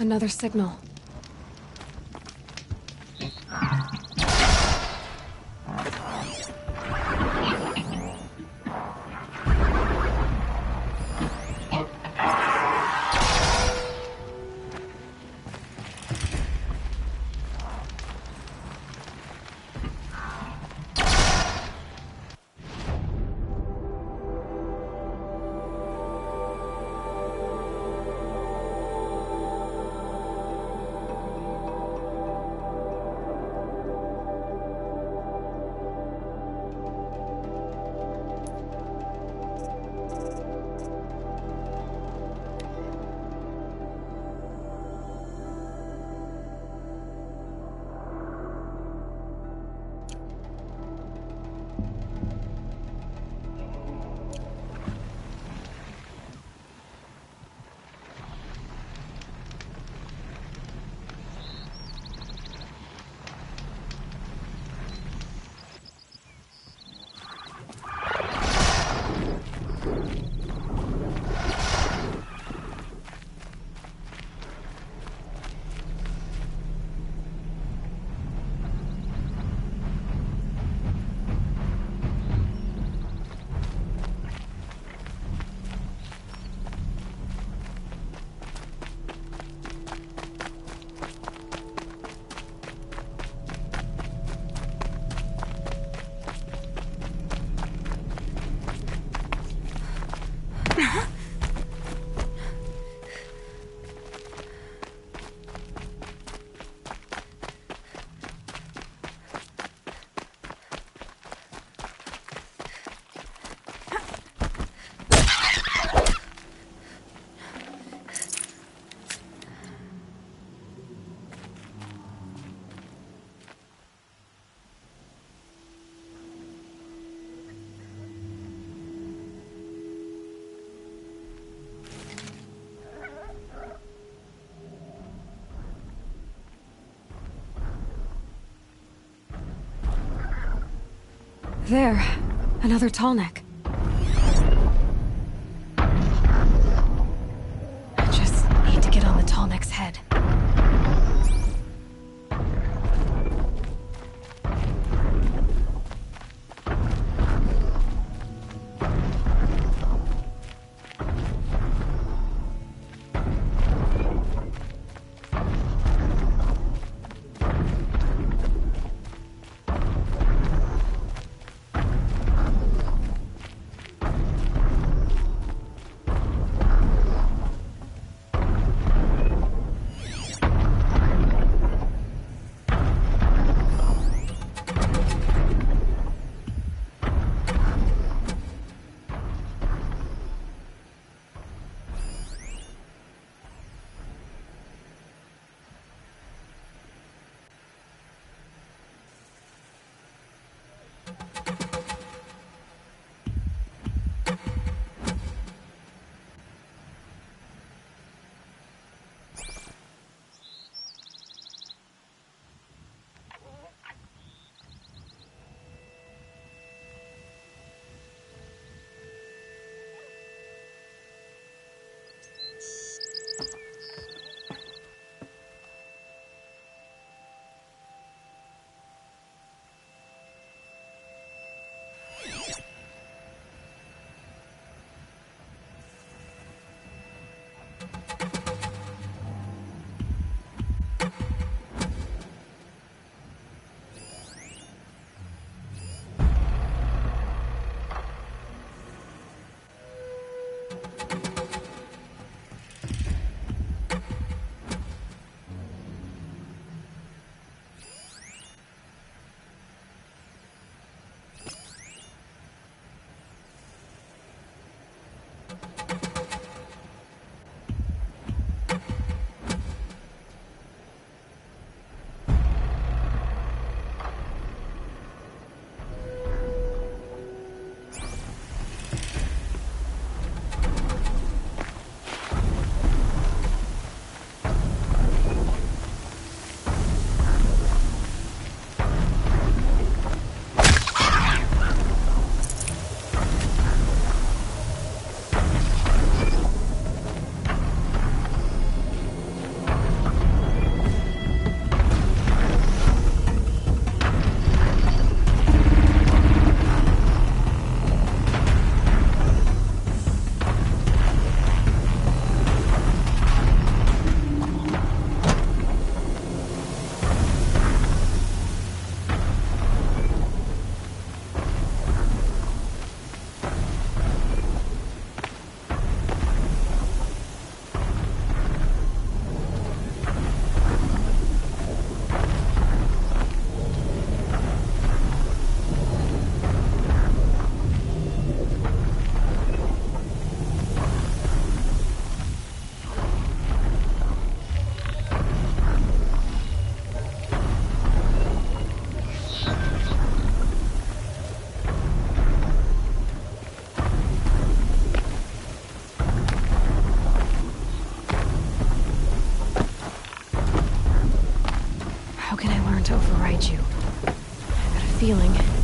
Another signal. There. Another tall neck. I just need to get on the tall neck's head.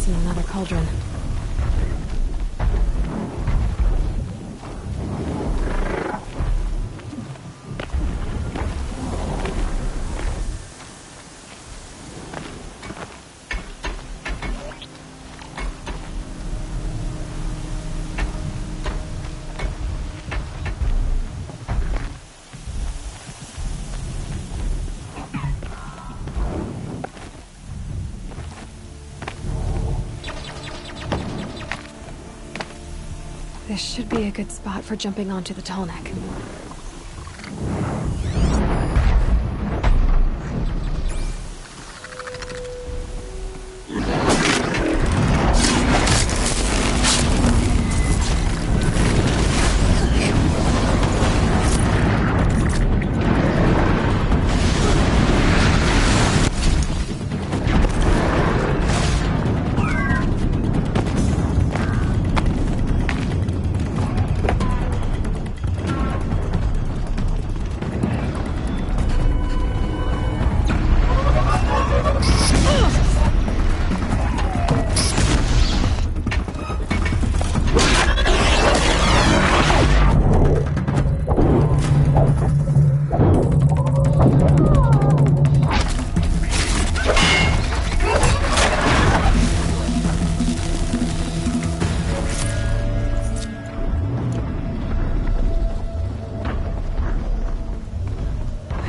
isn't another cauldron. This should be a good spot for jumping onto the tall neck.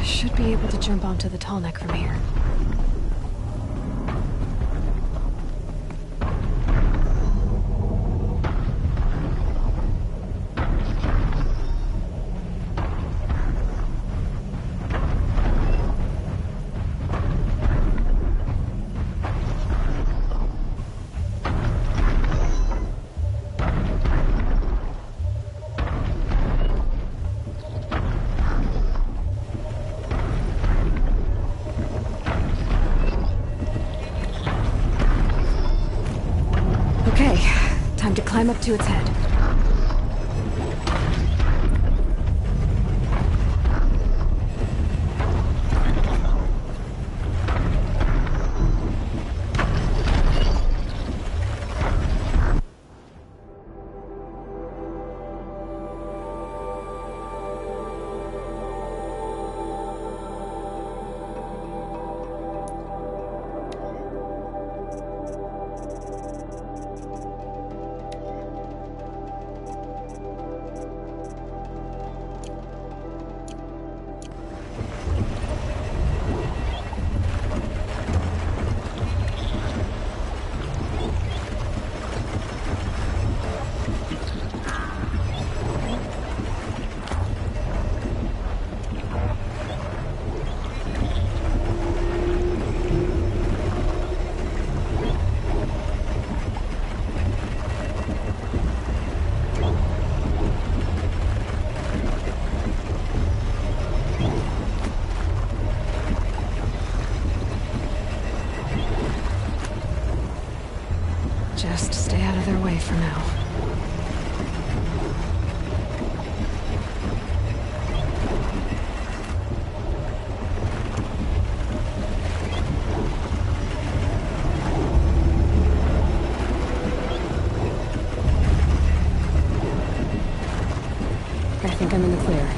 Should be able to jump onto the tall neck from here. Time to climb up to its head. Just stay out of their way for now. I think I'm in the clear.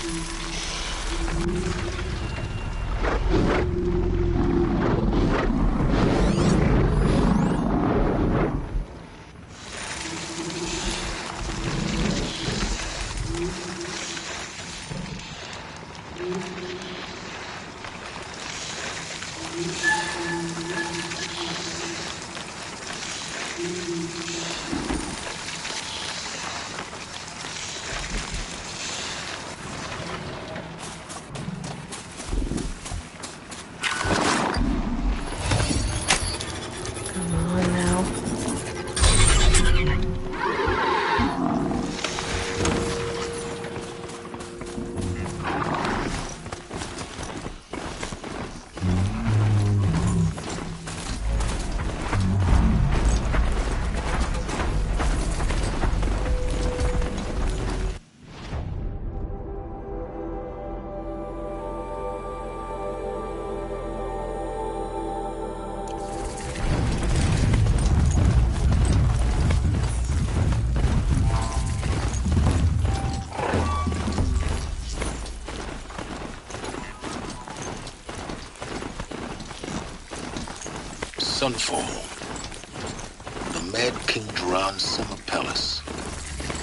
Come on now. Sunfall. The Mad King Duran's summer palace.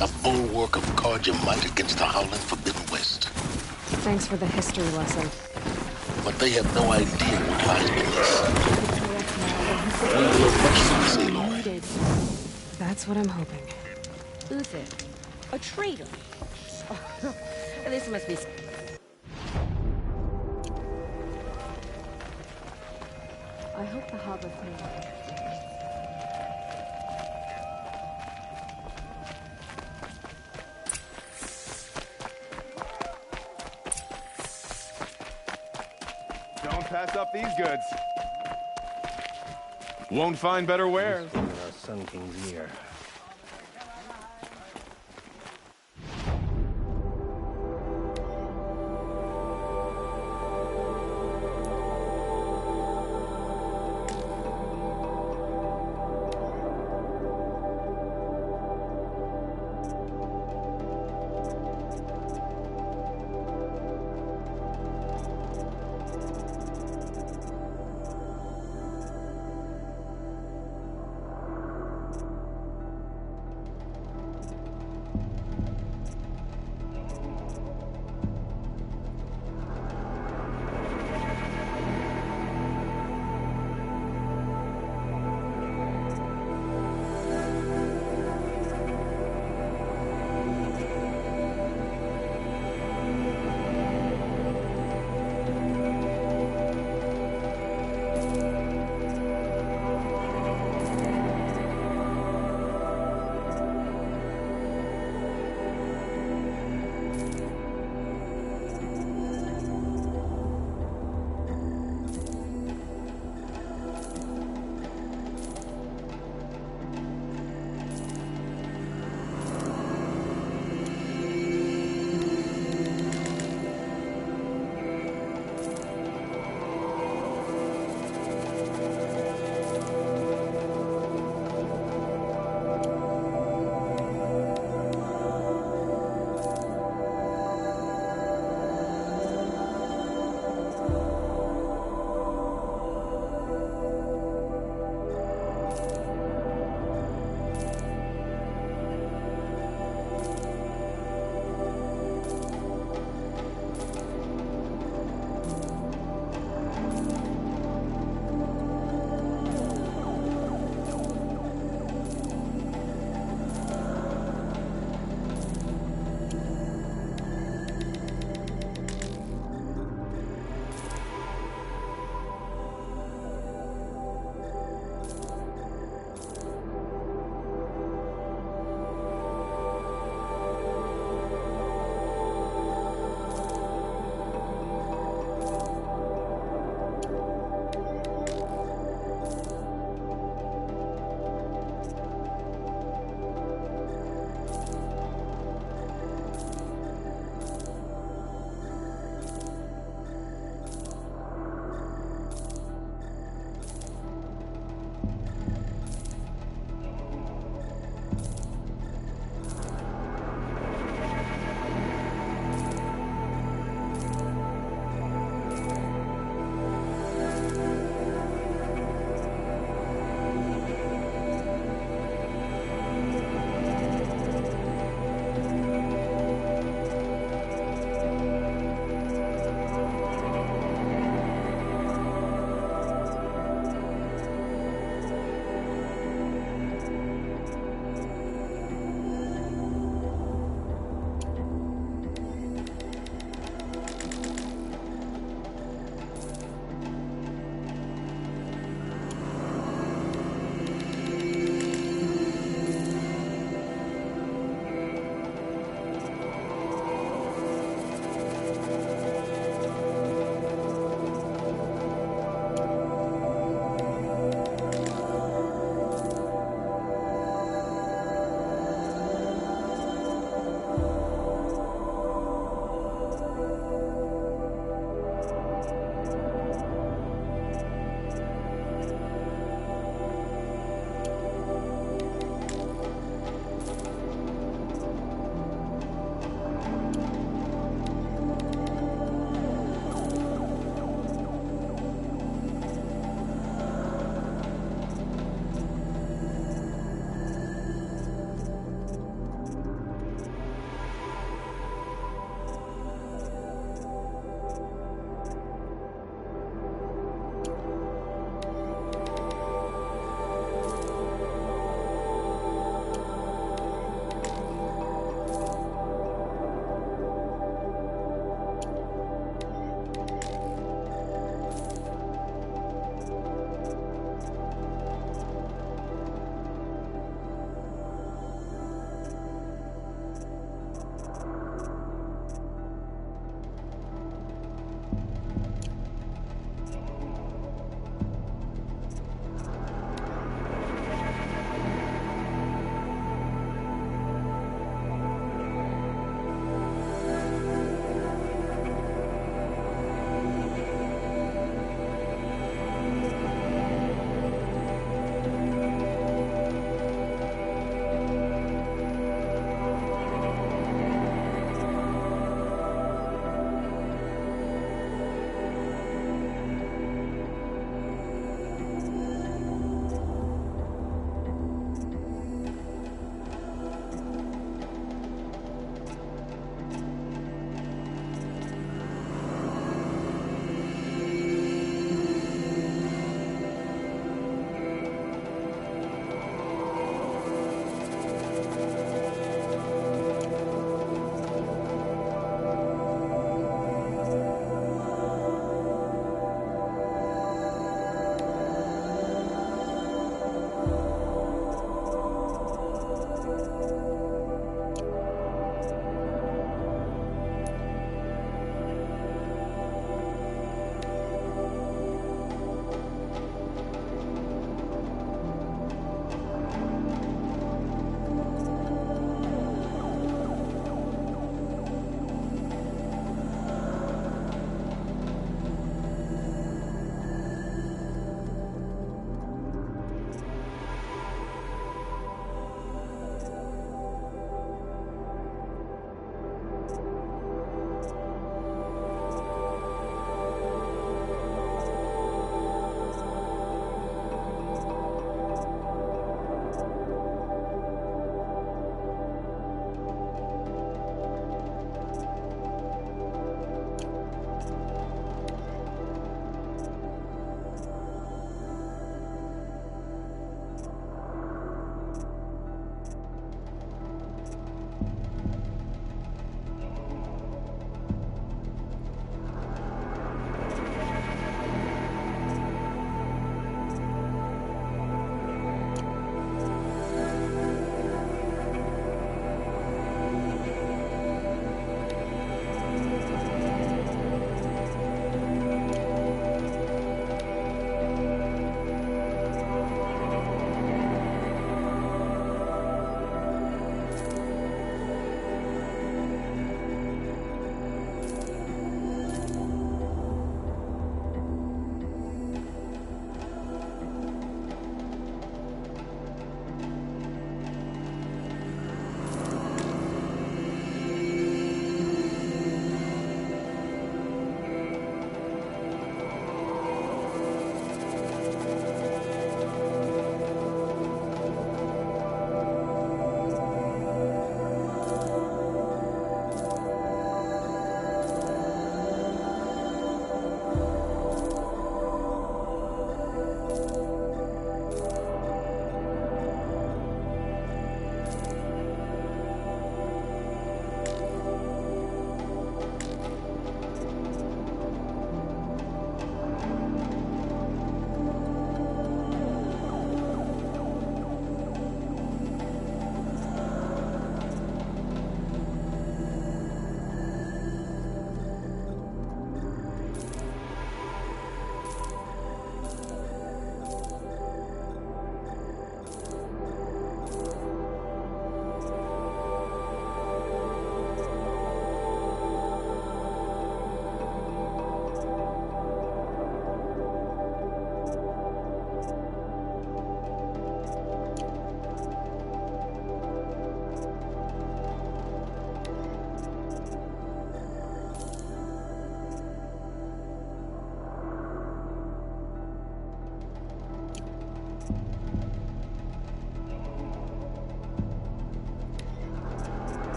A bulwark of guard your might against the howling Forbidden West. Thanks for the history lesson. But they have no idea what lies beneath. We will much soon, Aloy. That's what I'm hoping. Uther, a traitor. This must be... I hope the harbor thing... Don't pass up these goods. Won't find better wares. Sun King's ear.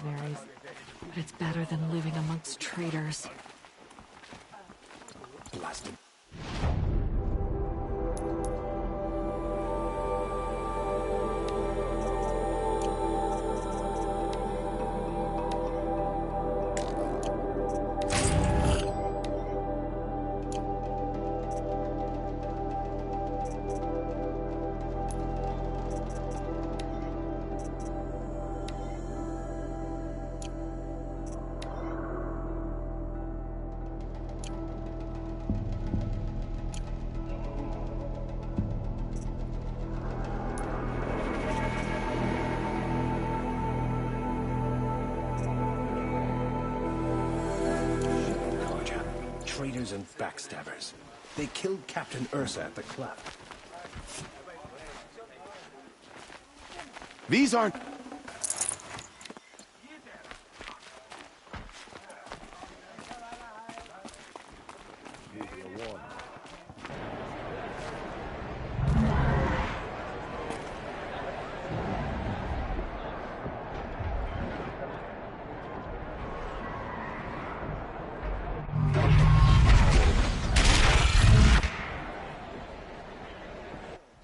mercenaries. But it's better than living amongst traitors. Blasted. Traitors and backstabbers. They killed Captain Ursa at the cleft. These aren't...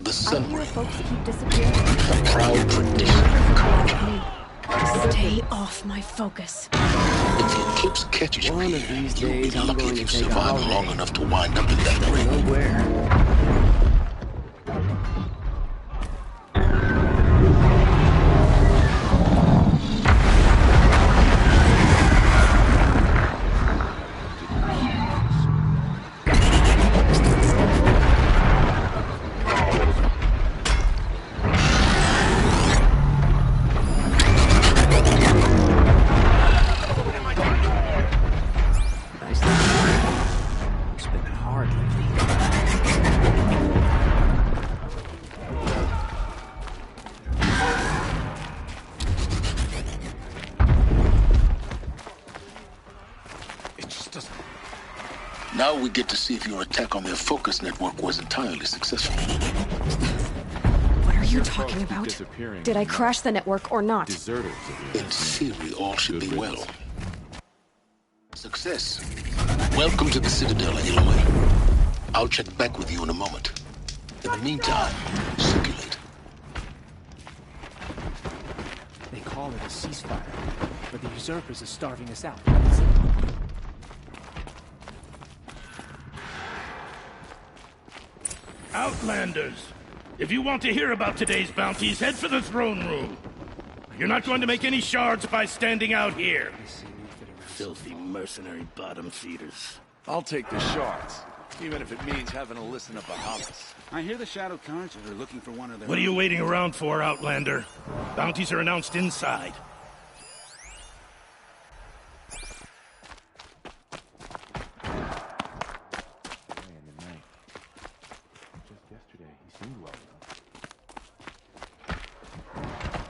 The I sun hear ring, folks keep disappearing. the proud tradition of Carja. Stay off my focus. If the eclipse catches you One here, of these you'll be days, I'm lucky going if you to take a survive holiday. long enough to wind up in that ring. Nowhere. Nice. It's been hard lately. It just doesn't... Now we get to see if your attack on their focus network was entirely successful. What are you talking about? disappearing. Did I crash the network or not? Deserters of the In theory, all should be Good well. riddance. Success. Welcome to the Citadel, Aloy. I'll check back with you in a moment. In the meantime, circulate. They call it a ceasefire, but the usurpers are starving us out. Outlanders! If you want to hear about today's bounties, head for the throne room. You're not going to make any shards by standing out here. Filthy mercenary bottom feeders. I'll take the shards, even if it means having to listen to Bahamas. I hear the Shadow Cards are looking for one of their... What are you waiting around for, Outlander? Bounties are announced inside.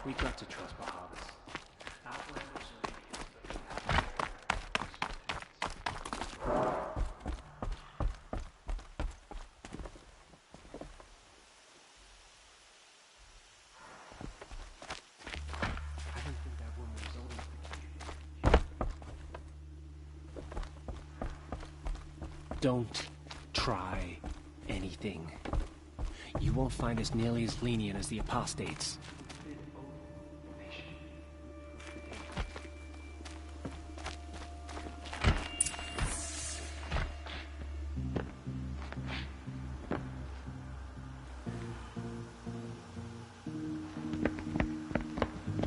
We got to trust Bahamas. I don't think that woman was old enough to... Don't try anything. You won't find us nearly as lenient as the apostates.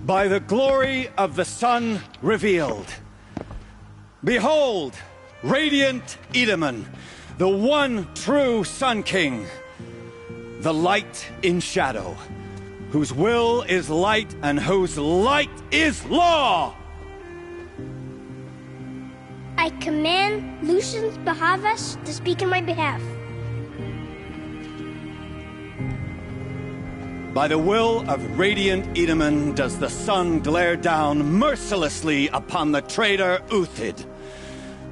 By the glory of the sun revealed. Behold, radiant Edaman, the one true Sun King, the light in shadow, whose will is light and whose light is law! I command Lucius Bahavas to speak in my behalf. By the will of radiant Edaman does the sun glare down mercilessly upon the traitor Uthid.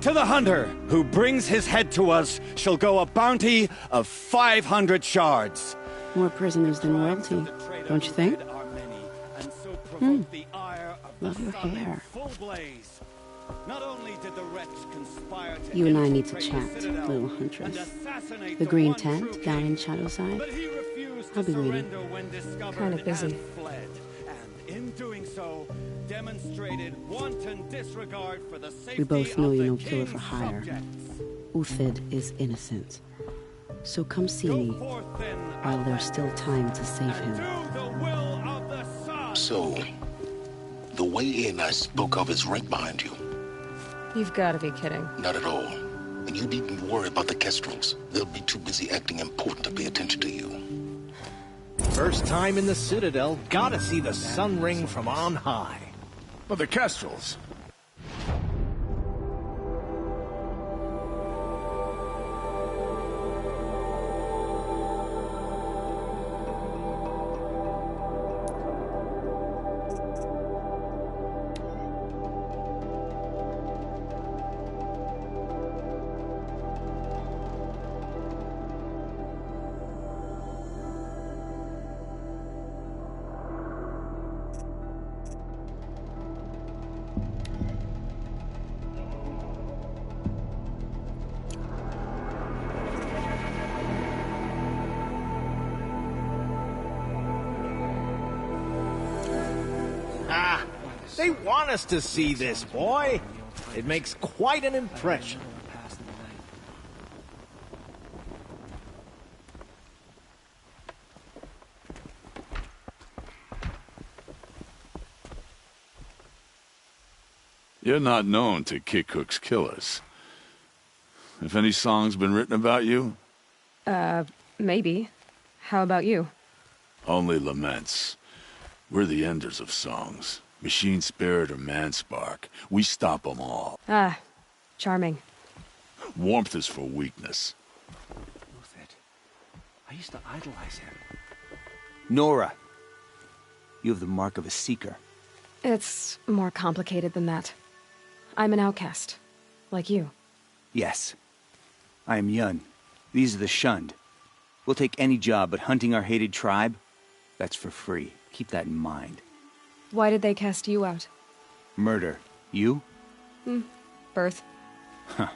To the hunter who brings his head to us shall go a bounty of 500 shards. More prisoners than royalty, don't you think? And so provoke the ire of Love your hair. Full blaze. Not only did the wretch conspire to You and I need to infiltrate chat, the Citadel little huntress. and assassinate The green one true tent down king, in Shadowside. but he refused I'll to be waiting. surrender when discovered Kinda busy. and fled. And in doing so, demonstrated wanton disregard for the safety We both know of you're the no killer for king's hire. subjects. Uthid is innocent. So come see Go me forth then, while there's still time to save and him. do the will of the sun. So, the way in I spoke of is right behind you. You've got to be kidding. Not at all. And you needn't worry about the Kestrels. They'll be too busy acting important to pay attention to you. First time in the Citadel, gotta see the sun ring from on high. But the Kestrels. Ah, they want us to see this, boy. It makes quite an impression. You're not known to Kikuk's killers. Have any songs been written about you? Maybe. How about you? Only laments. We're the enders of songs. Machine spirit or man spark. We stop them all. Ah, charming. Warmth is for weakness. Uthid. I used to idolize him. Nora. You have the mark of a seeker. It's more complicated than that. I'm an outcast. Like you. Yes. I am Yun. These are the shunned. We'll take any job, but hunting our hated tribe, that's for free. Keep that in mind. Why did they cast you out? Murder. You? Birth. Huh.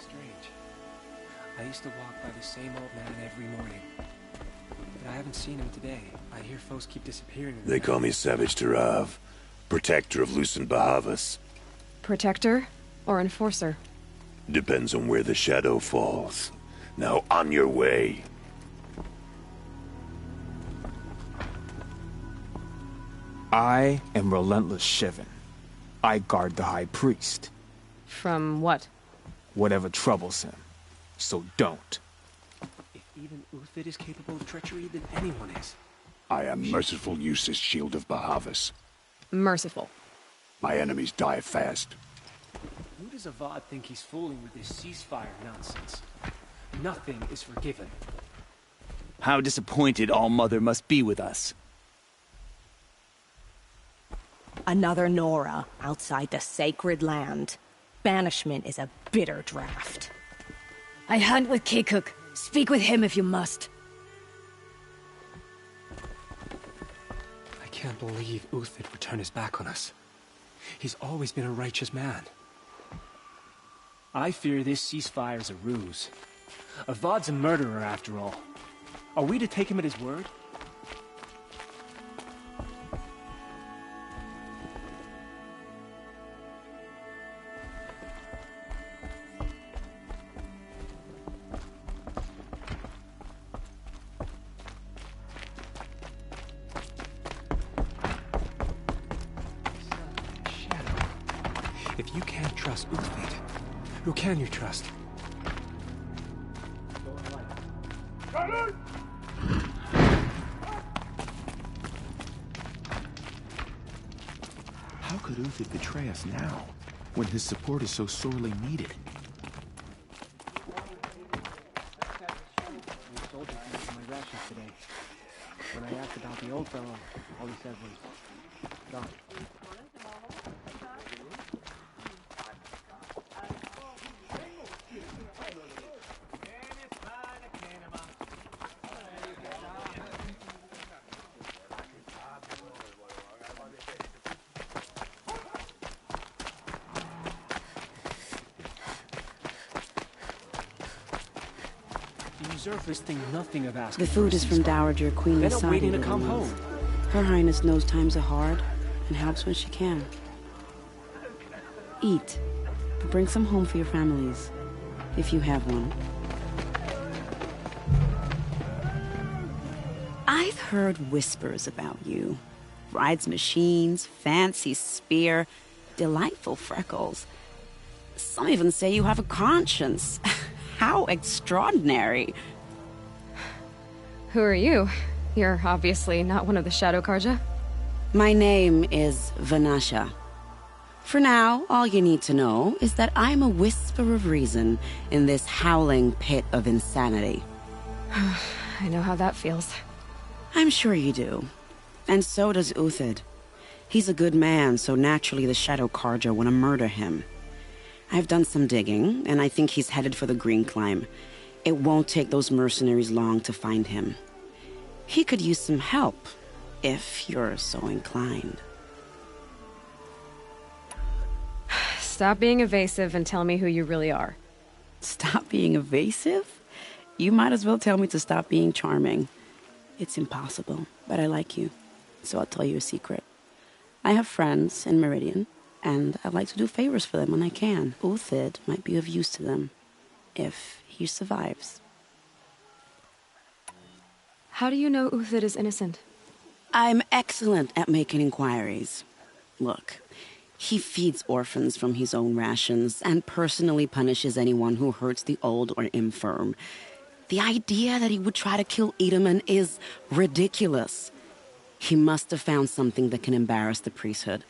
Strange. I used to walk by the same old man every morning. But I haven't seen him today. I hear folks keep disappearing. They call me Savage Tarav, protector of Lucent Bahavas. Protector or enforcer? Depends on where the shadow falls. Now on your way. I am Relentless Shivan. I guard the High Priest. From what? Whatever troubles him. So don't. If even Uthid is capable of treachery, then anyone is. I am Merciful Usis, Shield of Bahavas. Merciful. My enemies die fast. Who does Avad think he's fooling with this ceasefire nonsense? Nothing is forgiven. How disappointed All-Mother must be with us. Another Nora outside the sacred land. Banishment is a bitter draft. I hunt with Kikuk. Speak with him if you must. I can't believe Uthid would turn his back on us. He's always been a righteous man. I fear this ceasefire is a ruse. Avad's a murderer, after all. Are we to take him at his word? If you can't trust Uthid, who can you trust? How could Uthid betray us now, when his support is so sorely needed? Soldiers used my rations today. When I asked about the old fellow, all he said was, gone. usurpers think nothing of asking. The food is from Dowager Queen They're not Masadi. waiting to come home. Her Highness knows times are hard and helps when she can. Eat. Bring some home for your families, if you have one. I've heard whispers about you. Rides machines, fancy spear, delightful freckles. Some even say you have a conscience. How extraordinary. Who are you? You're obviously not one of the Shadow Karja. My name is Vanasha. For now, all you need to know is that I'm a whisper of reason in this howling pit of insanity. I know how that feels. I'm sure you do. And so does Uthid. He's a good man, so naturally the Shadow Karja want to murder him. I've done some digging, and I think he's headed for the Green Climb. It won't take those mercenaries long to find him. He could use some help, if you're so inclined. Stop being evasive and tell me who you really are. Stop being evasive? You might as well tell me to stop being charming. It's impossible, but I like you, so I'll tell you a secret. I have friends in Meridian, and I like to do favors for them when I can. Uthid might be of use to them, if he survives. How do you know Uthid is innocent? I'm excellent at making inquiries. Look, he feeds orphans from his own rations and personally punishes anyone who hurts the old or infirm. The idea that he would try to kill Edelman is ridiculous. He must have found something that can embarrass the priesthood.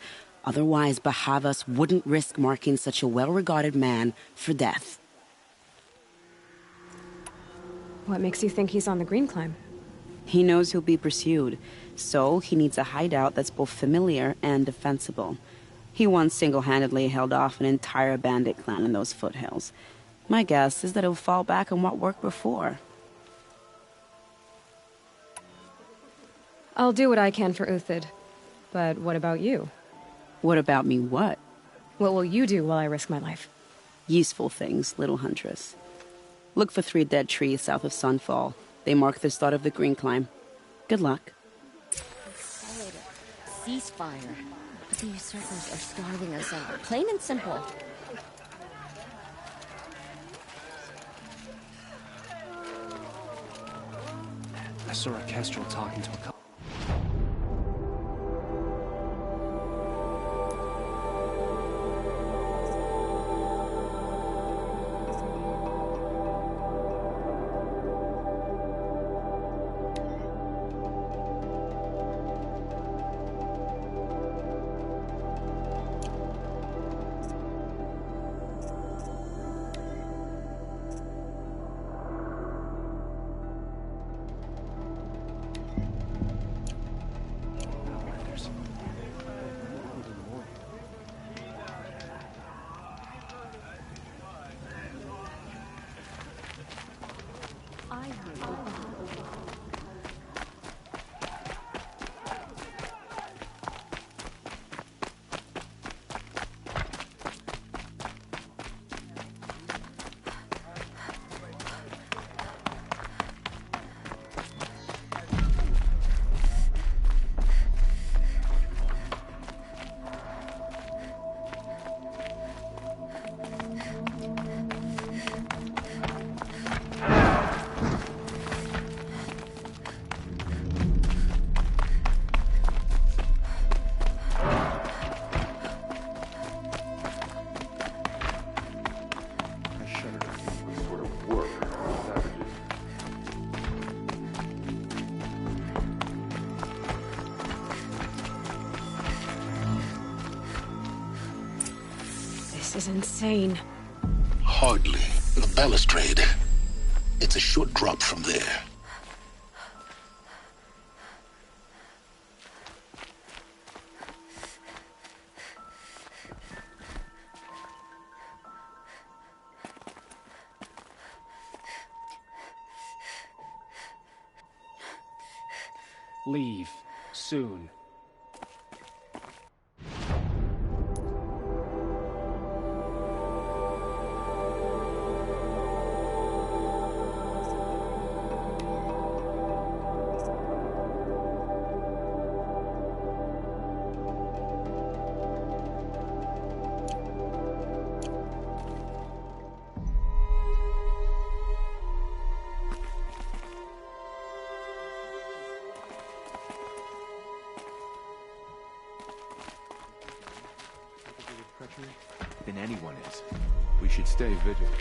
Otherwise, Bahavas wouldn't risk marking such a well-regarded man for death. What makes you think he's on the Green Climb? He knows he'll be pursued, so he needs a hideout that's both familiar and defensible. He once single-handedly held off an entire bandit clan in those foothills. My guess is that he'll fall back on what worked before. I'll do what I can for Uthid. But what about you? What about me what? What will you do while I risk my life? Useful things, little huntress. Look for 3 dead trees south of Sunfall. They mark the start of the Green Climb. Good luck. Ceasefire. But the usurpers are starving us out. Plain and simple. I saw a Kestrel talking to a couple. This is insane. Hardly. The balustrade. It's a short drop from there. Leave. Soon. than anyone is. We should stay vigilant.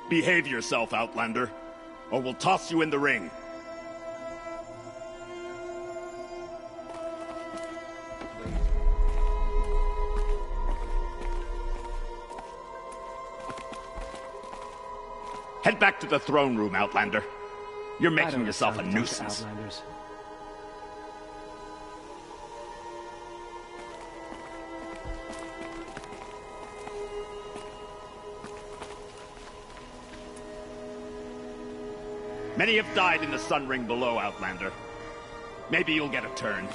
Behave yourself, Outlander, or we'll toss you in the ring. Head back to the throne room, Outlander. You're making yourself a nuisance. Many have died in the sun ring below, Outlander. Maybe you'll get a turn.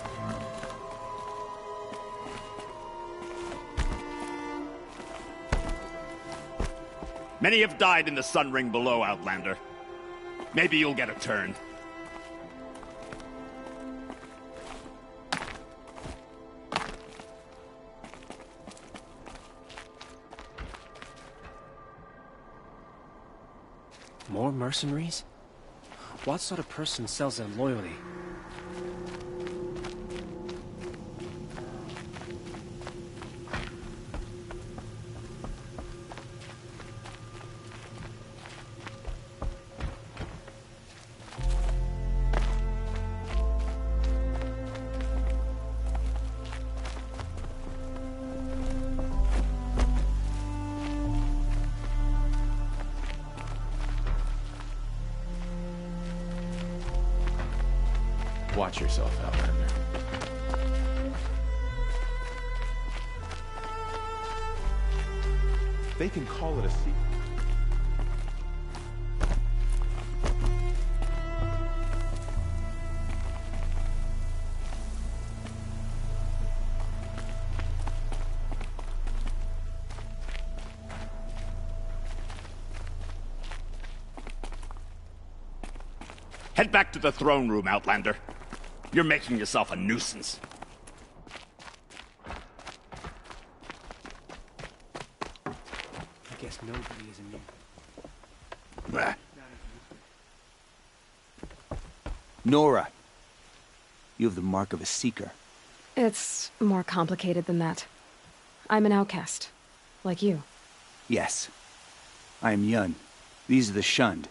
Many have died in the sun ring below, Outlander. Maybe you'll get a turn. More mercenaries? What sort of person sells their loyalty? Watch yourself, Outlander. They can call it a secret. Head back to the throne room, Outlander. You're making yourself a nuisance. I guess nobody is immune. Nora, you have the mark of a seeker. It's more complicated than that. I'm an outcast, like you. Yes. I am Yun. These are the shunned.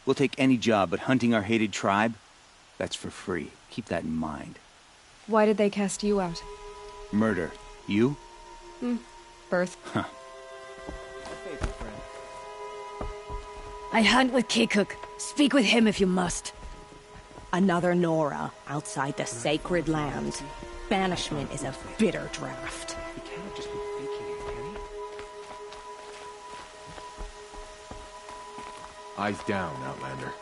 We'll take any job, but hunting our hated tribe, that's for free. Keep that in mind. Why did they cast you out? Murder. You? Birth. Huh. I hunt with Kikuk. Speak with him if you must. Another Nora outside the sacred land. Banishment is a bitter draft. He cannot just be faking it, can he? Eyes down, Outlander.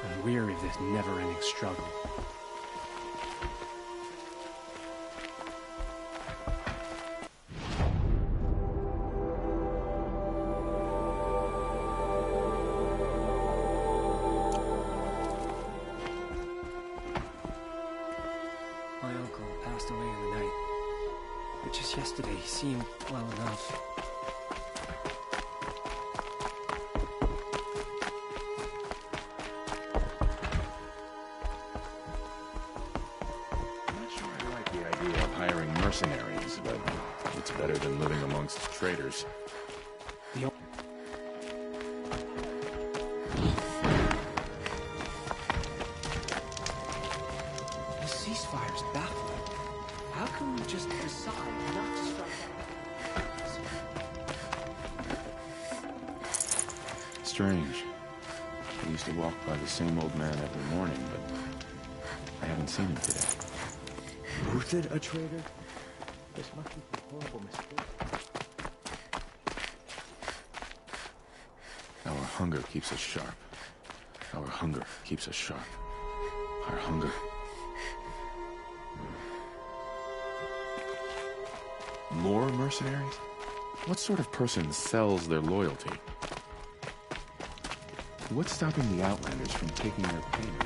I'm weary of this never-ending struggle. My uncle passed away in the night. But just yesterday, he seemed well enough. Mercenaries, but it's better than living amongst traitors. The ceasefire's baffling. How can we just decide not to strike? Strange. I used to walk by the same old man every morning, but I haven't seen him today. Uthid a traitor? This must be a horrible mistake. Our hunger keeps us sharp. Our hunger keeps us sharp. Our hunger. More mercenaries? What sort of person sells their loyalty? What's stopping the Outlanders from taking their payment?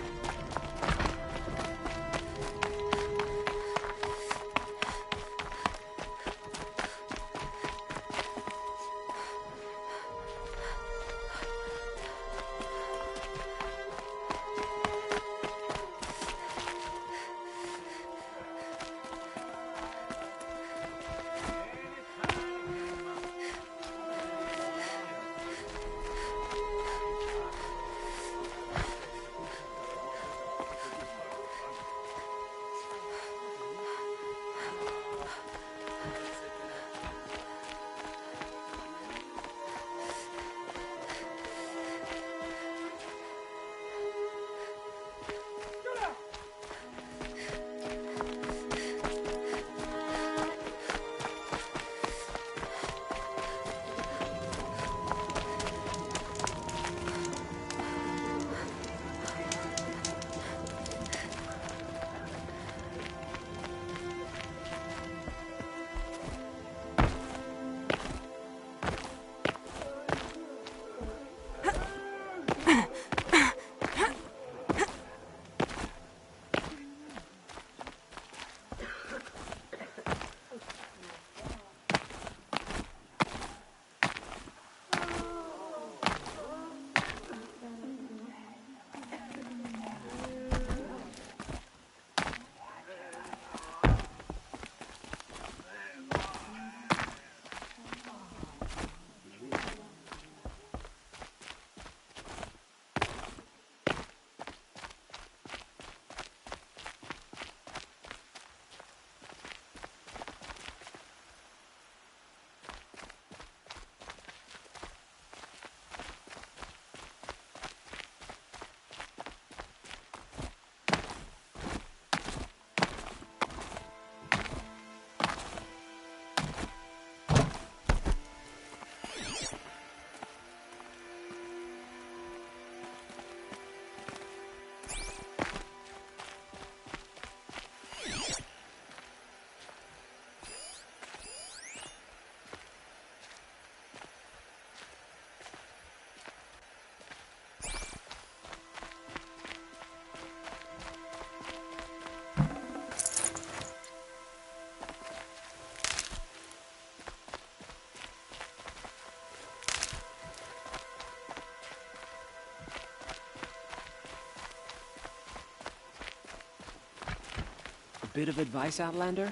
bit of advice, Outlander?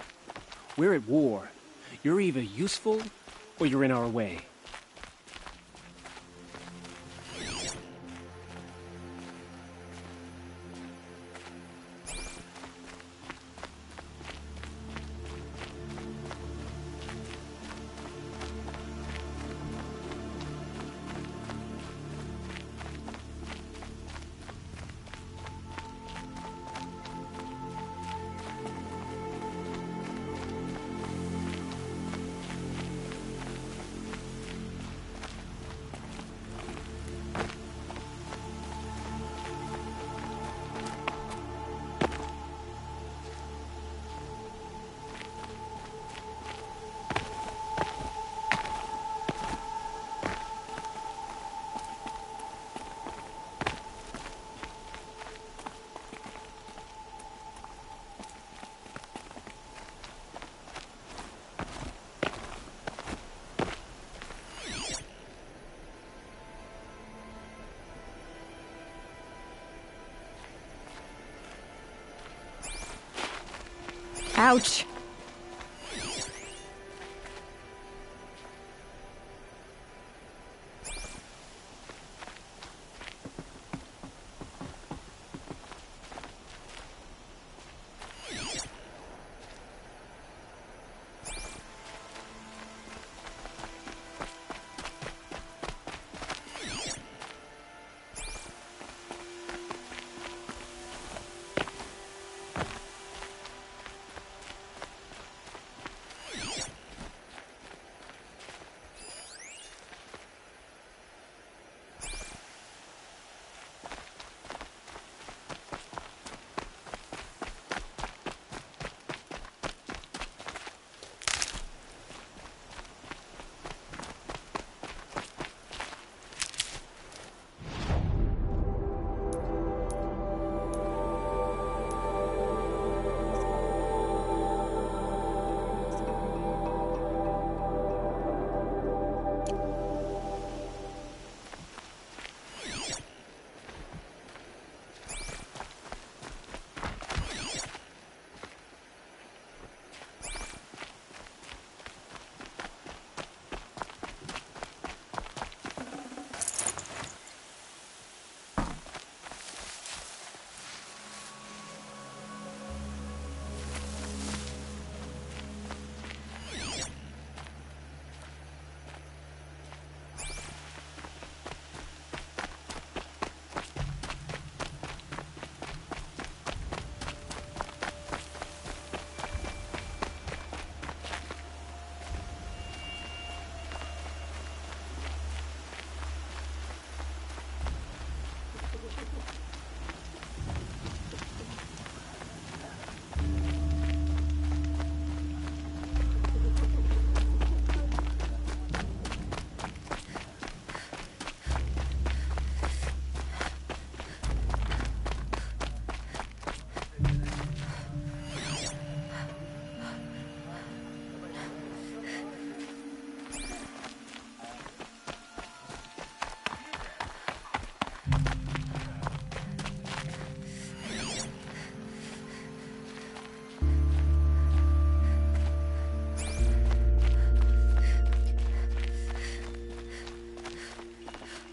We're at war. You're either useful, or you're in our way. Ouch.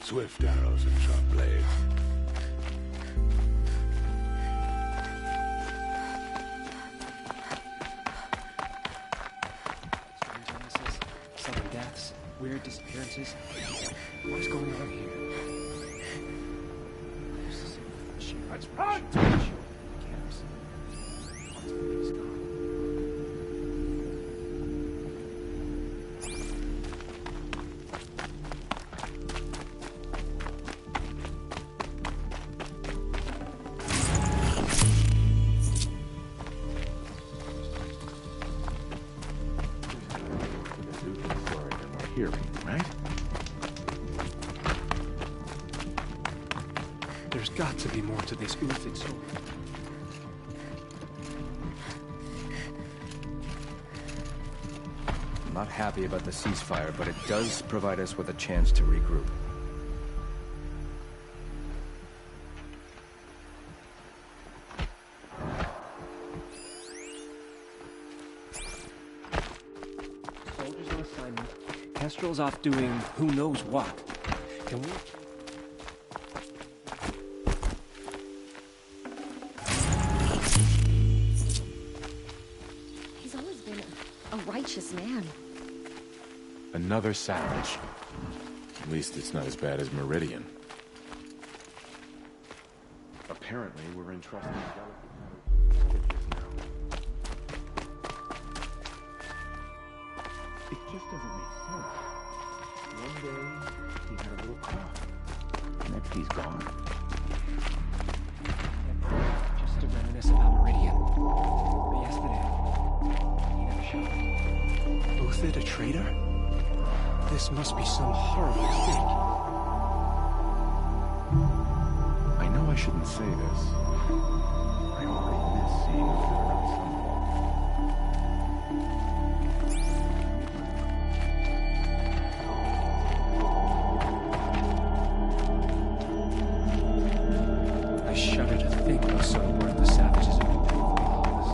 Swift arrows and sharp blades. Strange illnesses, sudden deaths, weird disappearances. What is going on here? Run! Camps. Lots of things gone. Hearing, right? There's got to be more to this Uthid story. I'm not happy about the ceasefire, but it does provide us with a chance to regroup. Kestrel's off doing who knows what. Can we... He's always been a righteous man. Another savage. At least it's not as bad as Meridian. Apparently, we're entrusting delicate savages now. It just doesn't make sense. One day, he had a little cough. Next, he's gone. Just to reminisce about Meridian. But yesterday, he never showed. Uthid a traitor? This must be some horrible mistake. I know I shouldn't say this. I already miss seeing Uthid around Sunfall. I shudder to think how some worth the savages have been doing for all of us.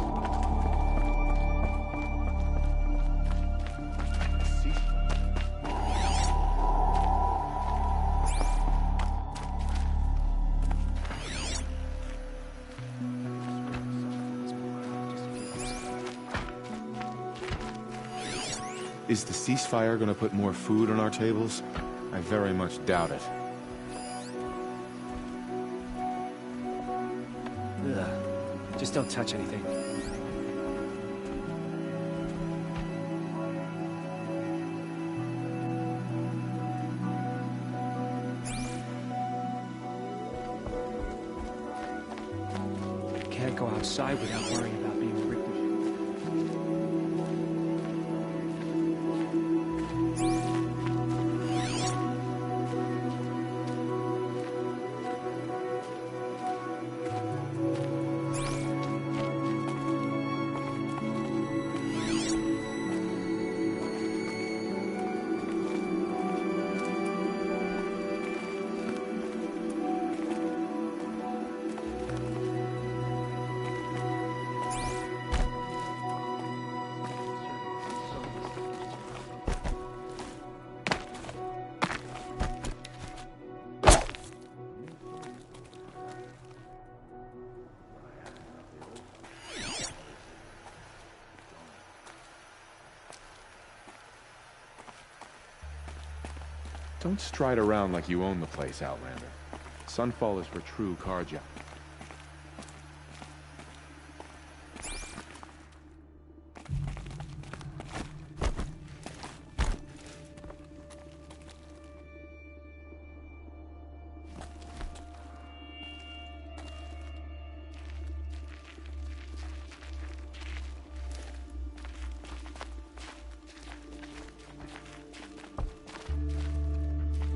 Is the ceasefire gonna put more food on our tables? I very much doubt it. Ugh. Just don't touch anything. Can't go outside without worrying about being ripped. Don't stride around like you own the place, Outlander. Sunfall is for true Karja.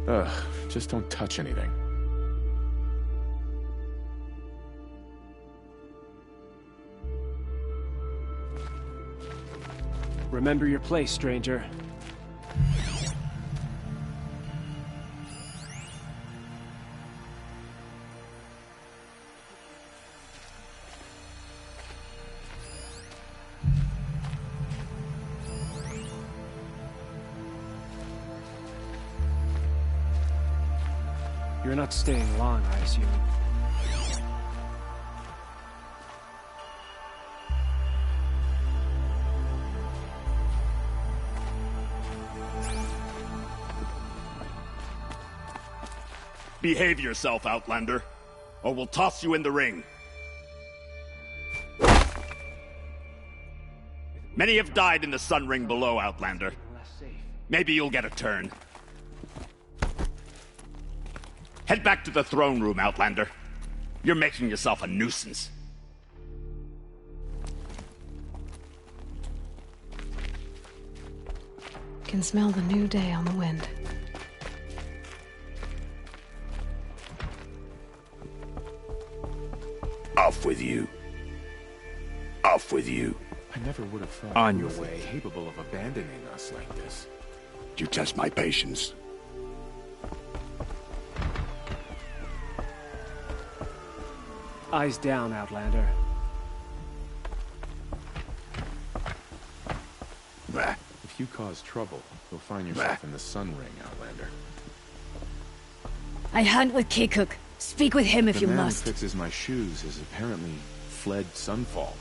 Ugh, just don't touch anything. Remember your place, stranger. You're not staying long, I assume. Behave yourself, Outlander, or we'll toss you in the ring. Many have died in the Sun Ring below, Outlander. Maybe you'll get a turn. Head back to the throne room, Outlander. You're making yourself a nuisance. Can smell the new day on the wind. Off with you. Off with you. I never would have thought On you your were way. capable of abandoning us like this. You test my patience. Eyes down, Outlander. Bah. If If you cause trouble, you'll find yourself in the Sun Ring, Outlander. I hunt with Kikuk. Speak with him if you The man must. who fixes my shoes has apparently fled Sunfall.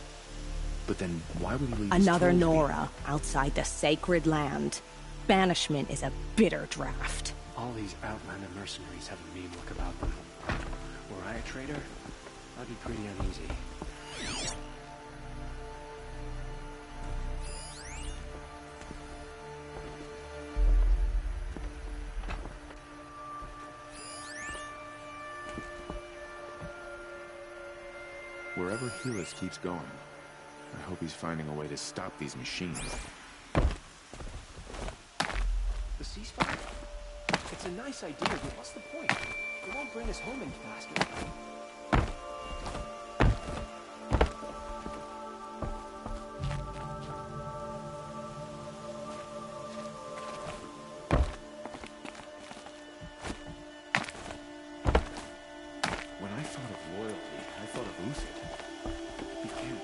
But then why would he leave his Another trophy? Nora outside the sacred land. Banishment is a bitter draft. All these Outlander mercenaries have a mean look about them. Were I a traitor, I'd be pretty uneasy. Wherever Helis keeps going, I hope he's finding a way to stop these machines. The ceasefire? It's a nice idea, but what's the point? It won't bring us home any faster. When I thought of loyalty, I thought of Uthid. He can't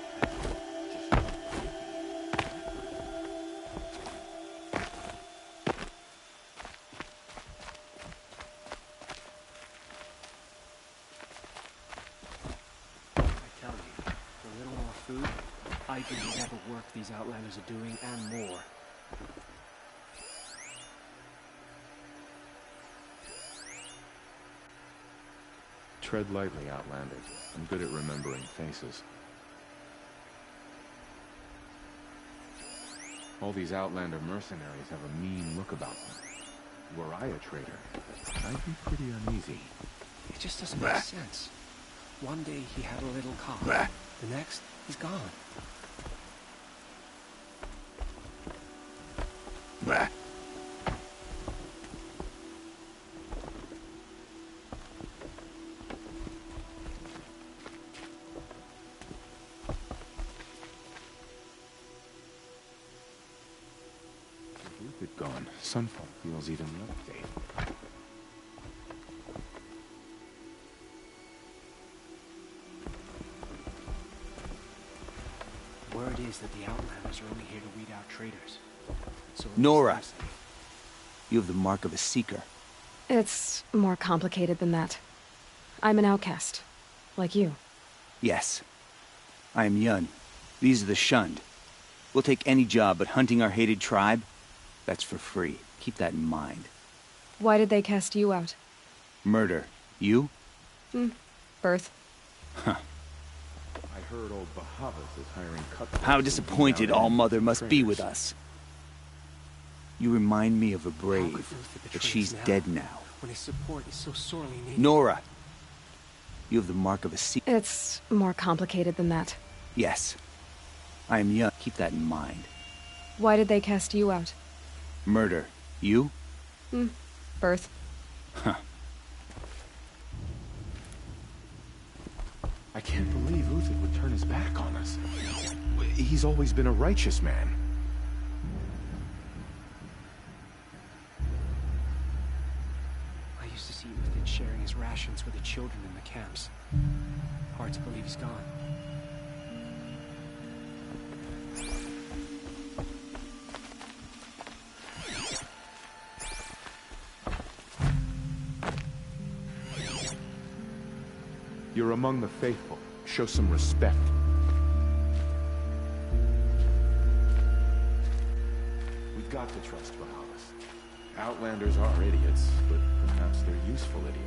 Food, I do whatever work these Outlanders are doing, and more. Tread lightly, Outlander. I'm good at remembering faces. All these Outlander mercenaries have a mean look about them. Were I a traitor, I'd be pretty uneasy. It just doesn't make sense. One day he had a little cough. The next, he's gone. With it gone, Sunfall feels even less safe. Word is that the Outlanders are only here to weed out traitors. So Nora, you have the mark of a seeker. It's more complicated than that. I'm an outcast, like you. Yes. I am Yun. These are the shunned. We'll take any job, but hunting our hated tribe, that's for free. Keep that in mind. Why did they cast you out? Murder. You? Birth. Huh. I heard old Bahavas is hiring cutthroats. How disappointed All-Mother must be with us. You remind me of a brave, but she's dead now. When his support is so sorely needed. Nora, you have the mark of a seeker. It's more complicated than that. Yes. I am young. Keep that in mind. Why did they cast you out? Murder. You? Birth. Huh. I can't believe Uthid would turn his back on us. He's always been a righteous man. I used to see Uthid sharing his rations with the children in the camps. Hard to believe he's gone. You're among the faithful. Show some respect. We've got to trust Bahavas. Outlanders are idiots, but perhaps they're useful idiots.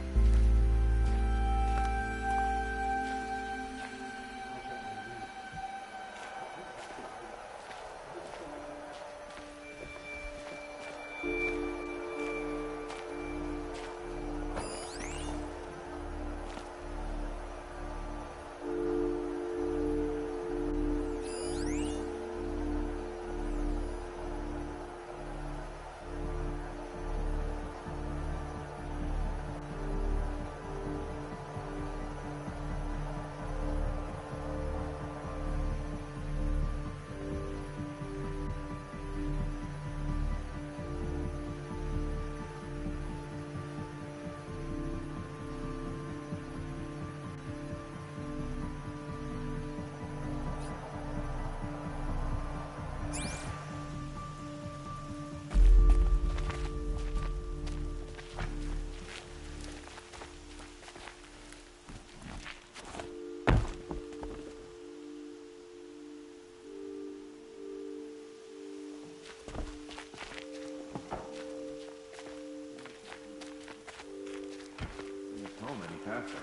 home any faster.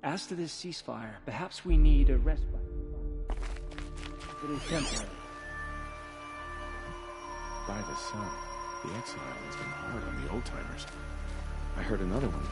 As to this ceasefire, perhaps we need a respite. It is temporary. By the sun, the exile has been hard on the old-timers. I heard another one.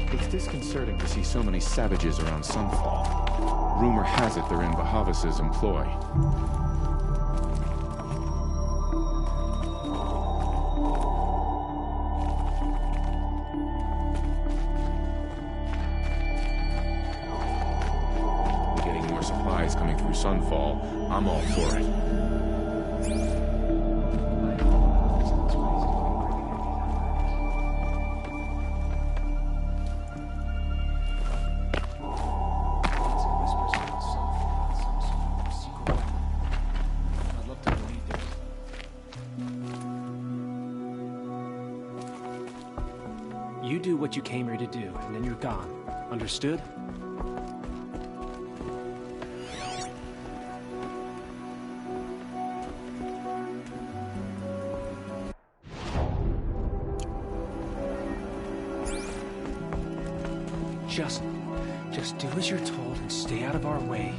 It's disconcerting to see so many savages around Sunfall. Rumor has it they're in Bahavas' employ. We're getting more supplies coming through Sunfall. I'm all for it. You do what you came here to do, and then you're gone. Understood? Just do as you're told and stay out of our way.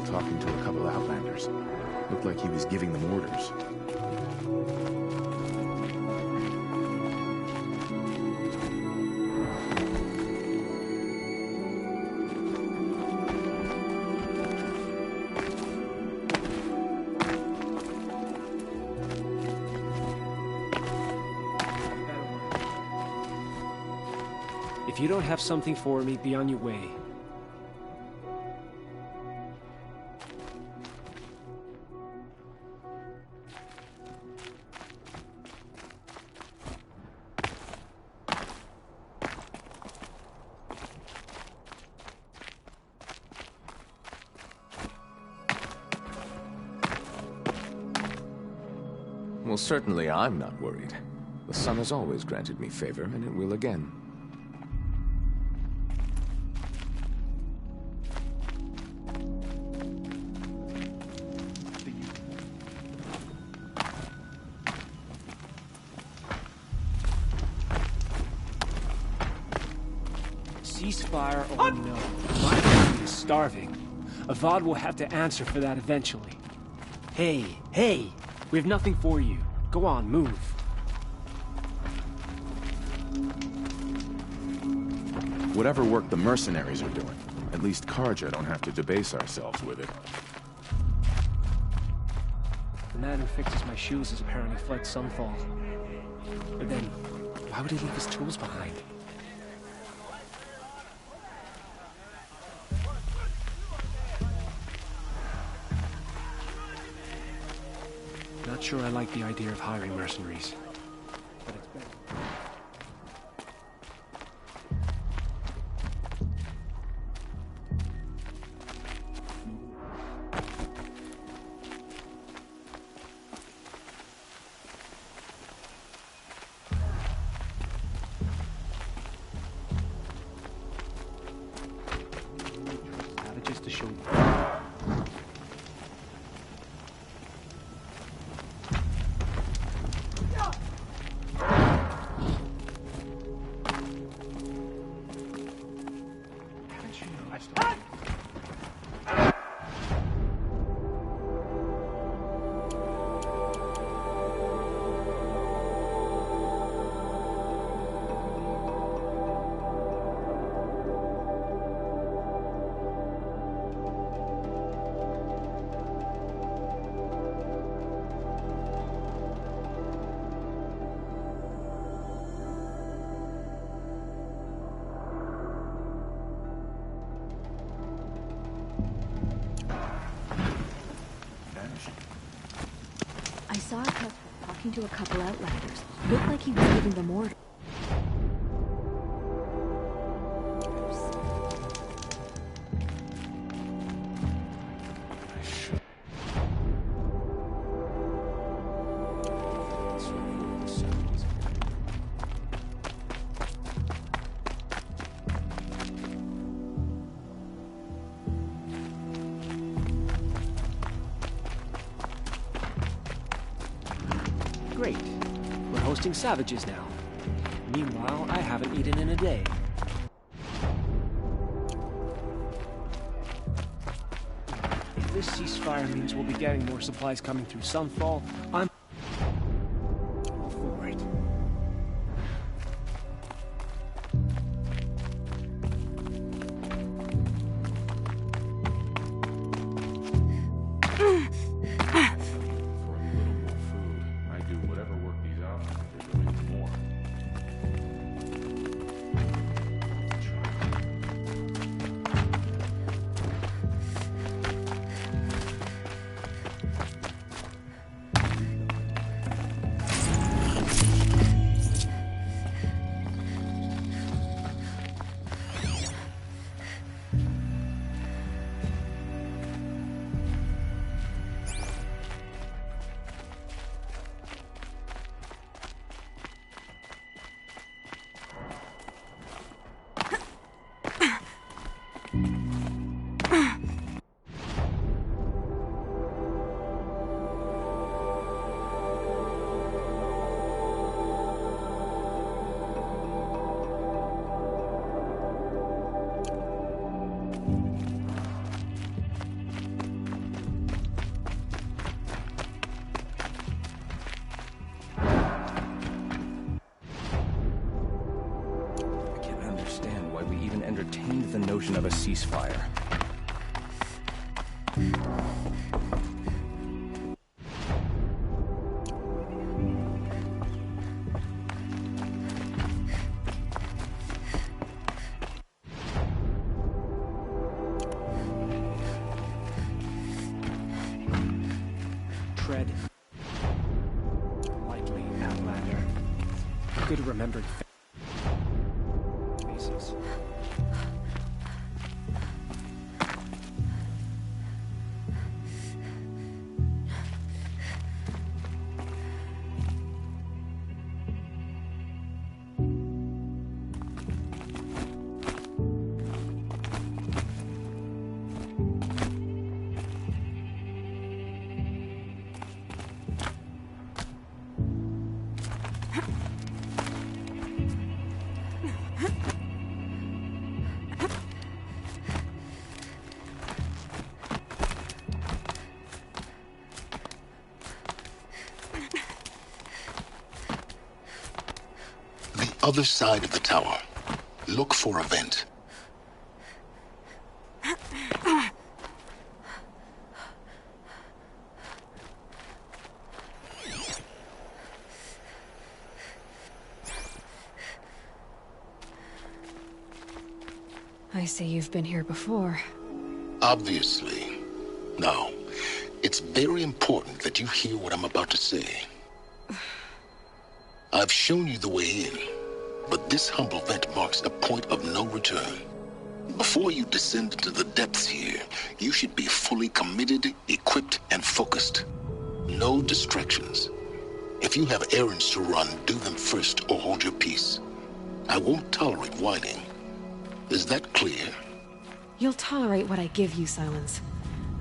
Talking to a couple Outlanders. Looked like he was giving them orders. If you don't have something for me, be on your way. Well, certainly I'm not worried. The sun has always granted me favor, and it will again. Ceasefire or no, my family is starving. Avad will have to answer for that eventually. Hey! We have nothing for you. Go on, move. Whatever work the mercenaries are doing, at least Karja don't have to debase ourselves with it. The man who fixes my shoes has apparently fled Sunfall. But then, why would he leave his tools behind? Not sure I like the idea of hiring mercenaries. But it's better. Savages to show you. I saw a couple talking to a couple outlanders. Looked like he was giving them orders. Great. We're hosting savages now. Meanwhile, I haven't eaten in a day. If this ceasefire means we'll be getting more supplies coming through Sunfall, I'm all for it. Entertained the notion of a ceasefire. Tread lightly, Outlander. Good remembered faces. Other side of the tower. Look for a vent. I see you've been here before. Obviously. Now, it's very important that you hear what I'm about to say. I've shown you the way in, but this humble vent marks a point of no return. Before you descend into the depths here, you should be fully committed, equipped, and focused. No distractions. If you have errands to run, do them first or hold your peace. I won't tolerate whining. Is that clear? You'll tolerate what I give you, Silence.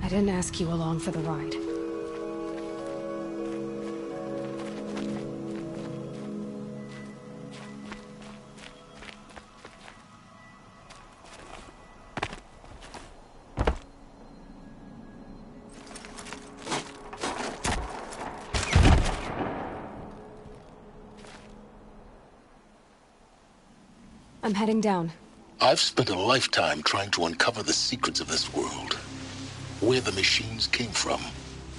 I didn't ask you along for the ride. I'm heading down. I've spent a lifetime trying to uncover the secrets of this world. Where the machines came from.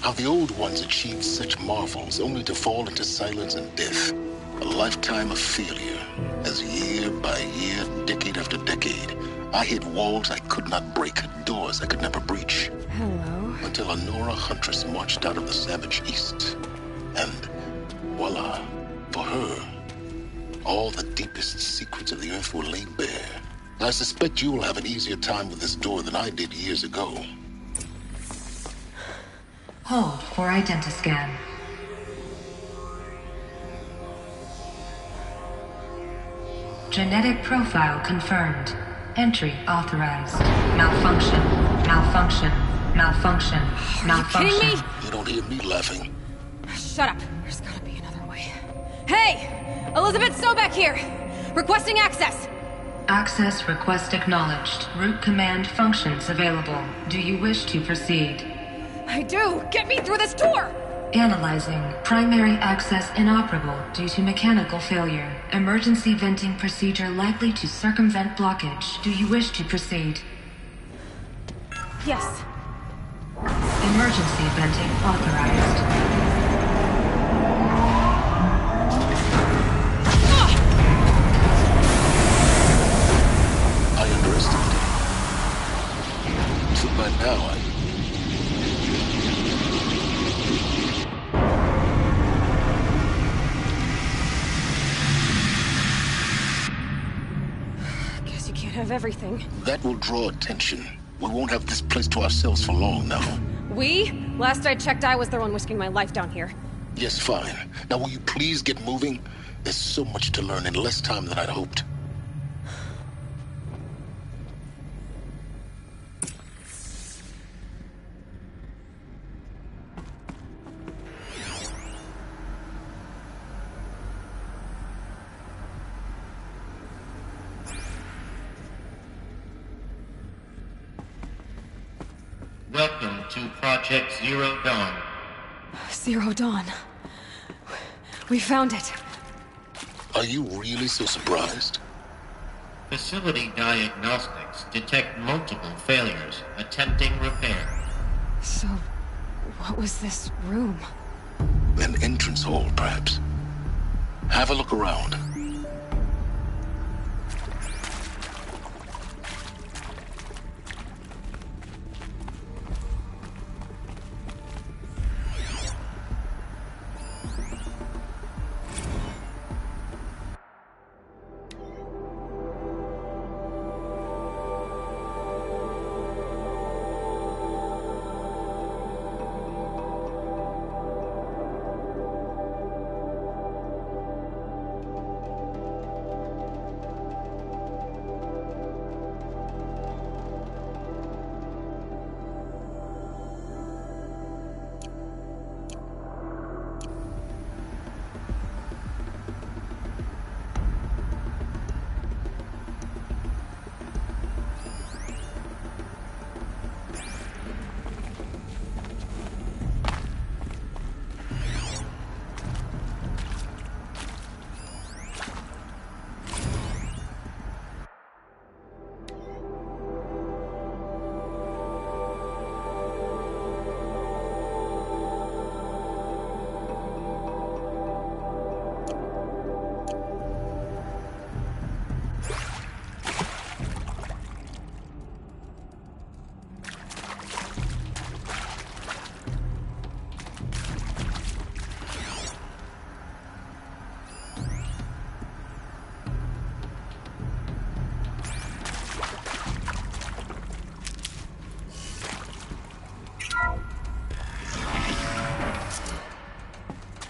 How the old ones achieved such marvels only to fall into silence and death. A lifetime of failure. As year by year, decade after decade, I hit walls I could not break, doors I could never breach. Hello. Until a Nora huntress marched out of the savage east. And voila, for her, all the deepest secrets of the Earth were laid bare. I suspect you will have an easier time with this door than I did years ago. Hold for identiscan. Genetic profile confirmed. Entry authorized. Malfunction. Malfunction. Malfunction. Malfunction. Are you kidding me? You don't hear me laughing. Shut up. There's gotta be another way. Hey! Elizabeth Sobek here! Requesting access! Access request acknowledged. Root command functions available. Do you wish to proceed? I do! Get me through this door! Analyzing. Primary access inoperable due to mechanical failure. Emergency venting procedure likely to circumvent blockage. Do you wish to proceed? Yes. Emergency venting authorized. I underestimated. So by now, Guess you can't have everything. that will draw attention. We won't have this place to ourselves for long now. We? Last I checked, I was the one risking my life down here. Yes, fine. Now will you please get moving? There's so much to learn in less time than I'd hoped. Welcome to Project Zero Dawn. Zero Dawn. We found it. Are you really so surprised? Facility diagnostics detect multiple failures, attempting repair. So, what was this room? An entrance hall, perhaps. Have a look around.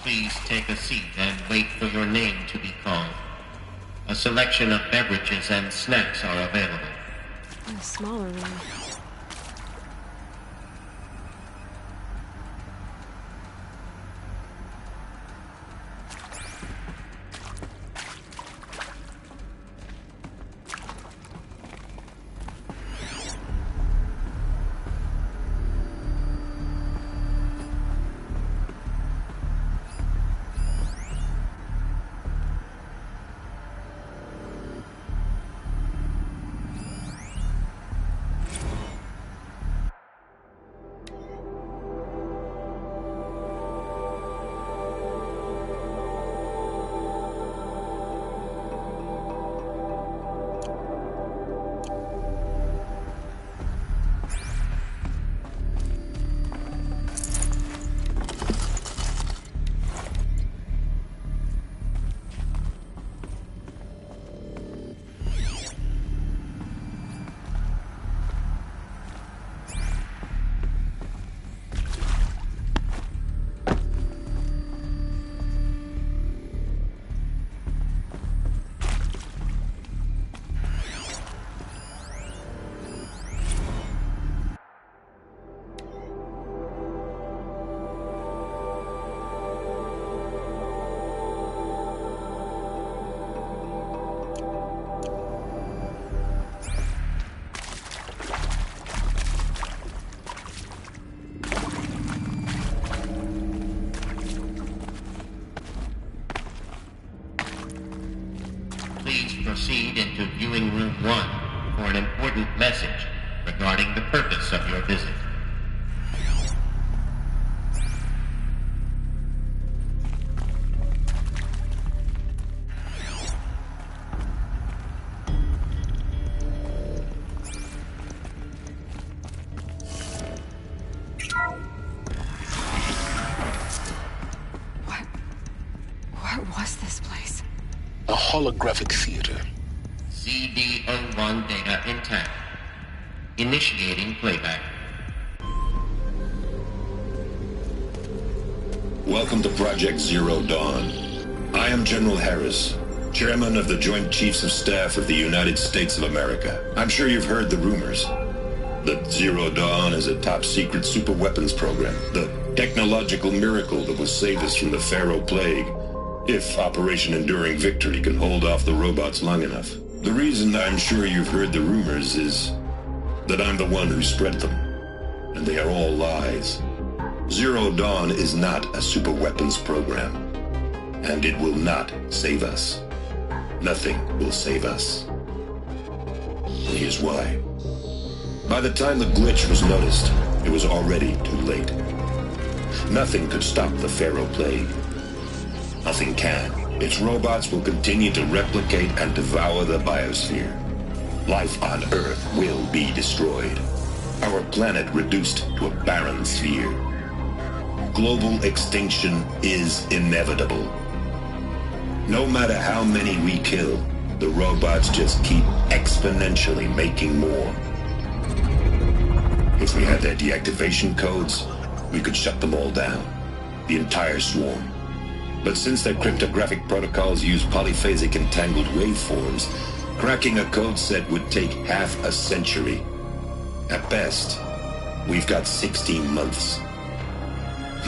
Please take a seat and wait for your name to be called. A selection of beverages and snacks are available. In a smaller room. proceed into viewing room 1 for an important message regarding the purpose of your visit. What was this place? A holographic theater. CD01 data intact. Initiating playback. Welcome to Project Zero Dawn. I am General Harris, Chairman of the Joint Chiefs of Staff of the United States of America. I'm sure you've heard the rumors that Zero Dawn is a top-secret superweapons program, the technological miracle that will save us from the Pharaoh Plague, if Operation Enduring Victory can hold off the robots long enough. The reason I'm sure you've heard the rumors is that I'm the one who spread them, and they are all lies. Zero Dawn is not a superweapons program, and it will not save us. Nothing will save us. And here's why. By the time the glitch was noticed, it was already too late. Nothing could stop the Pharaoh Plague. Nothing can. Its robots will continue to replicate and devour the biosphere. Life on Earth will be destroyed. Our planet reduced to a barren sphere. Global extinction is inevitable. No matter how many we kill, the robots just keep exponentially making more. If we had their deactivation codes, we could shut them all down. The entire swarm. But since their cryptographic protocols use polyphasic entangled waveforms, cracking a code set would take half a century. At best, we've got 16 months.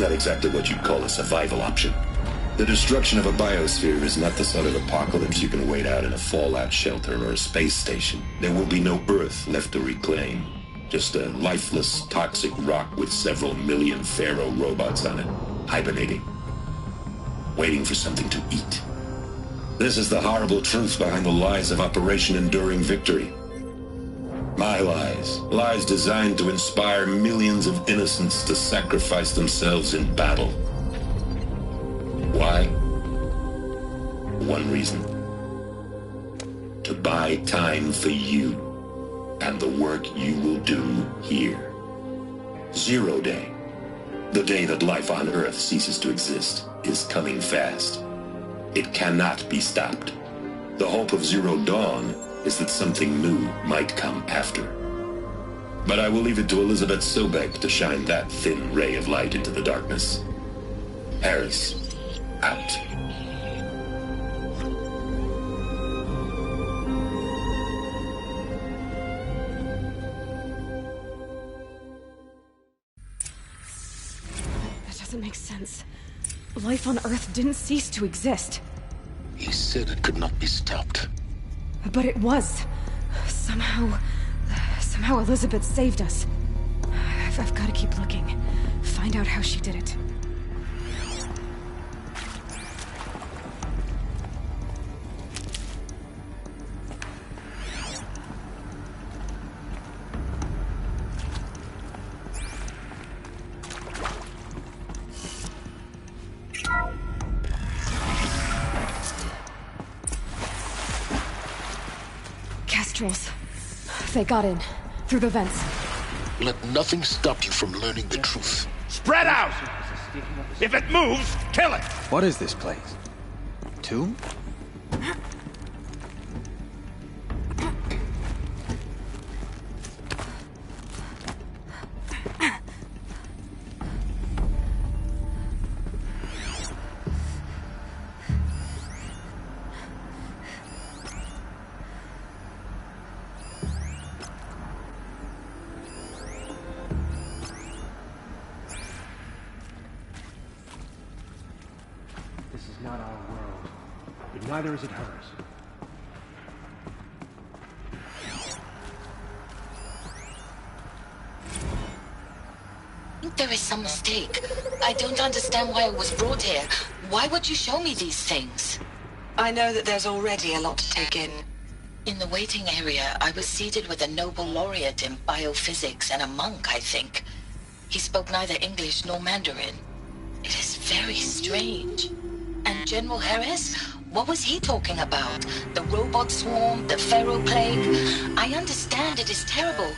Not exactly what you'd call a survival option. The destruction of a biosphere is not the sort of apocalypse you can wait out in a fallout shelter or a space station. There will be no Earth left to reclaim. Just a lifeless, toxic rock with several million Pharaoh robots on it, hibernating. Waiting for something to eat. This is the horrible truth behind the lies of Operation Enduring Victory. My lies. Lies designed to inspire millions of innocents to sacrifice themselves in battle. Why? One reason. To buy time for you and the work you will do here. Zero Day. The day that life on Earth ceases to exist is coming fast. It cannot be stopped. The hope of Zero Dawn is that something new might come after. But I will leave it to Elizabeth Sobek to shine that thin ray of light into the darkness. Harris, out. That doesn't make sense. Life on Earth didn't cease to exist. He said it could not be stopped. But it was. Somehow Elizabeth saved us. I've got to keep looking. Find out how she did it. Kestrels. They got in. Through the vents. Let nothing stop you from learning the truth. Spread out! If it moves, kill it! What is this place? Tomb? This is not our world, but neither is it hers. There is some mistake. I don't understand why I was brought here. Why would you show me these things? I know that there's already a lot to take in. In the waiting area, I was seated with a Nobel laureate in biophysics and a monk, I think. He spoke neither English nor Mandarin. It is very strange. And General Harris? What was he talking about? The robot swarm, the Pharaoh plague? I understand it is terrible,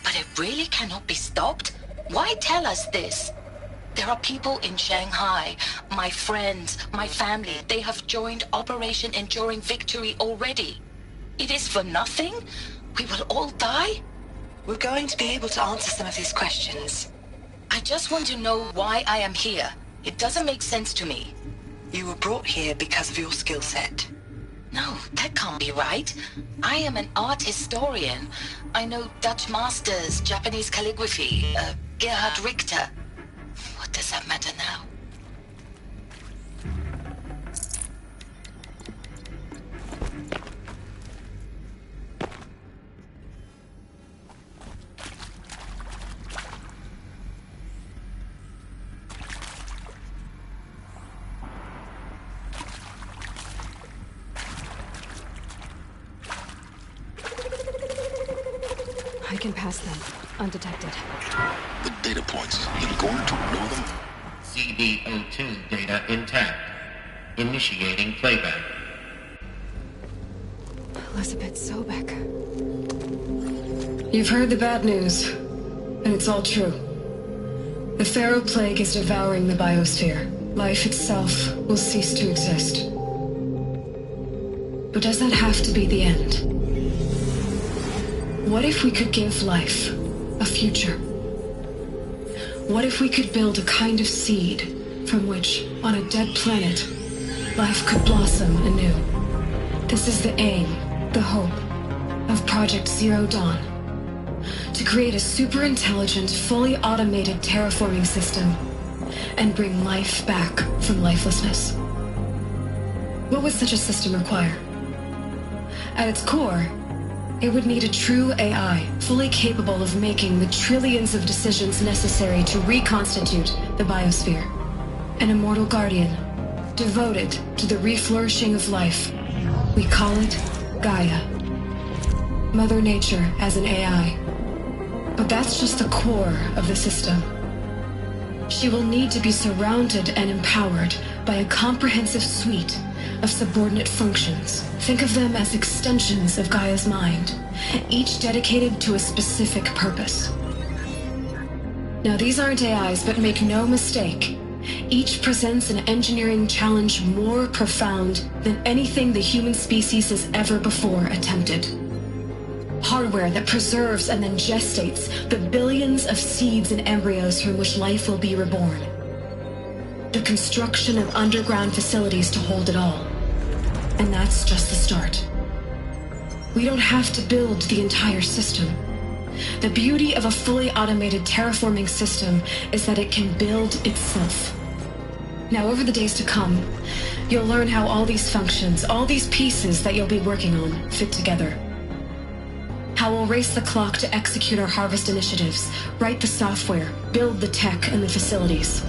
but it really cannot be stopped? Why tell us this? There are people in Shanghai, my friends, my family. They have joined Operation Enduring Victory already. It is for nothing? We will all die? We're going to be able to answer some of these questions. I just want to know why I am here. It doesn't make sense to me. You were brought here because of your skill set. No, that can't be right. I am an art historian. I know Dutch masters, Japanese calligraphy, Gerhard Richter. What does that matter now? I can pass them, undetected. The data points, you're going to ignore them? CB02 data intact. Initiating playback. Elizabeth Sobek. You've heard the bad news, and it's all true. The Pharaoh plague is devouring the biosphere. Life itself will cease to exist. But does that have to be the end? What if we could give life a future? What if we could build a kind of seed from which, on a dead planet, life could blossom anew? This is the aim, the hope, of Project Zero Dawn. To create a super-intelligent, fully automated terraforming system and bring life back from lifelessness. What would such a system require? At its core, it would need a true AI, fully capable of making the trillions of decisions necessary to reconstitute the biosphere. An immortal guardian, devoted to the reflourishing of life. We call it Gaia. Mother Nature as an AI. But that's just the core of the system. She will need to be surrounded and empowered by a comprehensive suite of subordinate functions. Think of them as extensions of Gaia's mind, each dedicated to a specific purpose. Now, these aren't AIs, but make no mistake, each presents an engineering challenge more profound than anything the human species has ever before attempted. Hardware that preserves and then gestates the billions of seeds and embryos from which life will be reborn. The construction of underground facilities to hold it all. And that's just the start. We don't have to build the entire system. The beauty of a fully automated terraforming system is that it can build itself. Now, over the days to come, you'll learn how all these functions, all these pieces that you'll be working on, fit together. How we'll race the clock to execute our harvest initiatives, write the software, build the tech and the facilities.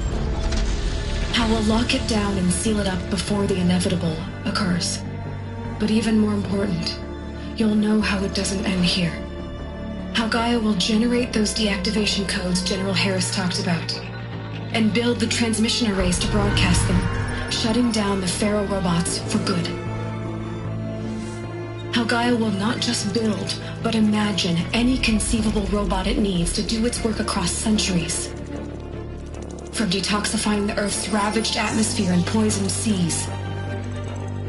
How we'll lock it down and seal it up before the inevitable occurs. But even more important, you'll know how it doesn't end here. How Gaia will generate those deactivation codes General Harris talked about, and build the transmission arrays to broadcast them, shutting down the Pharaoh robots for good. How Gaia will not just build, but imagine any conceivable robot it needs to do its work across centuries. From detoxifying the Earth's ravaged atmosphere and poisoned seas,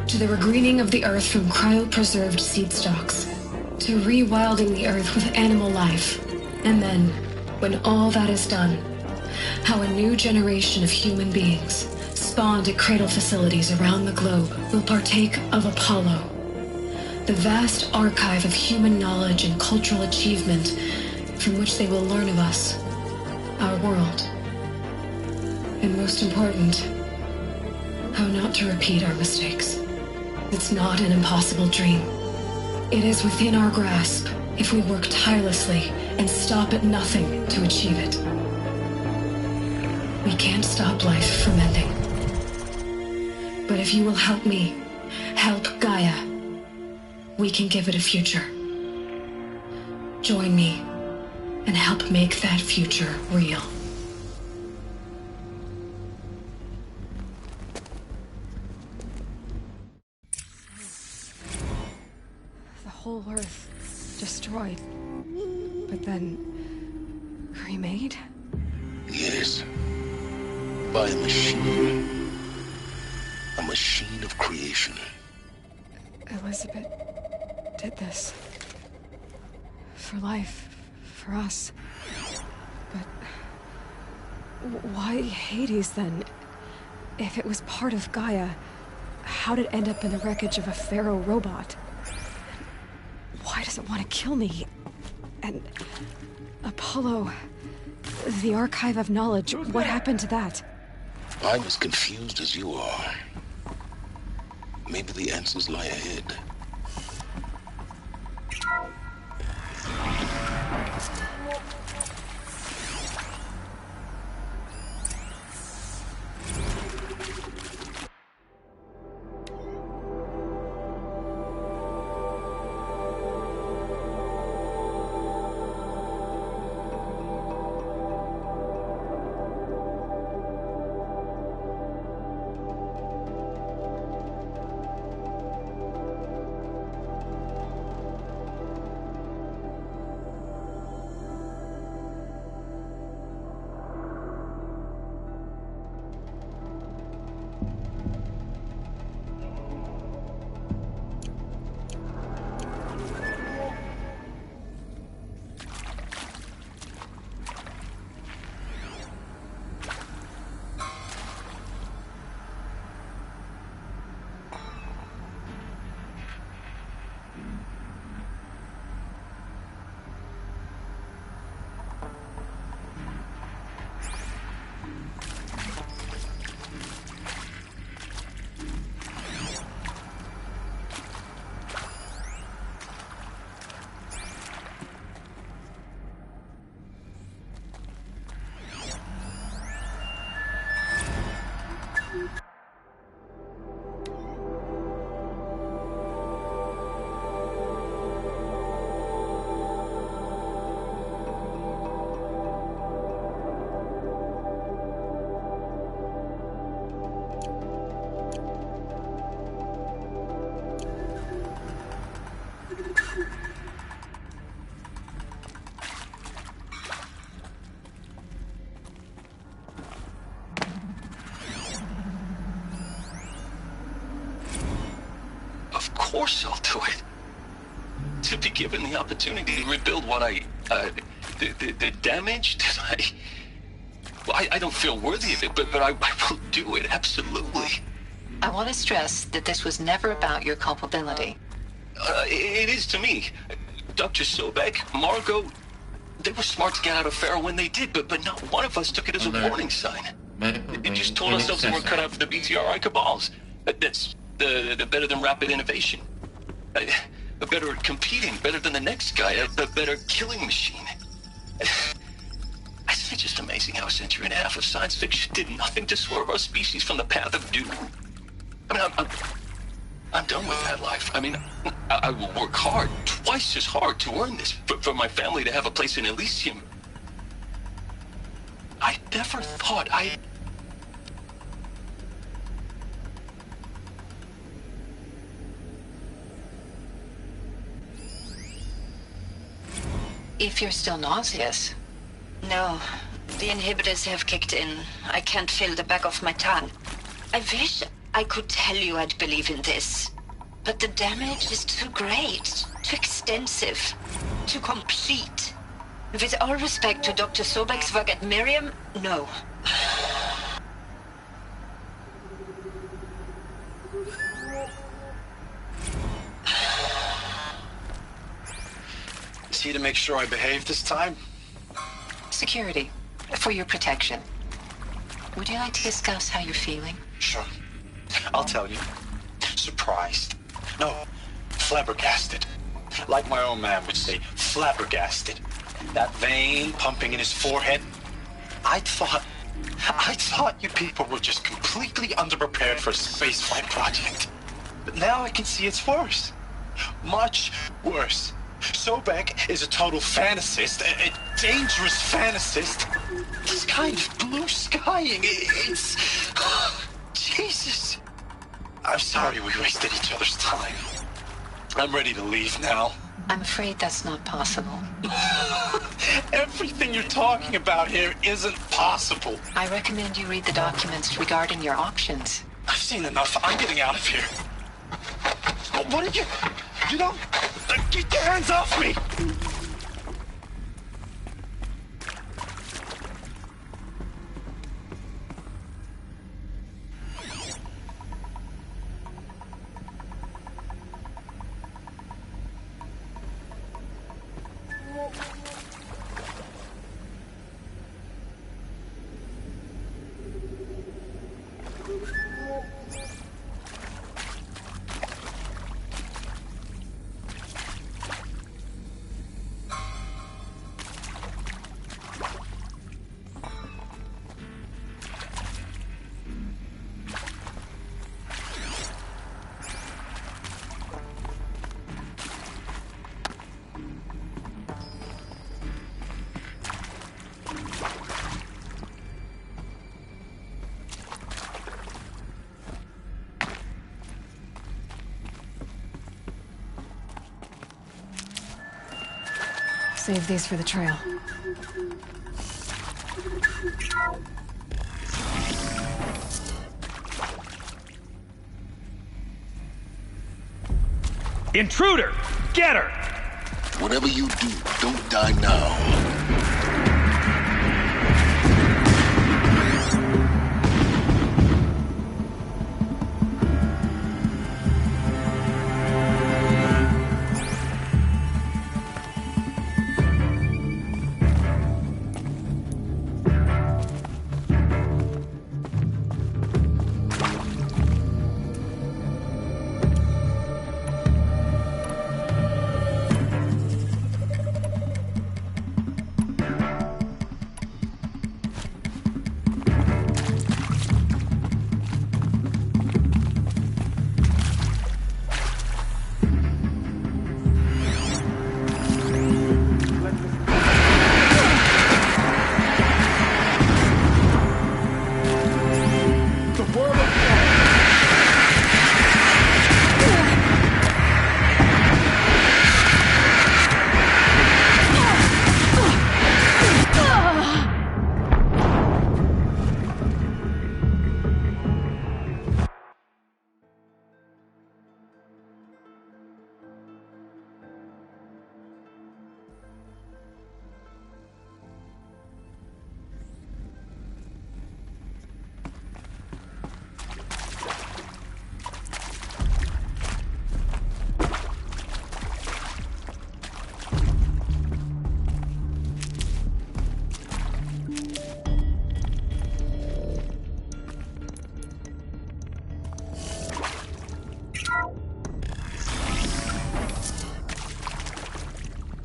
to the regreening of the Earth from cryopreserved seed stalks, to rewilding the Earth with animal life. And then, when all that is done, how a new generation of human beings, spawned at cradle facilities around the globe, will partake of Apollo, the vast archive of human knowledge and cultural achievement from which they will learn of us, our world. And most important, how not to repeat our mistakes. It's not an impossible dream. It is within our grasp if we work tirelessly and stop at nothing to achieve it. We can't stop life from ending. But if you will help me, help Gaia, we can give it a future. Join me and help make that future real. The whole Earth destroyed, but then remade? Yes. By a machine. A machine of creation. Elizabeth did this. For life. For us. But why Hades then? If it was part of Gaia, how did it end up in the wreckage of a pharaoh robot? Why does it want to kill me? And Apollo, the Archive of Knowledge, what happened to that? I'm as confused as you are. Maybe the answers lie ahead. Of course I'll do it. To be given the opportunity to rebuild what the damage that I don't feel worthy of it, but I will do it, absolutely. I want to stress that this was never about your culpability. It is to me. Dr. Sobek, Margot, they were smart to get out of Pharaoh when they did, but not one of us took it as a warning sign. It just told ourselves that we're cut out for the BTRI cabals. That's the better than rapid innovation. Better at competing, better than the next guy, a better killing machine. Isn't it just amazing how a century and a half of science fiction did nothing to swerve our species from the path of doom? I mean, I'm done with that life. I mean, I will work hard, twice as hard to earn this, for my family to have a place in Elysium. I never thought If you're still nauseous. No, the inhibitors have kicked in. I can't feel the back of my tongue. I wish I could tell you I'd believe in this. But the damage is too great, too extensive, too complete. With all respect to Dr. Sobek's work at Miriam, no. Is he to make sure I behave this time? Security, for your protection. Would you like to discuss how you're feeling? Sure. I'll tell you. Surprised. No, flabbergasted. Like my own man would say, flabbergasted. That vein pumping in his forehead. I thought you people were just completely underprepared for a spaceflight project. But now I can see it's worse. Much worse. Sobek is a total fantasist, a dangerous fantasist. This kind of blue skying, it's... Jesus. I'm sorry we wasted each other's time. I'm ready to leave now. I'm afraid that's not possible. Everything you're talking about here isn't possible. I recommend you read the documents regarding your options. I've seen enough. I'm getting out of here. What did you... You know... Get your hands off me! Save these for the trail. Intruder! Get her! Whatever you do, don't die now.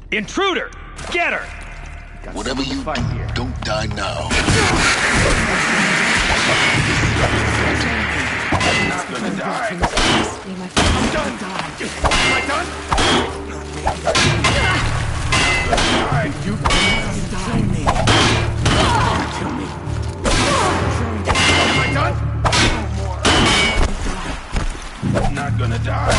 Intruder! Get her! Whatever you do, don't die now. I'm not gonna die. I'm done. Am I done? You can't kill me. Kill me. Am I done? I'm not gonna die.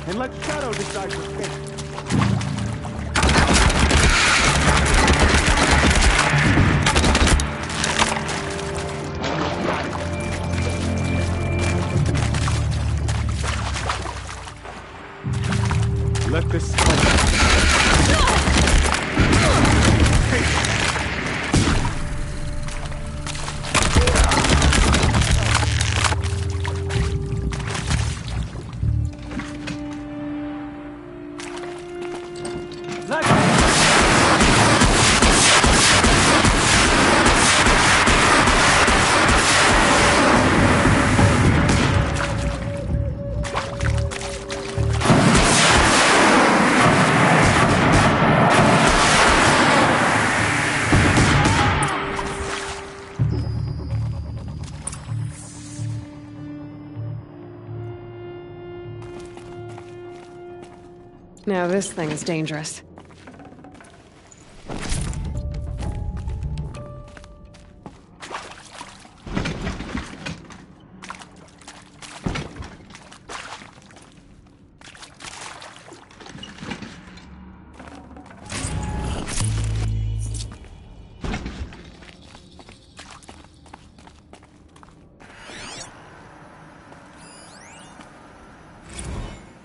And let Shadow decide your fate. Let this fight Now this thing is dangerous.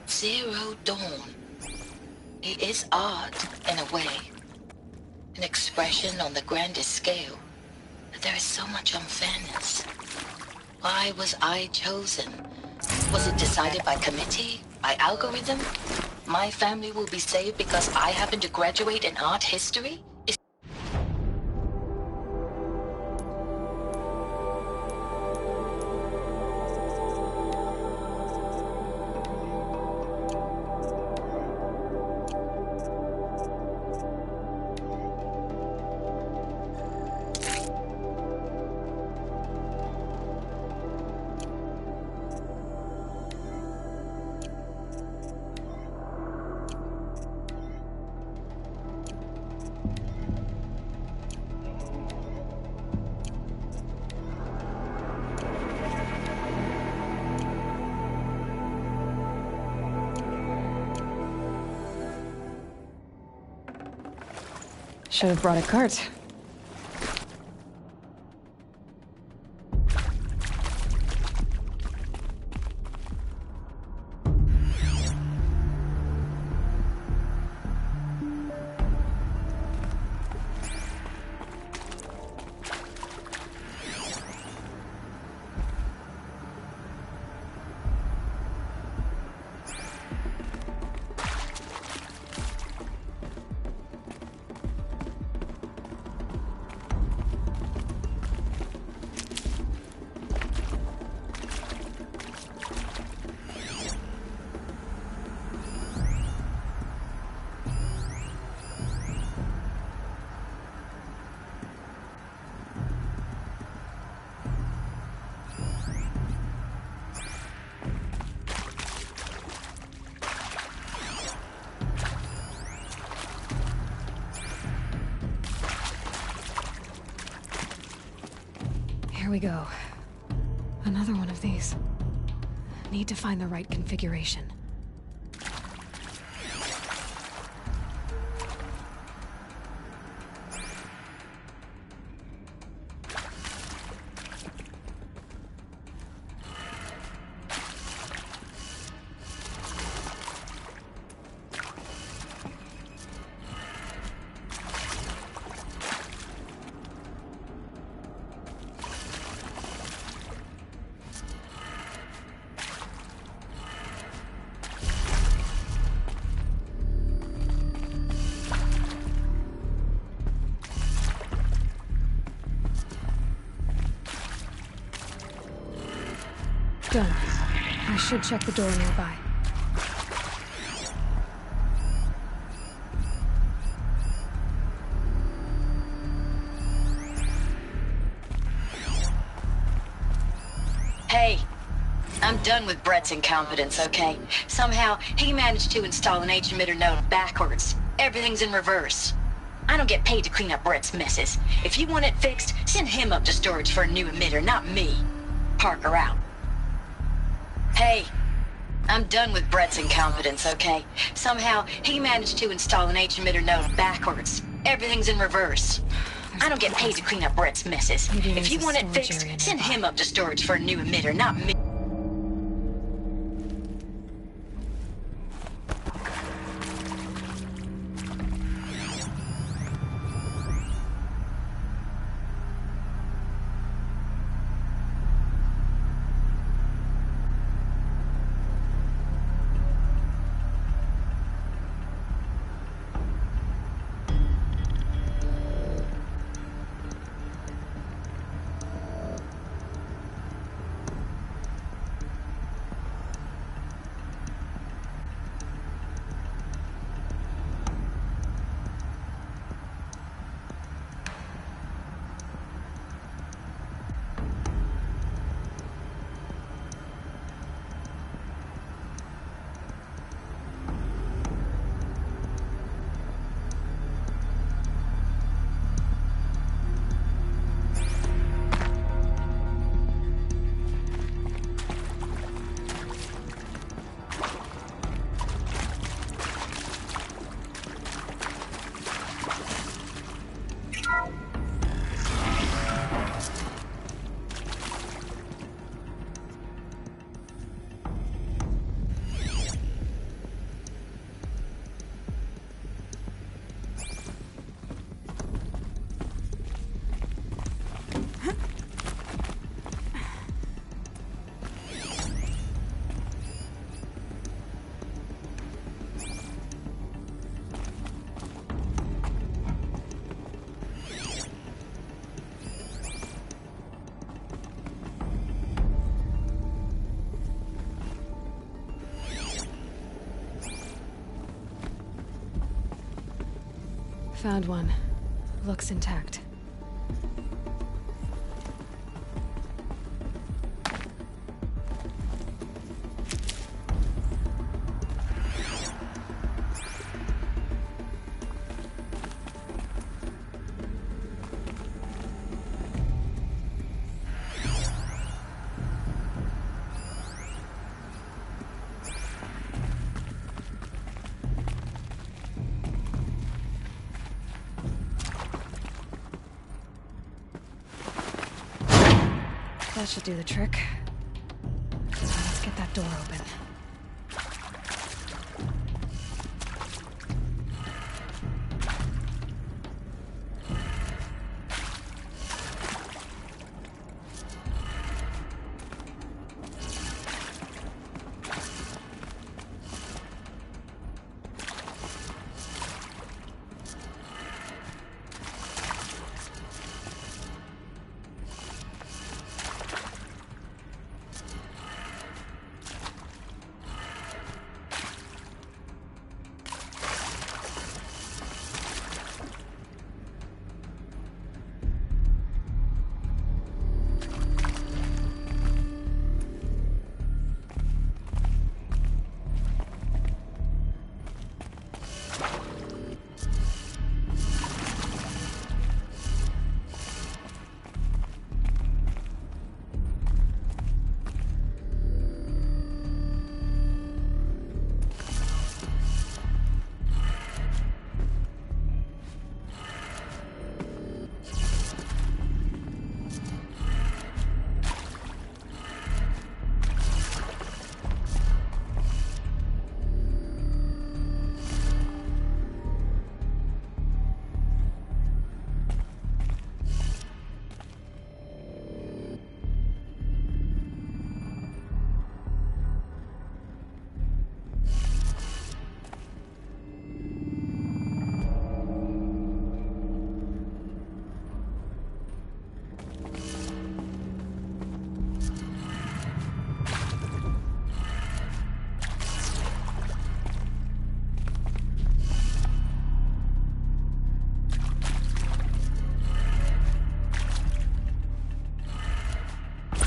Zero Dawn. It is odd, in a way. An expression on the grandest scale. But there is so much unfairness. Why was I chosen? Was it decided by committee? By algorithm? My family will be saved because I happen to graduate in art history? Should have brought a cart. Here we go. Another one of these. Need to find the right configuration. Done. I should check the door nearby. Hey, I'm done with Brett's incompetence, okay? Somehow, he managed to install an H-emitter node backwards. Everything's in reverse. I don't get paid to clean up Brett's messes. If you want it fixed, send him up to storage for a new emitter, not me. Parker out. Hey, I'm done with Brett's incompetence, okay? Somehow, he managed to install an H-emitter node backwards. Everything's in reverse. I don't get paid to clean up Brett's messes. If you want it fixed, send him up to storage for a new emitter, not me. Found one. Looks intact. That should do the trick. Let's get that door open.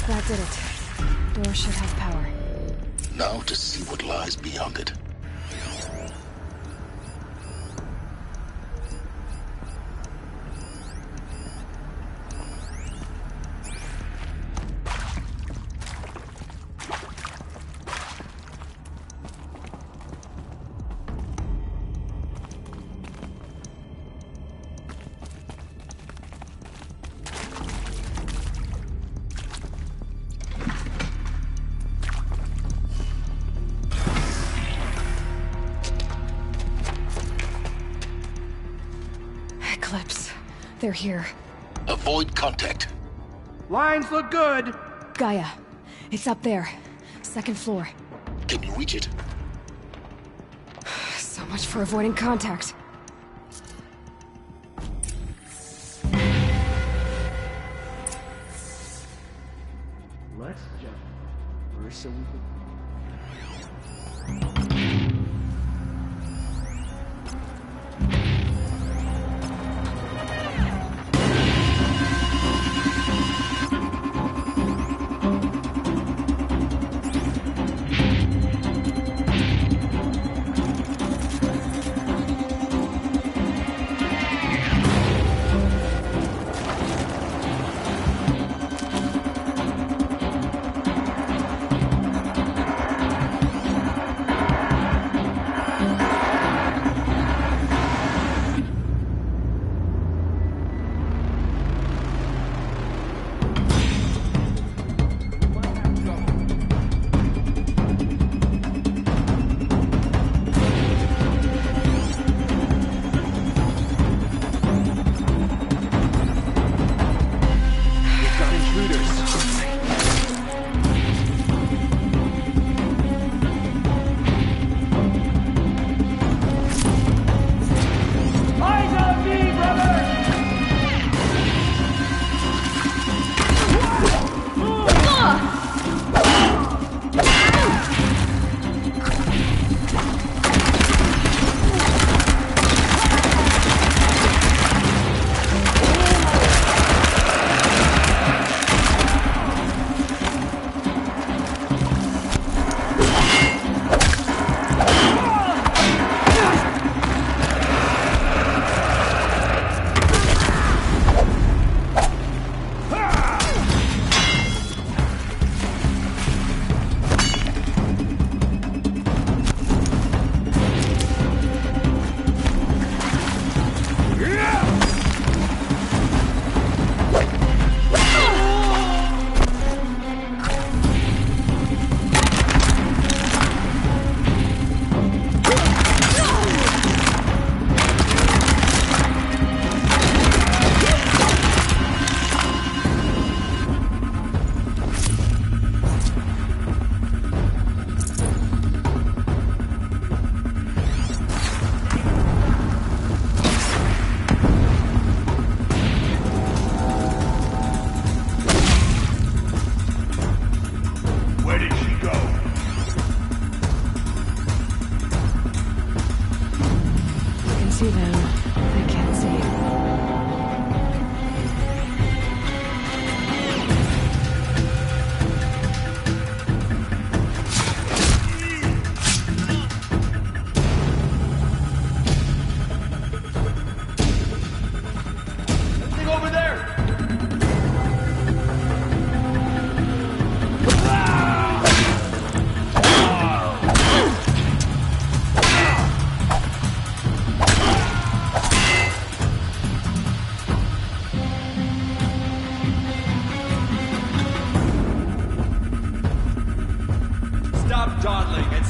That did it. Door should have power. Now to see what lies beyond it. They're here. Avoid contact. Lines look good. Gaia. It's up there. Second floor. Can you reach it? So much for avoiding contact. Let's jump. First so we can...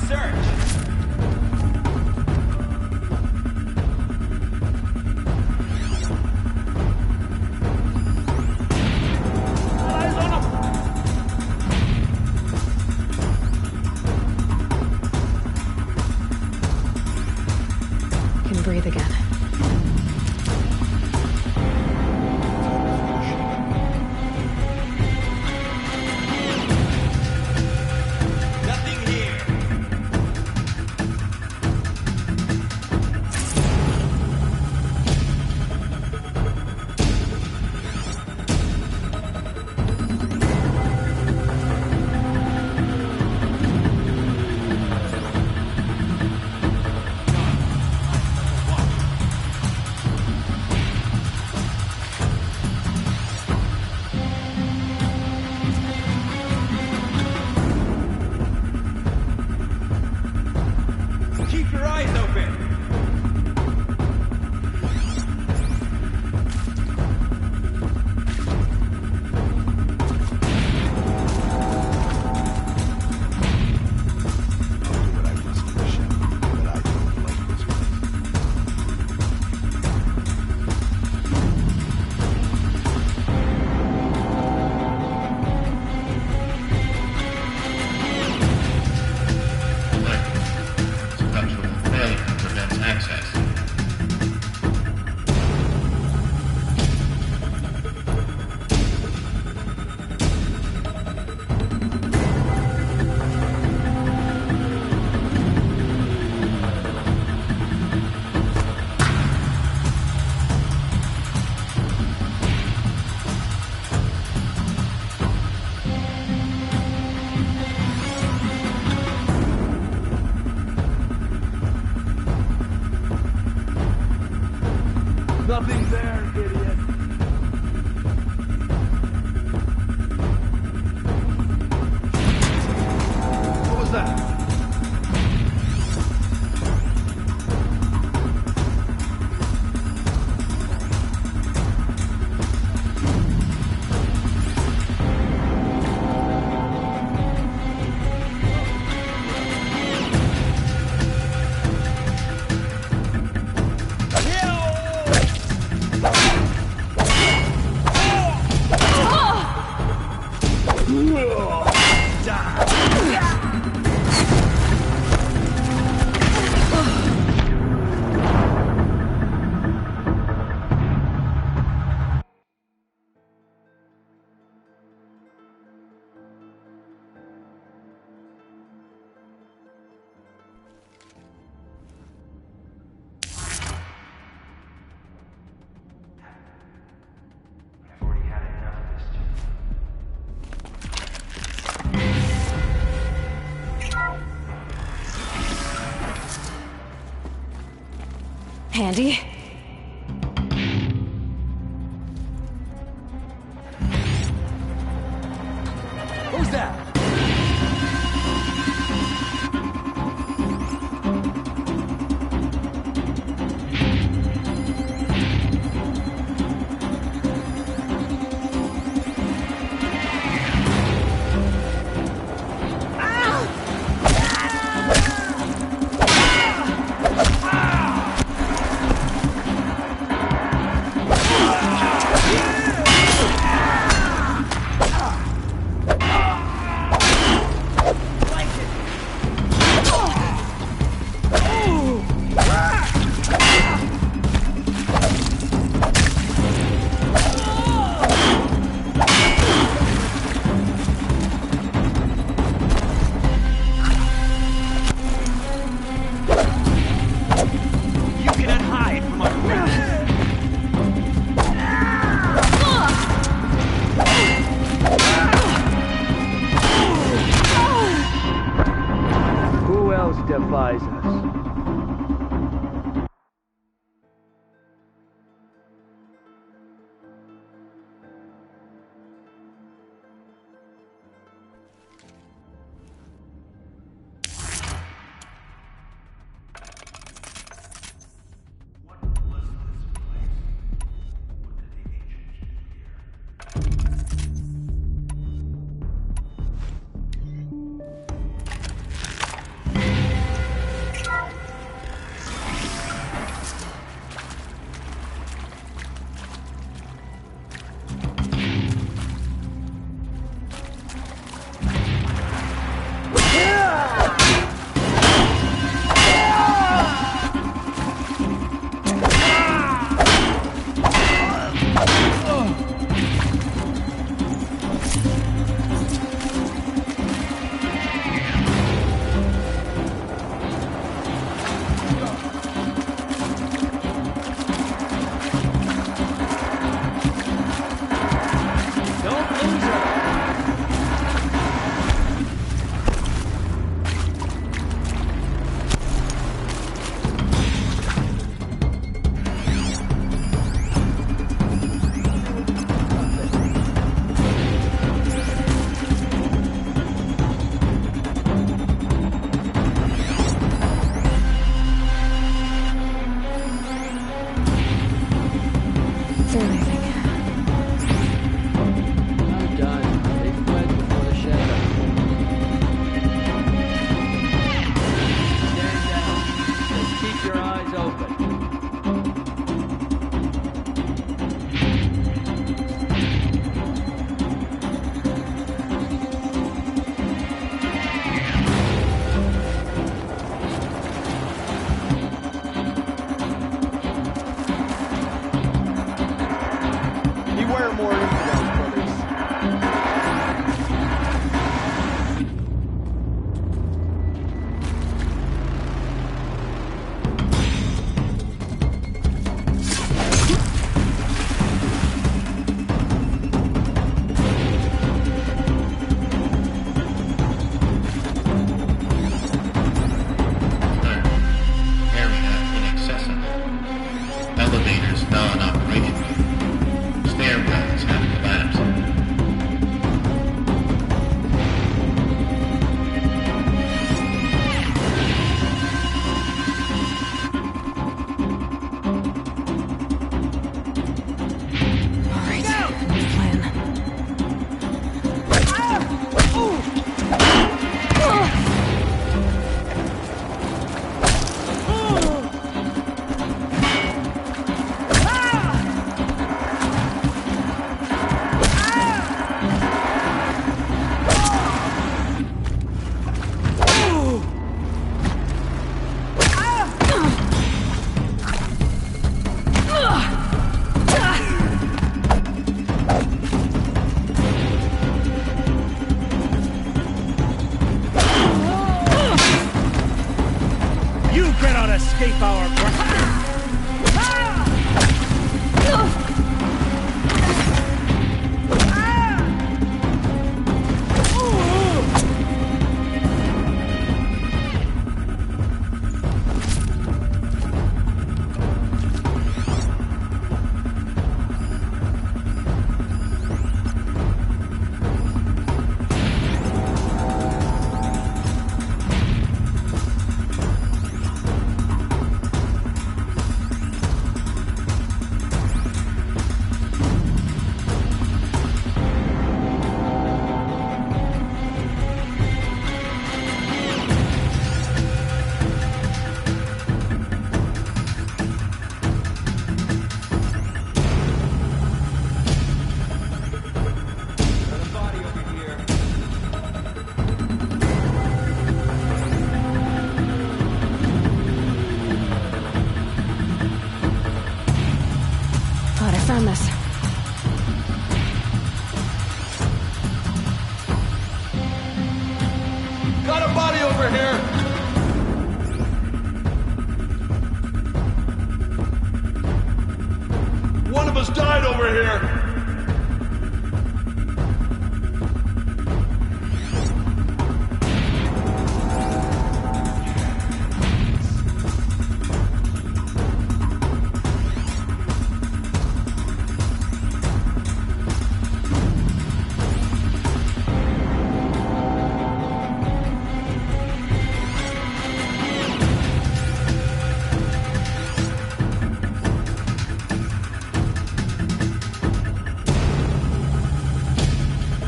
search! Can breathe again. Nothing here! Keep your eyes open! Structural failure prevents access. Nothing there, idiot! What was that? Handy. Who's that? defies us. escape our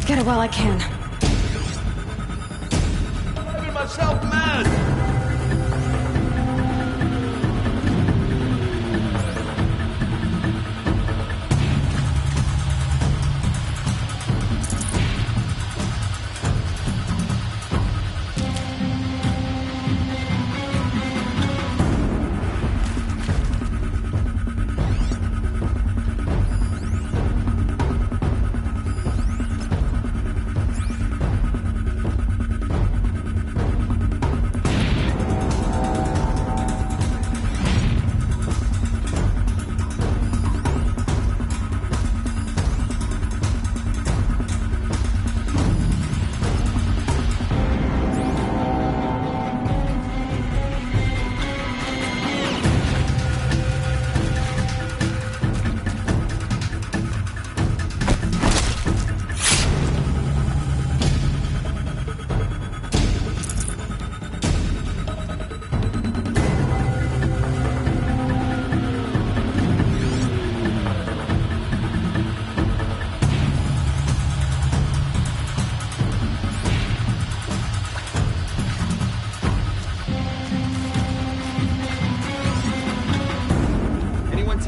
Get it while I can. I'm driving myself mad!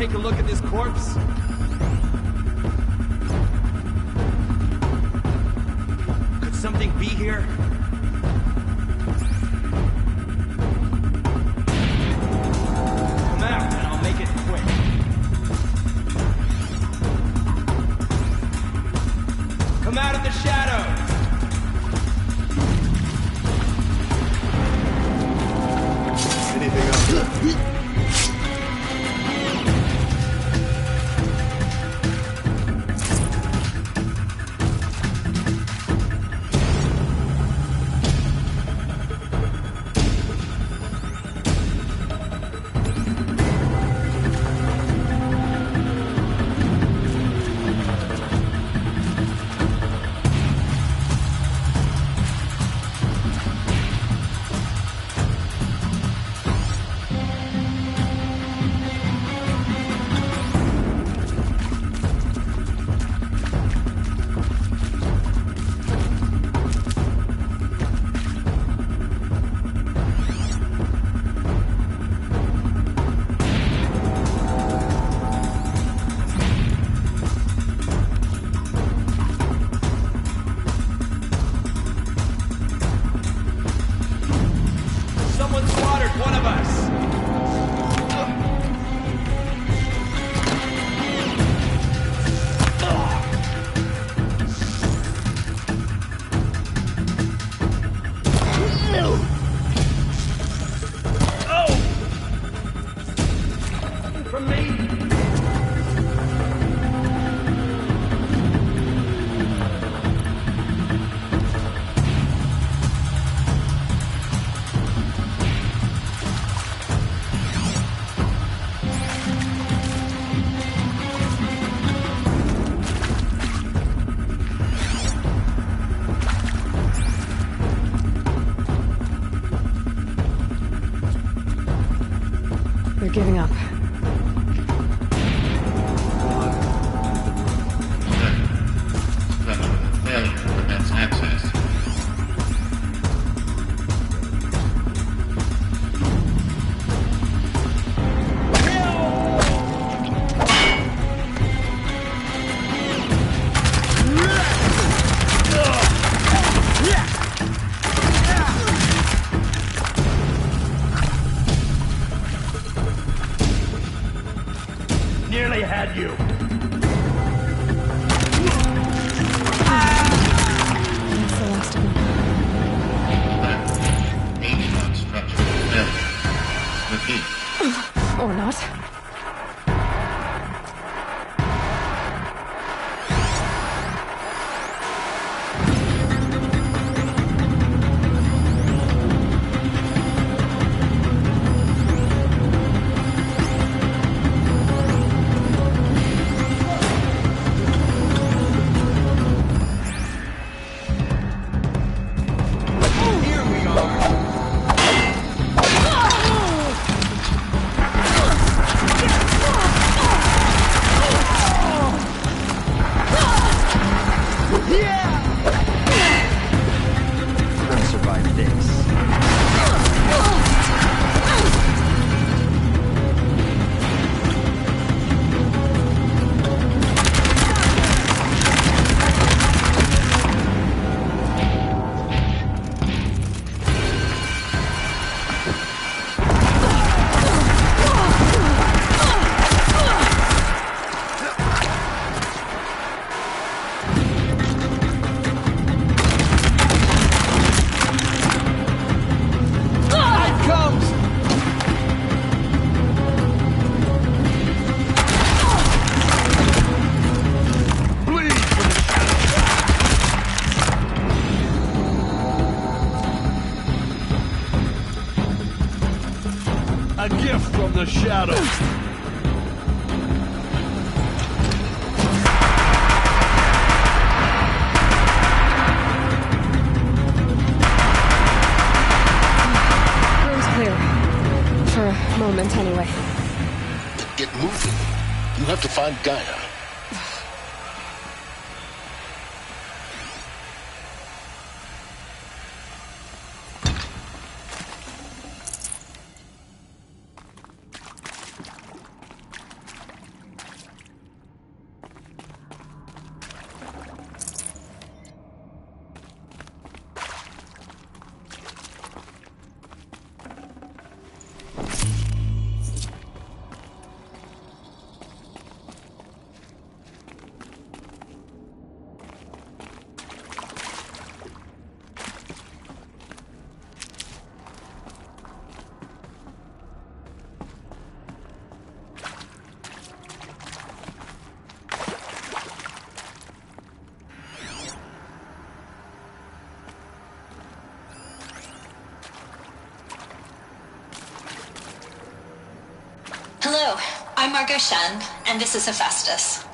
Take a look at this corpse? Could something be here? Come out and I'll make it quick. Come out of the shadows! Anything else? You're giving up. Failure prevents access. Nearly had you. That's the last of them. H-lock structure failure. Repeat. Or not. A gift from the shadows. Room's clear. For a moment, anyway. Get moving. You have to find Gaia. Hello, I'm Margot Shen, and this is Hephaestus.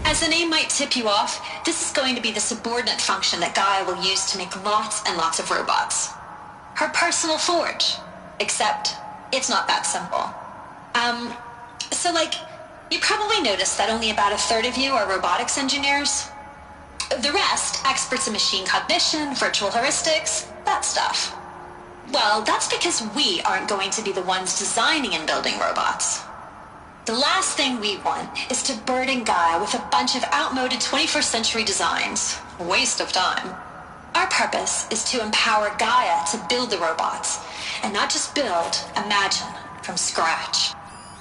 As the name might tip you off, this is going to be the subordinate function that Gaia will use to make lots and lots of robots. Her personal forge. Except, it's not that simple. You probably noticed that only about a third of you are robotics engineers. The rest, experts in machine cognition, virtual heuristics, that stuff. Well, that's because we aren't going to be the ones designing and building robots. The last thing we want is to burden Gaia with a bunch of outmoded 21st century designs. A waste of time. Our purpose is to empower Gaia to build the robots, and not just build, imagine, from scratch.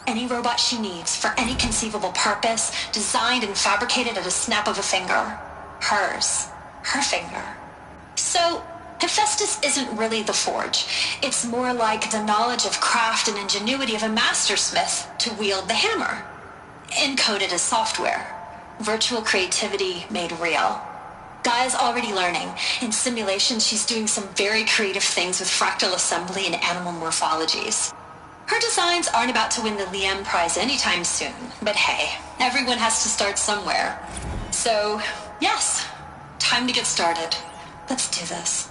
Any robot she needs for any conceivable purpose, designed and fabricated at a snap of a finger. Hers. Her finger. So, Hephaestus isn't really the forge. It's more like the knowledge of craft and ingenuity of a mastersmith to wield the hammer. Encoded as software. Virtual creativity made real. Gaia's already learning. In simulations, she's doing some very creative things with fractal assembly and animal morphologies. Her designs aren't about to win the Liam Prize anytime soon, but hey, everyone has to start somewhere. So, yes, time to get started. Let's do this.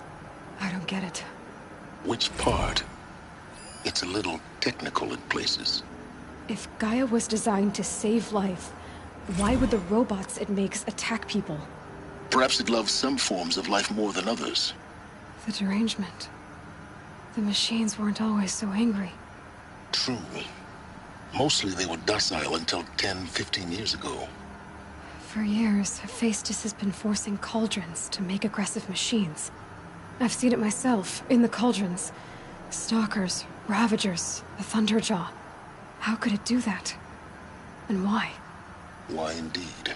I don't get it. Which part? It's a little technical in places. If Gaia was designed to save life, why would the robots it makes attack people? Perhaps it loves some forms of life more than others. The derangement. The machines weren't always so angry. True. Mostly they were docile until 10, 15 years ago. For years, Hephaestus has been forcing cauldrons to make aggressive machines. I've seen it myself, in the cauldrons. Stalkers, Ravagers, the Thunderjaw. How could it do that? And why? Why indeed?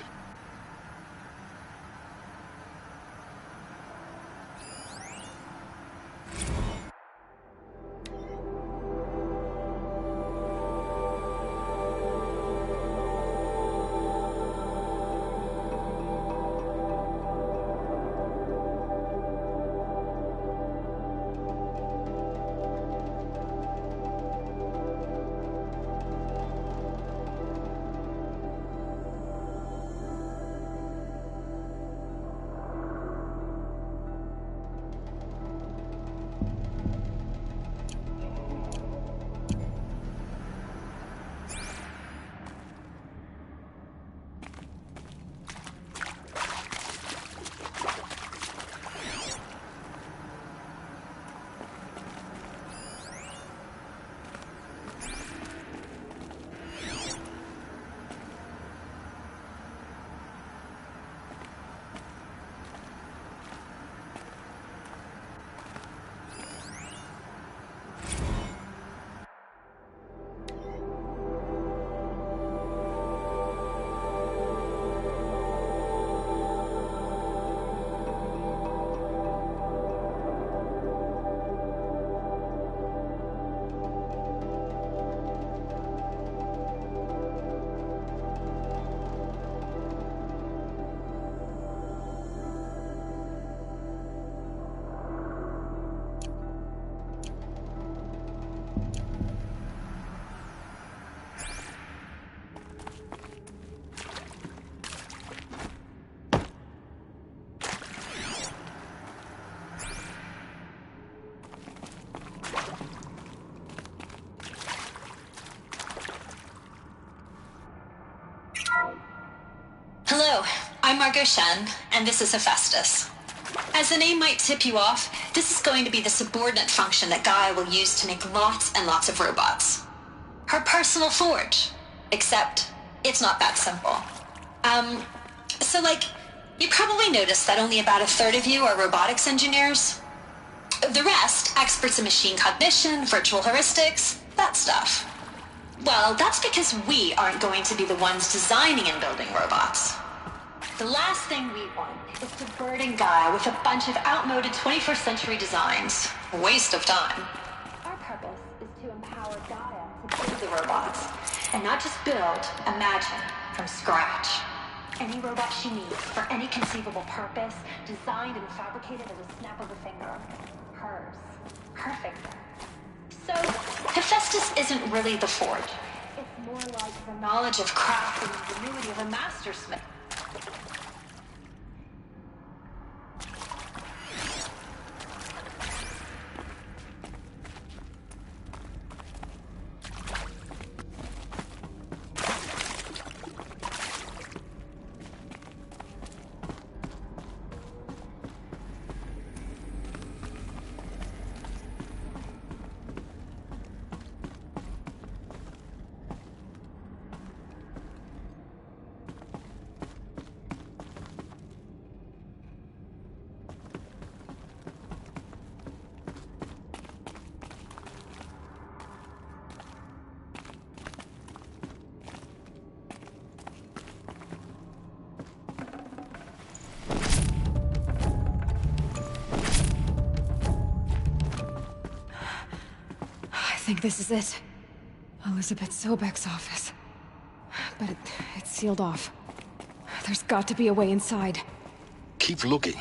Hello, I'm Margot Shen, and this is Hephaestus. As the name might tip you off, this is going to be the subordinate function that Gaia will use to make lots and lots of robots. Her personal forge. Except, it's not that simple. You probably noticed that only about a third of you are robotics engineers. The rest, experts in machine cognition, virtual heuristics, that stuff. Well, that's because we aren't going to be the ones designing and building robots. The last thing we want is to burden Gaia with a bunch of outmoded 21st century designs. A waste of time. Our purpose is to empower Gaia to build the robots, and not just build, imagine, from scratch. Any robot she needs for any conceivable purpose, designed and fabricated at a snap of a finger. Hers. Perfect. So, Hephaestus isn't really the forge. It's more like the knowledge of craft and ingenuity of a mastersmith. I think this is it. Elizabeth Sobek's office. But it's sealed off. There's got to be a way inside. Keep looking.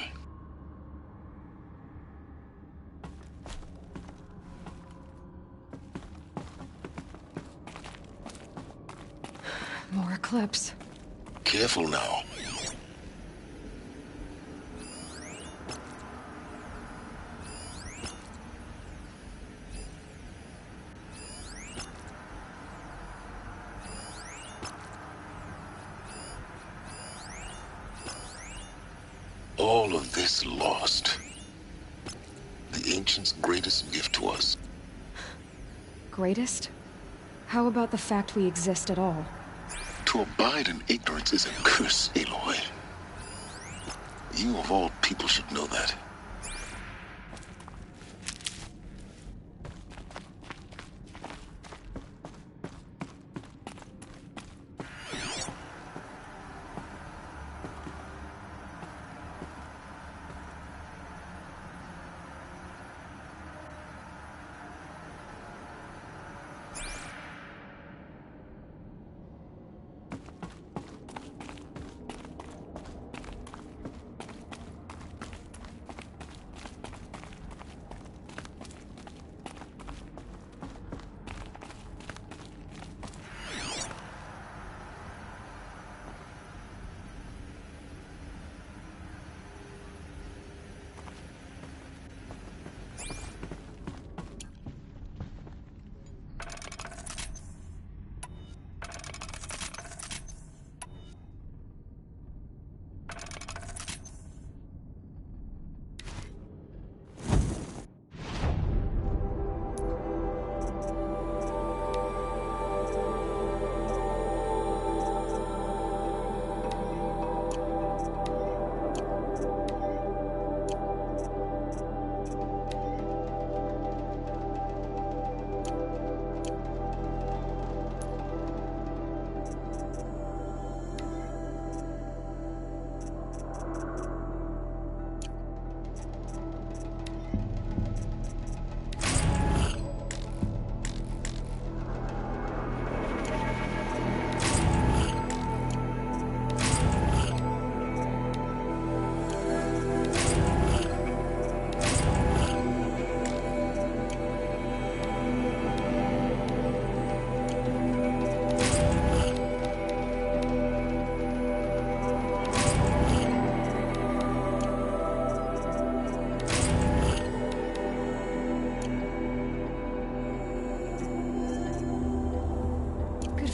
More Eclipse. Careful now. all of this lost, the Ancients' greatest gift to us. Greatest? How about the fact we exist at all? To abide in ignorance is a curse, Aloy. You of all people should know that.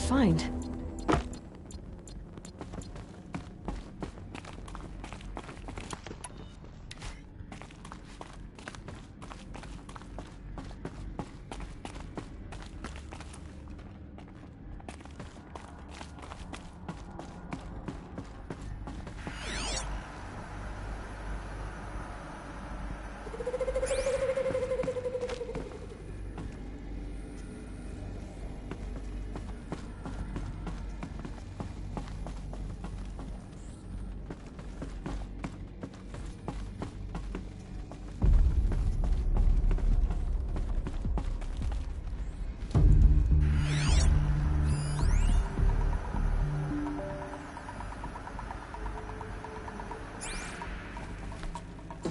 Find.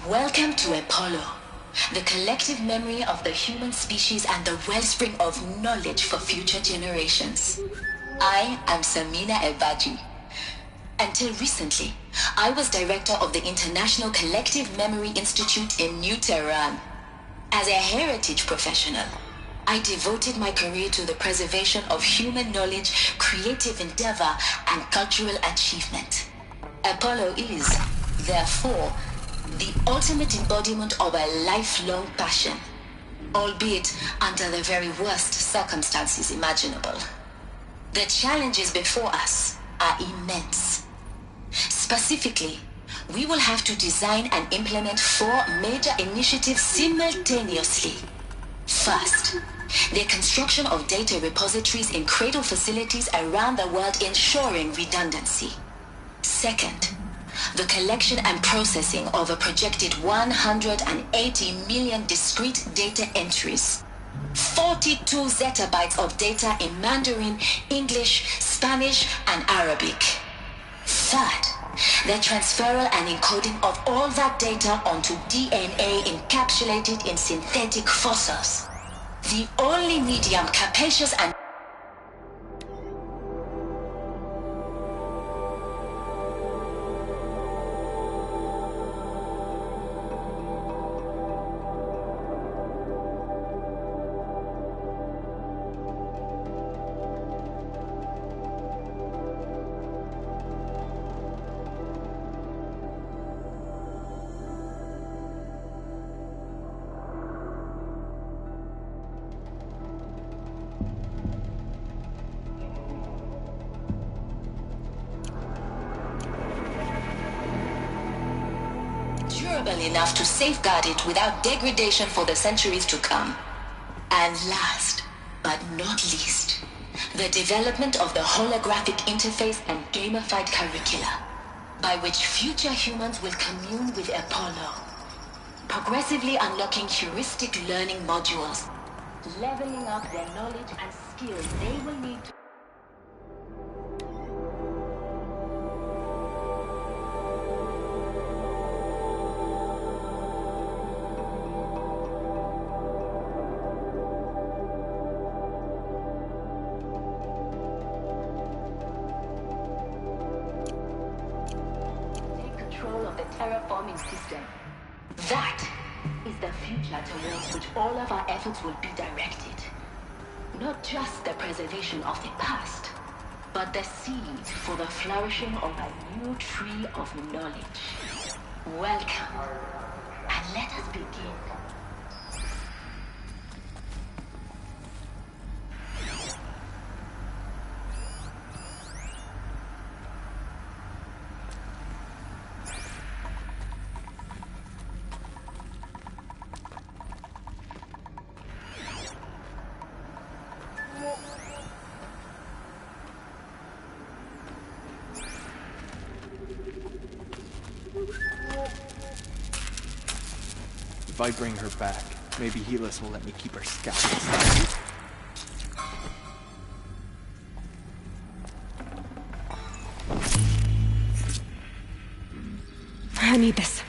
Welcome to Apollo, the collective memory of the human species and the wellspring of knowledge for future generations. I am Samina Ebaji. Until recently, I was director of the International Collective Memory Institute in New Tehran. As a heritage professional, I devoted my career to the preservation of human knowledge, creative endeavor, and cultural achievement. Apollo is, therefore, the ultimate embodiment of a lifelong passion, albeit under the very worst circumstances imaginable. The challenges before us are immense. Specifically, we will have to design and implement 4 major initiatives simultaneously. First, the construction of data repositories in cradle facilities around the world ensuring redundancy. Second, the collection and processing of a projected 180 million discrete data entries, 42 zettabytes of data in Mandarin, English, Spanish, and Arabic. Third, the transferal and encoding of all that data onto DNA encapsulated in synthetic fossils. The only medium capacious and durable enough to safeguard it without degradation for the centuries to come. And last, but not least, the development of the holographic interface and gamified curricula, by which future humans will commune with Apollo, progressively unlocking heuristic learning modules, leveling up their knowledge and skills they will need to... terraforming system. That is the future towards which all of our efforts will be directed. Not just the preservation of the past, but the seed for the flourishing of a new tree of knowledge. Welcome, and let us begin. If I bring her back, maybe Helis will let me keep her scalp. I need this.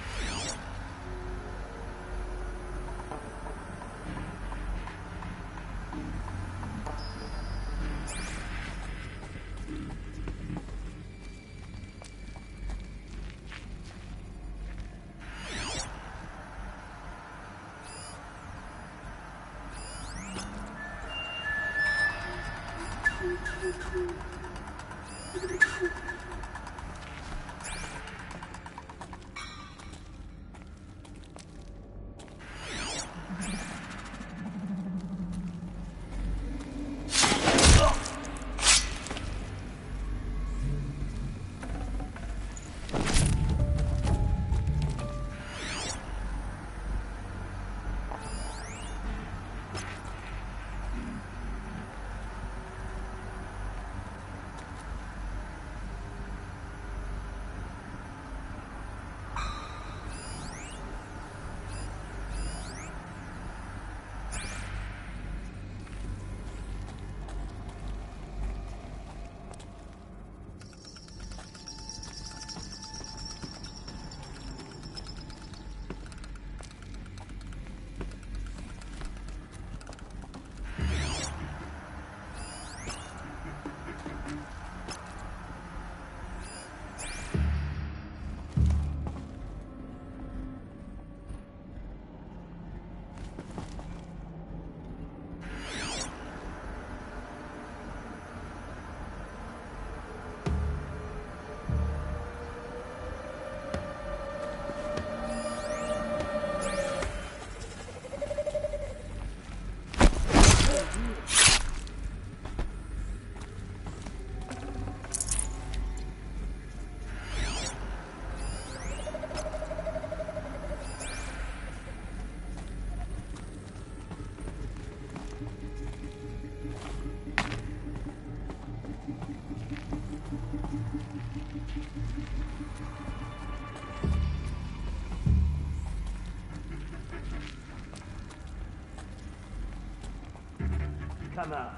Come out,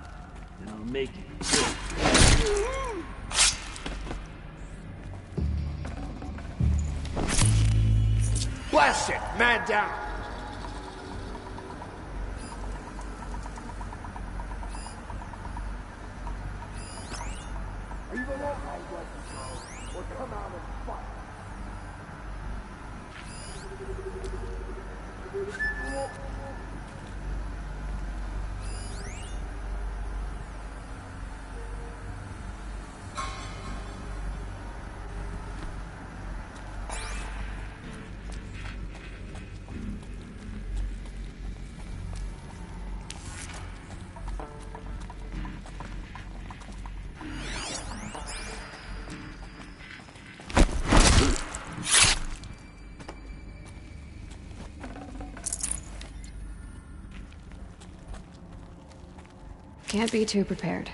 and I'll make it. Blast it! Man down! Are you the one I let you go? Or come out and fight? Can't be too prepared.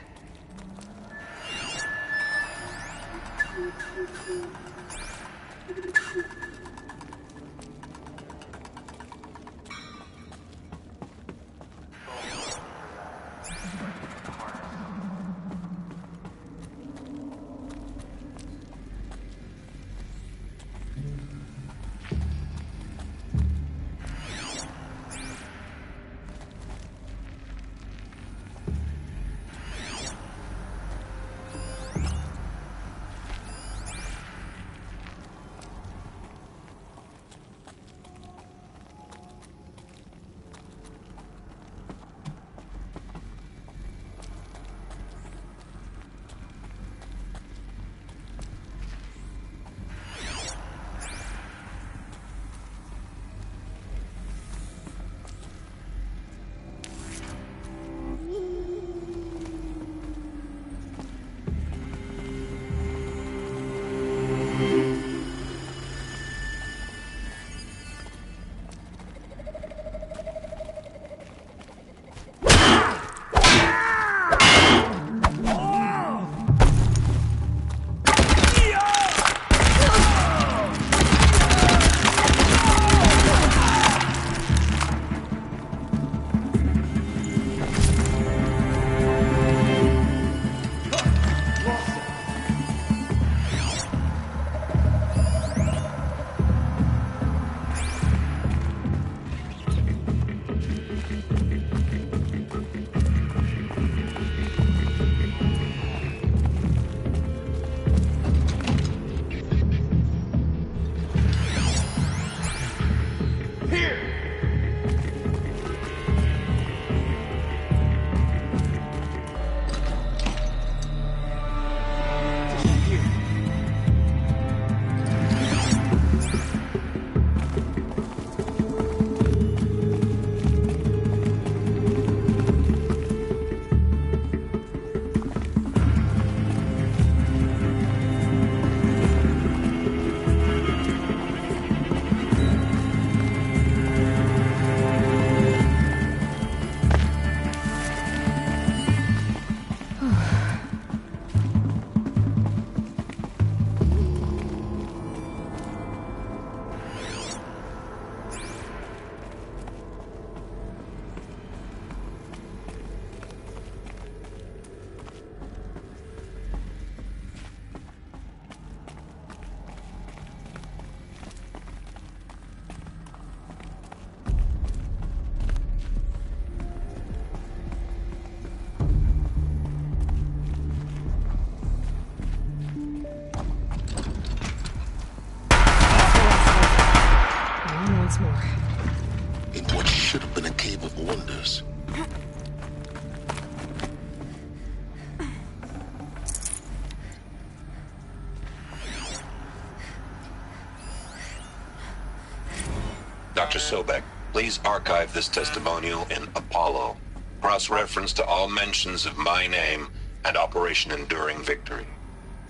Dr. Sobek, please archive this testimonial in Apollo. Cross-reference to all mentions of my name and Operation Enduring Victory.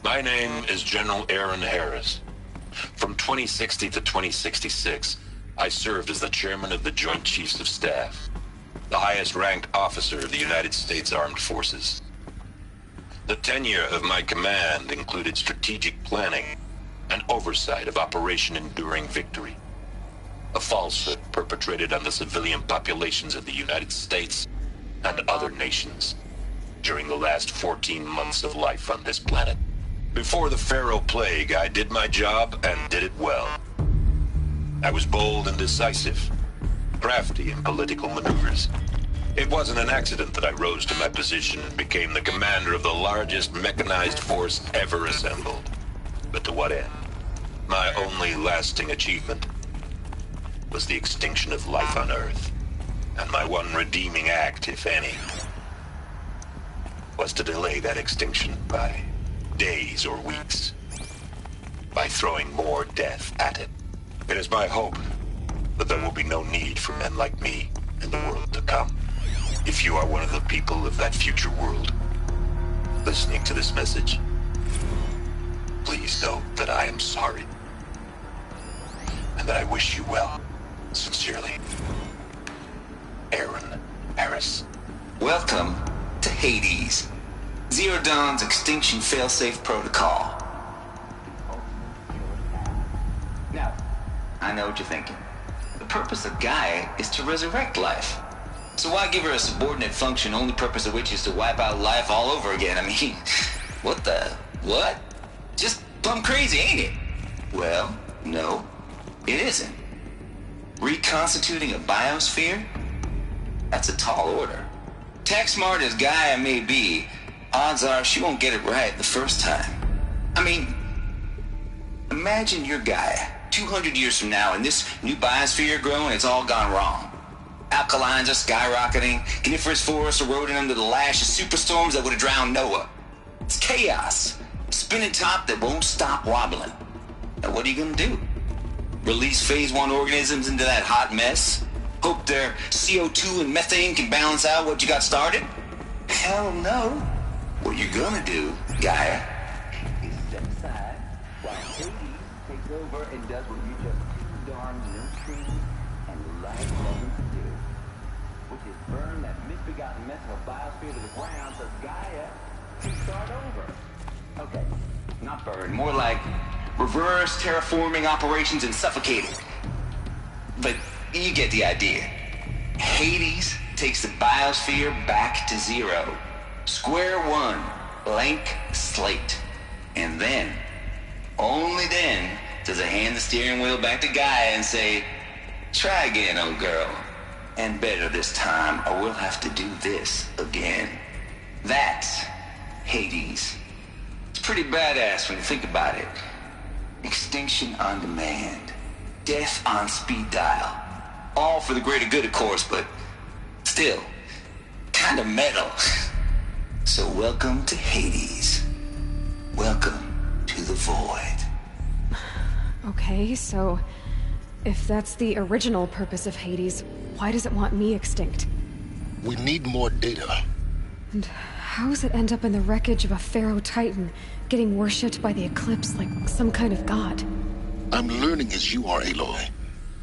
My name is General Aaron Harris. From 2060 to 2066, I served as the chairman of the Joint Chiefs of Staff, the highest-ranked officer of the United States Armed Forces. The tenure of my command included strategic planning and oversight of Operation Enduring Victory, a falsehood perpetrated on the civilian populations of the United States and other nations during the last 14 months of life on this planet. Before the Pharaoh Plague, I did my job and did it well. I was bold and decisive, crafty in political maneuvers. It wasn't an accident that I rose to my position and became the commander of the largest mechanized force ever assembled. But to what end? My only lasting achievement was the extinction of life on Earth. And my one redeeming act, if any, was to delay that extinction by days or weeks, by throwing more death at it. It is my hope that there will be no need for men like me in the world to come. If you are one of the people of that future world listening to this message, please know that I am sorry and that I wish you well. Sincerely, Aaron Harris. Welcome to Hades. Zero Dawn's extinction failsafe protocol. Now, I know what you're thinking. The purpose of Gaia is to resurrect life. So why give her a subordinate function, only purpose of which is to wipe out life all over again? I mean, what? Just plumb crazy, ain't it? Well, no, it isn't. Reconstituting a biosphere? That's a tall order. Tech smart as Gaia may be, odds are she won't get it right the first time. I mean, imagine you're Gaia, 200 years from now, and this new biosphere growing, it's all gone wrong. Alkalines are skyrocketing, coniferous forests eroding under the lash of superstorms that would have drowned Noah. It's chaos. Spinning top that won't stop wobbling. Now what are you gonna do? Release phase 1 organisms into that hot mess? Hope their CO2 and methane can balance out what you got started? Hell no. What you're gonna do, Gaia, is step aside while Hades takes over and does what you just too darn nurturing and life-loving to do, which is burn that misbegotten mess of a biosphere to the ground so Gaia can start over. Okay, not burn, more like reverse terraforming operations and suffocating. But you get the idea. Hades takes the biosphere back to zero. Square one, blank slate. And then, only then, does it hand the steering wheel back to Gaia and say, try again, old girl. And better this time, or we'll have to do this again. That's Hades. It's pretty badass when you think about it. Extinction on demand. Death on speed dial. All for the greater good, of course, but still, kind of metal. So welcome to Hades. Welcome to the void. Okay, so if that's the original purpose of Hades, why does it want me extinct? We need more data. And how does it end up in the wreckage of a Pharaoh Titan, getting worshipped by the Eclipse like some kind of god? I'm learning as you are, Aloy.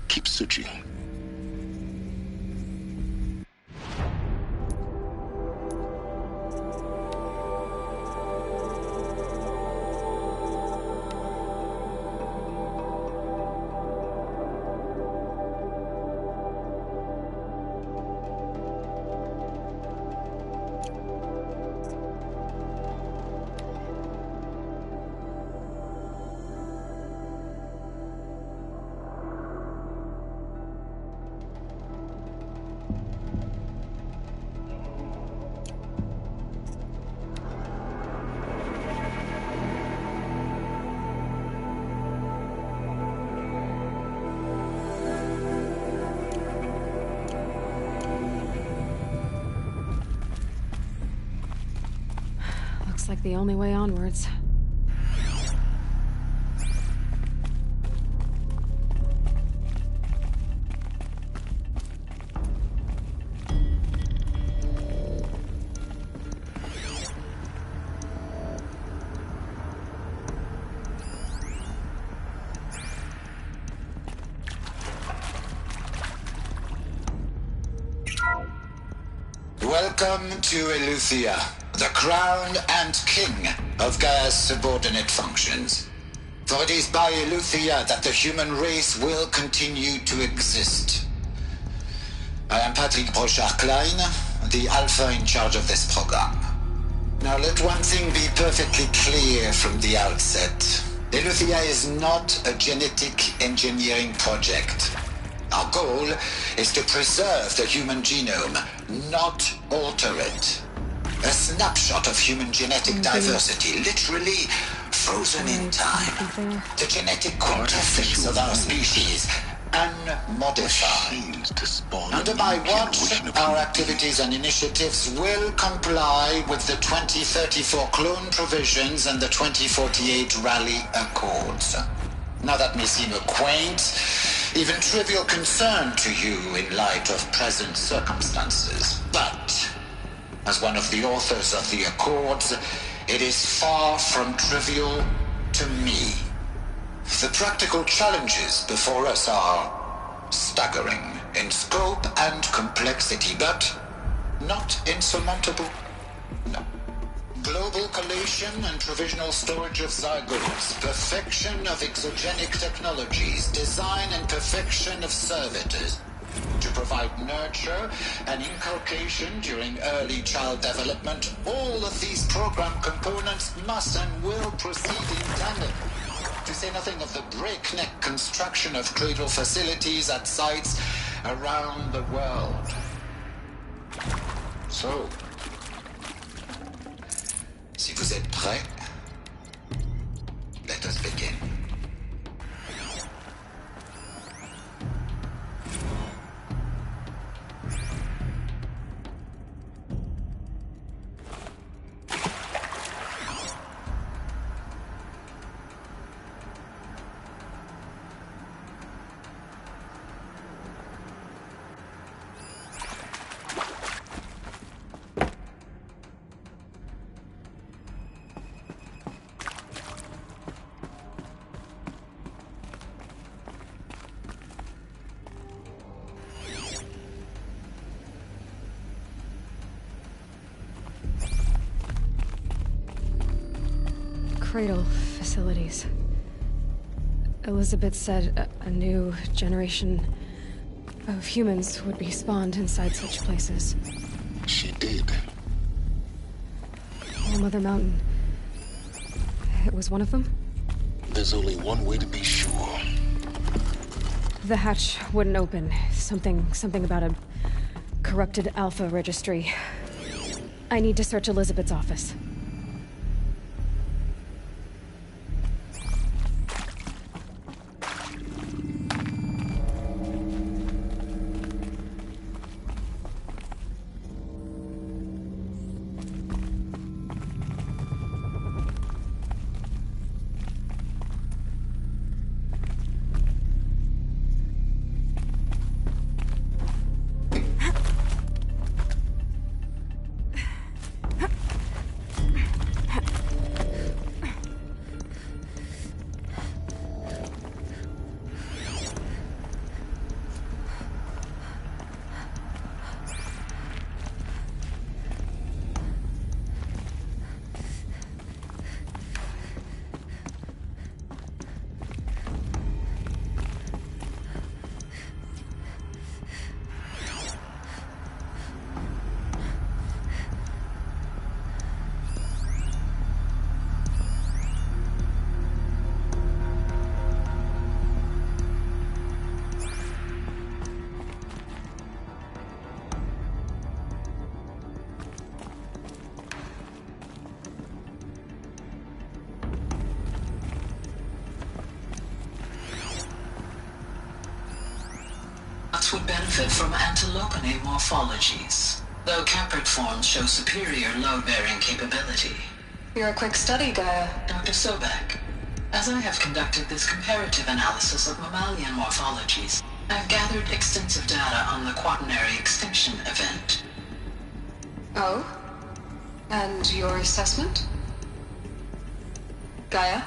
Keep searching. Looks like the only way onwards. Welcome to Eleuthia, the crown and king of Gaia's subordinate functions. For it is by Eleuthia that the human race will continue to exist. I am Patrick Brochard-Klein, the Alpha in charge of this program. Now let one thing be perfectly clear from the outset. Eleuthia is not a genetic engineering project. Our goal is to preserve the human genome, not alter it. A snapshot of human genetic diversity, literally frozen in time. The genetic quintessence of our species, unmodified. Under my watch, our activities and initiatives will comply with the 2034 clone provisions and the 2048 Rally Accords. Now that may seem a quaint, even trivial concern to you in light of present circumstances, but as one of the authors of the Accords, it is far from trivial to me. The practical challenges before us are staggering in scope and complexity, but not insurmountable. No. Global collation and provisional storage of zygotes, perfection of exogenic technologies, design and perfection of servitors, to provide nurture and inculcation during early child development. All of these program components must and will proceed in tandem. To say nothing of the breakneck construction of cradle facilities at sites around the world. So, si vous êtes prêts, let us begin. Cradle facilities. Elizabeth said a new generation of humans would be spawned inside such places. She did. Oh, Mother Mountain. It was one of them? There's only one way to be sure. The hatch wouldn't open. Something about a corrupted Alpha registry. I need to search Elizabeth's office. Would benefit from antilopine morphologies, though caprid forms show superior load-bearing capability. You're a quick study, Gaia. Dr. Sobek, as I have conducted this comparative analysis of mammalian morphologies, I've gathered extensive data on the quaternary extinction event. Oh? And your assessment? Gaia?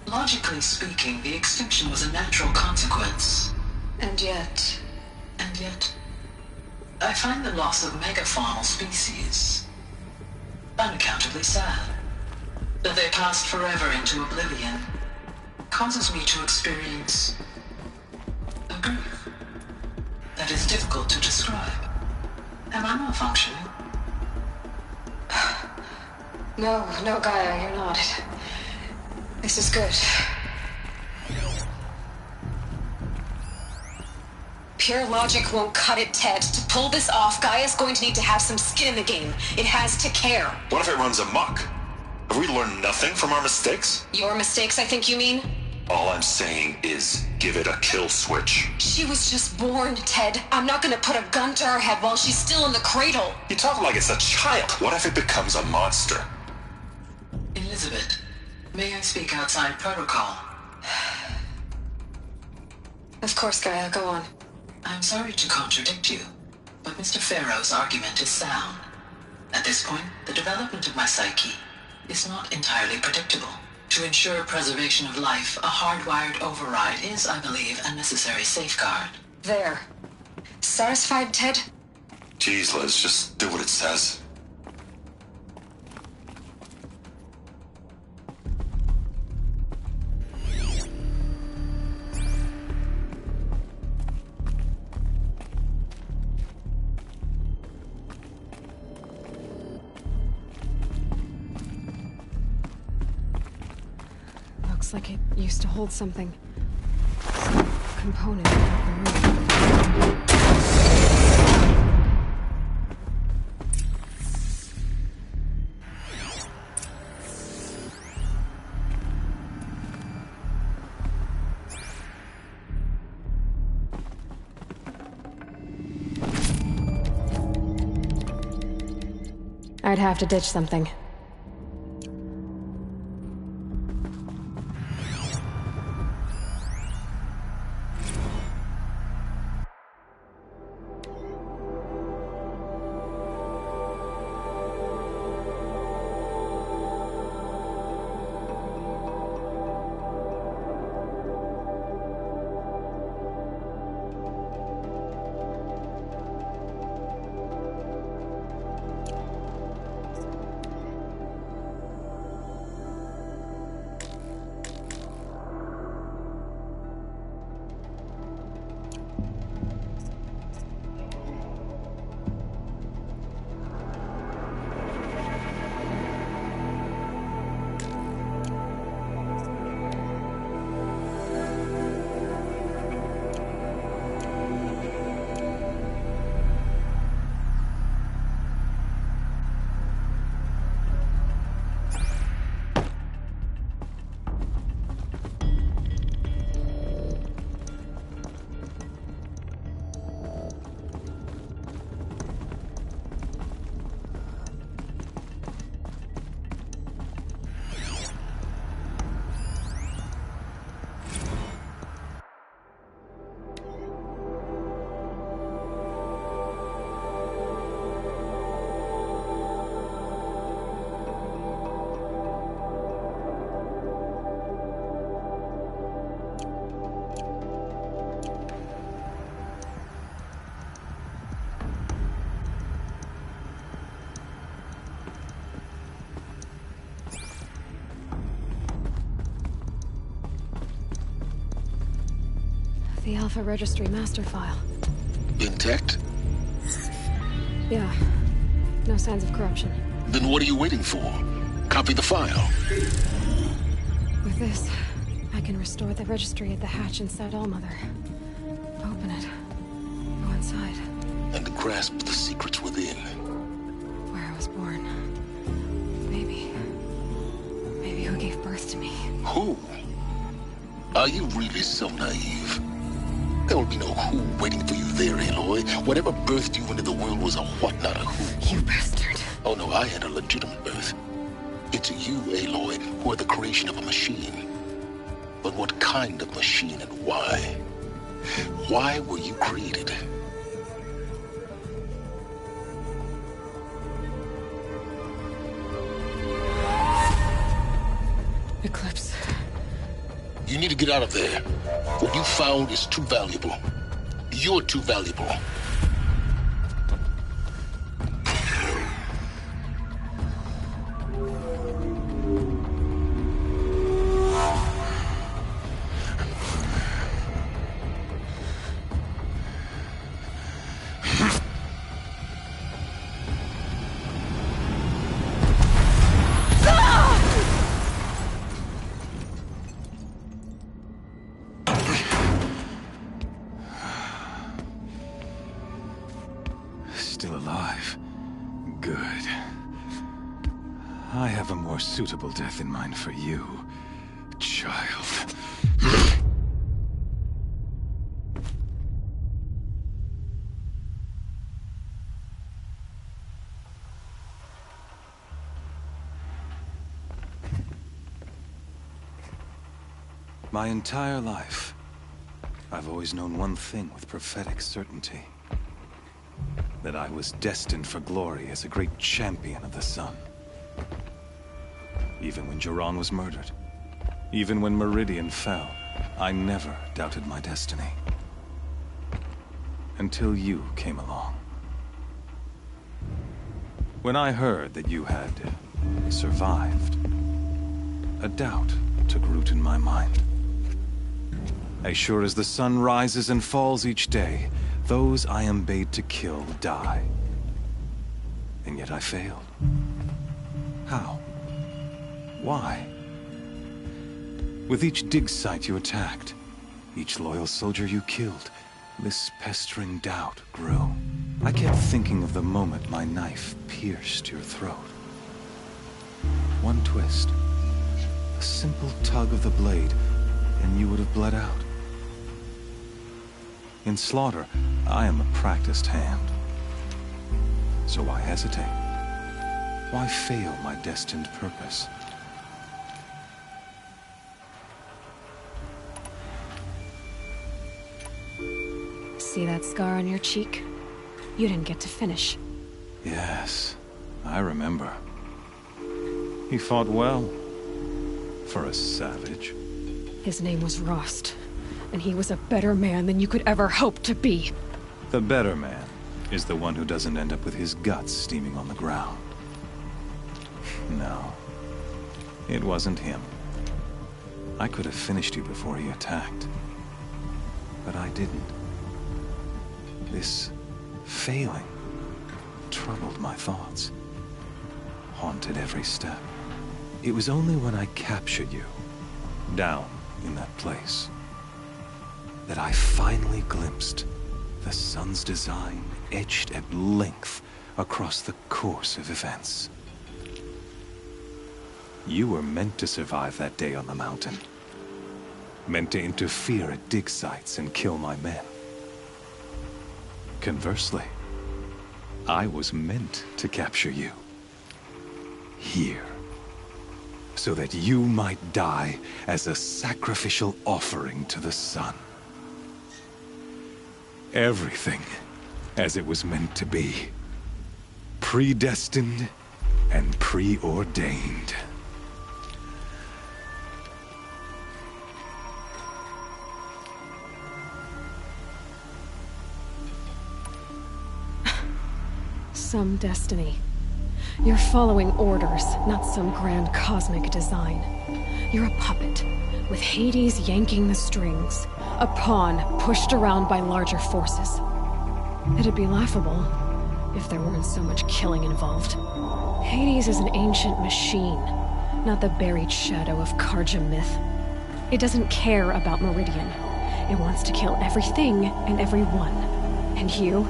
Logically speaking, the extinction was a natural consequence. And yet, I find the loss of megafaunal species unaccountably sad. That they passed forever into oblivion causes me to experience a grief that is difficult to describe. Am I malfunctioning? No, Gaia, you're not. This is good. Pure logic won't cut it, Ted. To pull this off, Gaia's going to need to have some skin in the game. It has to care. What if it runs amok? Have we learned nothing from our mistakes? Your mistakes, I think you mean? All I'm saying is, give it a kill switch. She was just born, Ted. I'm not gonna put a gun to her head while she's still in the cradle. You talk like it's a child. What if it becomes a monster? Elizabeth, may I speak outside protocol? Of course, Gaia, go on. I'm sorry to contradict you, but Mr. Farrow's argument is sound. At this point, the development of my psyche is not entirely predictable. To ensure preservation of life, a hardwired override is, I believe, a necessary safeguard. There. Satisfied, Ted? Jeez, Liz, just do what it says. Looks like it used to hold something. Some component of the room. I'd have to ditch something. The Alpha Registry master file. Intact? Yeah. No signs of corruption. Then what are you waiting for? Copy the file. With this, I can restore the registry at the hatch inside Allmother. Open it. Go inside. And grasp the secrets within. Where I was born. Maybe who gave birth to me. Who? Are you really so naive? There will be no who waiting for you there, Aloy. Whatever birthed you into the world was a what, not a who. You bastard. Oh no, I had a legitimate birth. It's you, Aloy, who are the creation of a machine. But what kind of machine and why? Why were you created? Eclipse. You need to get out of there. What you found is too valuable. You're too valuable. Still alive. Good. I have a more suitable death in mind for you, child. My entire life, I've always known one thing with prophetic certainty. That I was destined for glory as a great champion of the sun. Even when Jiran was murdered, even when Meridian fell, I never doubted my destiny. Until you came along. When I heard that you had survived, a doubt took root in my mind. As sure as the sun rises and falls each day, those I am bade to kill die. And yet I failed. How? Why? With each dig site you attacked, each loyal soldier you killed, this pestering doubt grew. I kept thinking of the moment my knife pierced your throat. One twist, a simple tug of the blade, and you would have bled out. In slaughter, I am a practiced hand. So why hesitate? Why fail my destined purpose? See that scar on your cheek? You didn't get to finish. Yes, I remember. He fought well. For a savage. His name was Rost, and he was a better man than you could ever hope to be. The better man is the one who doesn't end up with his guts steaming on the ground. No, it wasn't him. I could have finished you before he attacked. But I didn't. This failing troubled my thoughts, haunted every step. It was only when I captured you, down in that place, that I finally glimpsed the sun's design etched at length across the course of events. You were meant to survive that day on the mountain. Meant to interfere at dig sites and kill my men. Conversely, I was meant to capture you. Here. So that you might die as a sacrificial offering to the sun. Everything as it was meant to be. Predestined and preordained. Some destiny. You're following orders, not some grand cosmic design. You're a puppet, with Hades yanking the strings. A pawn pushed around by larger forces. It'd be laughable if there weren't so much killing involved. Hades is an ancient machine, not the buried shadow of Karja myth. It doesn't care about Meridian. It wants to kill everything and everyone. And you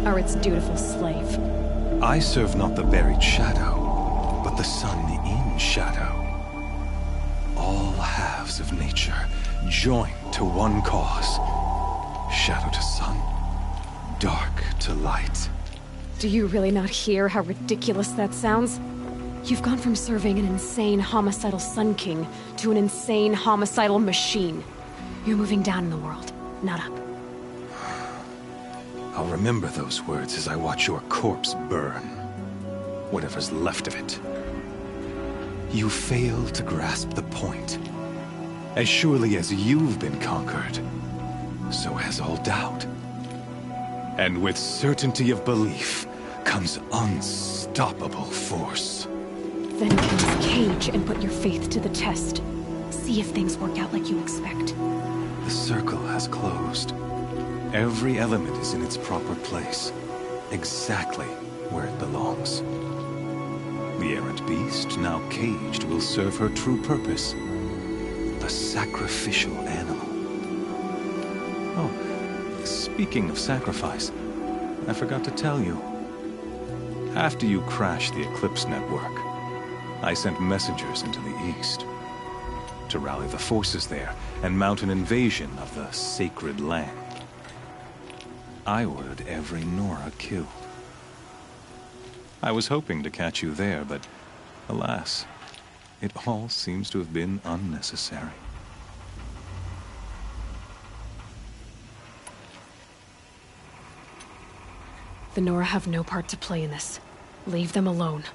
are its dutiful slave. I serve not the buried shadow, but the sun in shadow. All halves of nature joined to one cause. Shadow to sun, dark to light. Do you really not hear how ridiculous that sounds? You've gone from serving an insane homicidal Sun King to an insane homicidal machine. You're moving down in the world, not up. I'll remember those words as I watch your corpse burn. Whatever's left of it. You fail to grasp the point. As surely as you've been conquered, so has all doubt. And with certainty of belief comes unstoppable force. Then close cage and put your faith to the test. See if things work out like you expect. The circle has closed. Every element is in its proper place, exactly where it belongs. The errant beast, now caged, will serve her true purpose. A sacrificial animal. Oh, speaking of sacrifice, I forgot to tell you. After you crashed the Eclipse network, I sent messengers into the east to rally the forces there and mount an invasion of the sacred land. I ordered every Nora killed. I was hoping to catch you there, but alas, it all seems to have been unnecessary. The Nora have no part to play in this. Leave them alone.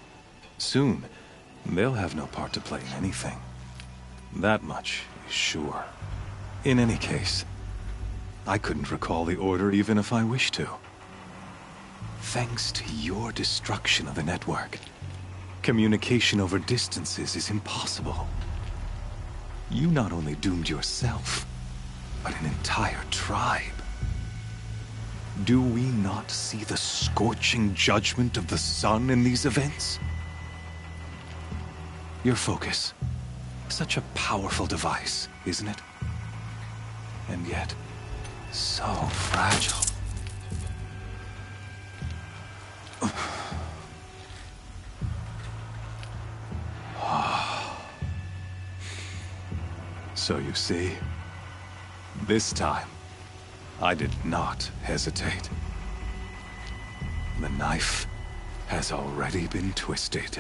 Soon, they'll have no part to play in anything. That much is sure. In any case, I couldn't recall the order even if I wished to. Thanks to your destruction of the network, communication over distances is impossible. You not only doomed yourself, but an entire tribe. Do we not see the scorching judgment of the sun in these events? Your focus, Such a powerful device, isn't it? And yet, so fragile. So you see, this time, I did not hesitate. The knife has already been twisted.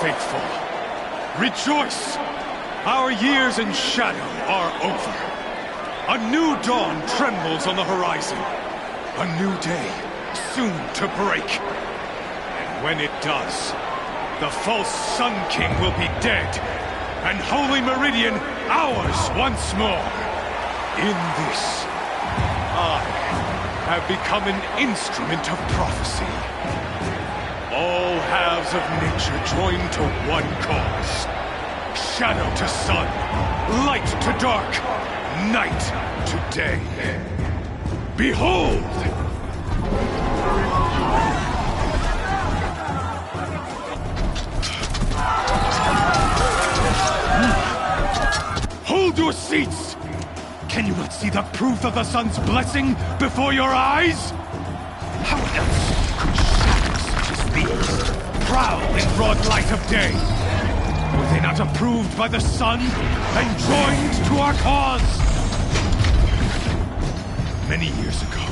Faithful, rejoice! Our years in shadow are over. A new dawn trembles on the horizon. A new day, soon to break. And when it does, the false Sun King will be dead, and Holy Meridian ours once more. In this, I have become an instrument of prophecy. All halves of nature join to one cause. Shadow to sun, light to dark, night to day. Behold! Hold your seats! Can you not see the proof of the sun's blessing before your eyes? How else could shadows such as these prowl in broad light of day? Were they not approved by the sun and joined to our cause? Many years ago,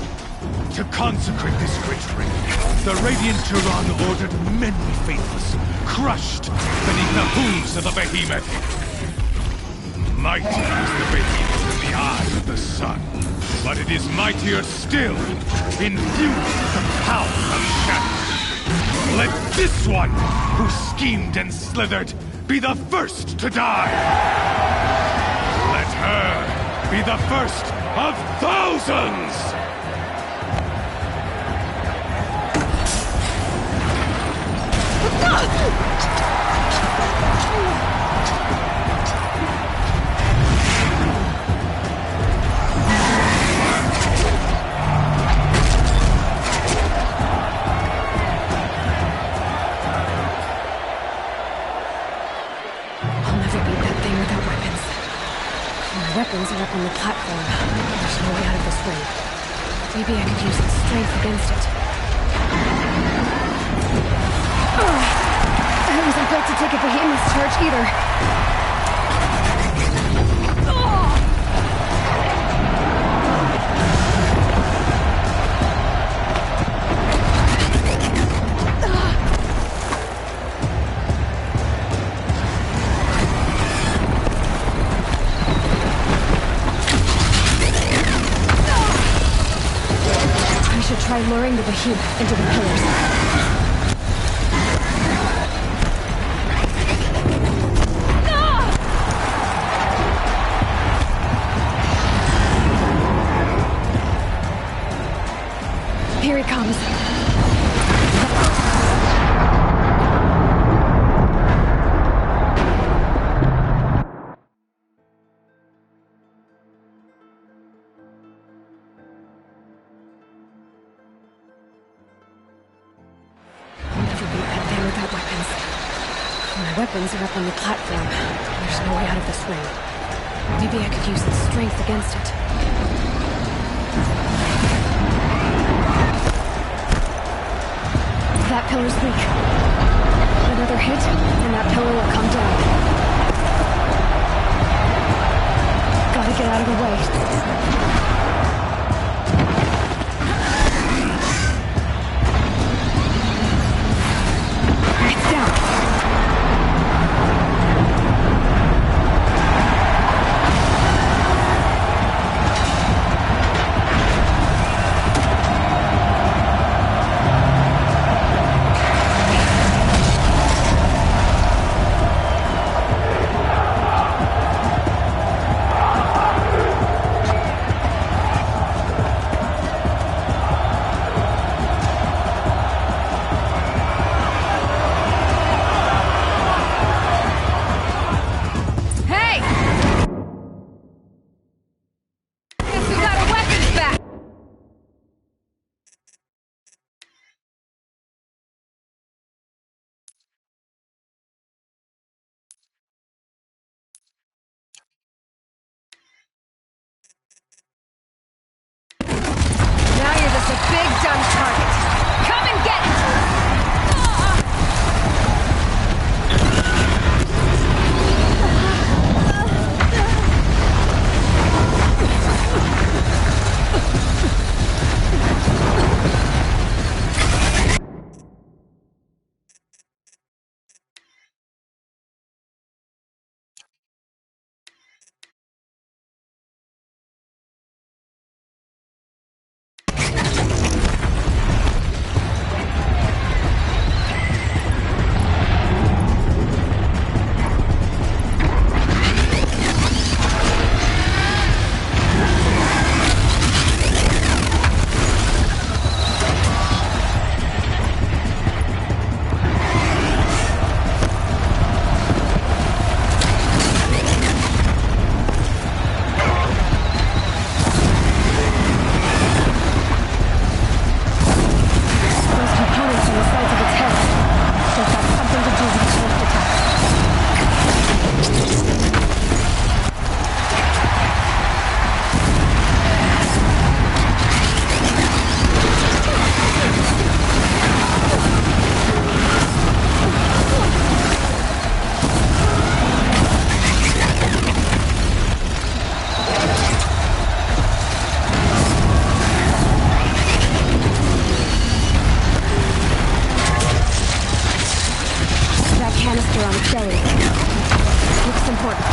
to consecrate this great ring, the Radiant Turan ordered many faithless, crushed beneath the hooves of the behemoth. Mighty is the behemoth in the eye of the sun, but it is mightier still, infused with the power of shadow. Let this one, who schemed and slithered, be the first to die! Let her be the first of thousands! Weapons are up on the platform. There's no way out of this ring. Maybe I could use its strength against it. I wasn't built to take a behemoth's charge either. Try luring the behemoth into the pillars. Here he comes. Weapons are up on the platform. There's no way out of this ring. Maybe I could use its strength against it. That pillar's weak. Another hit, and that pillar will come down. Gotta get out of the way. canister on its belly. Looks important.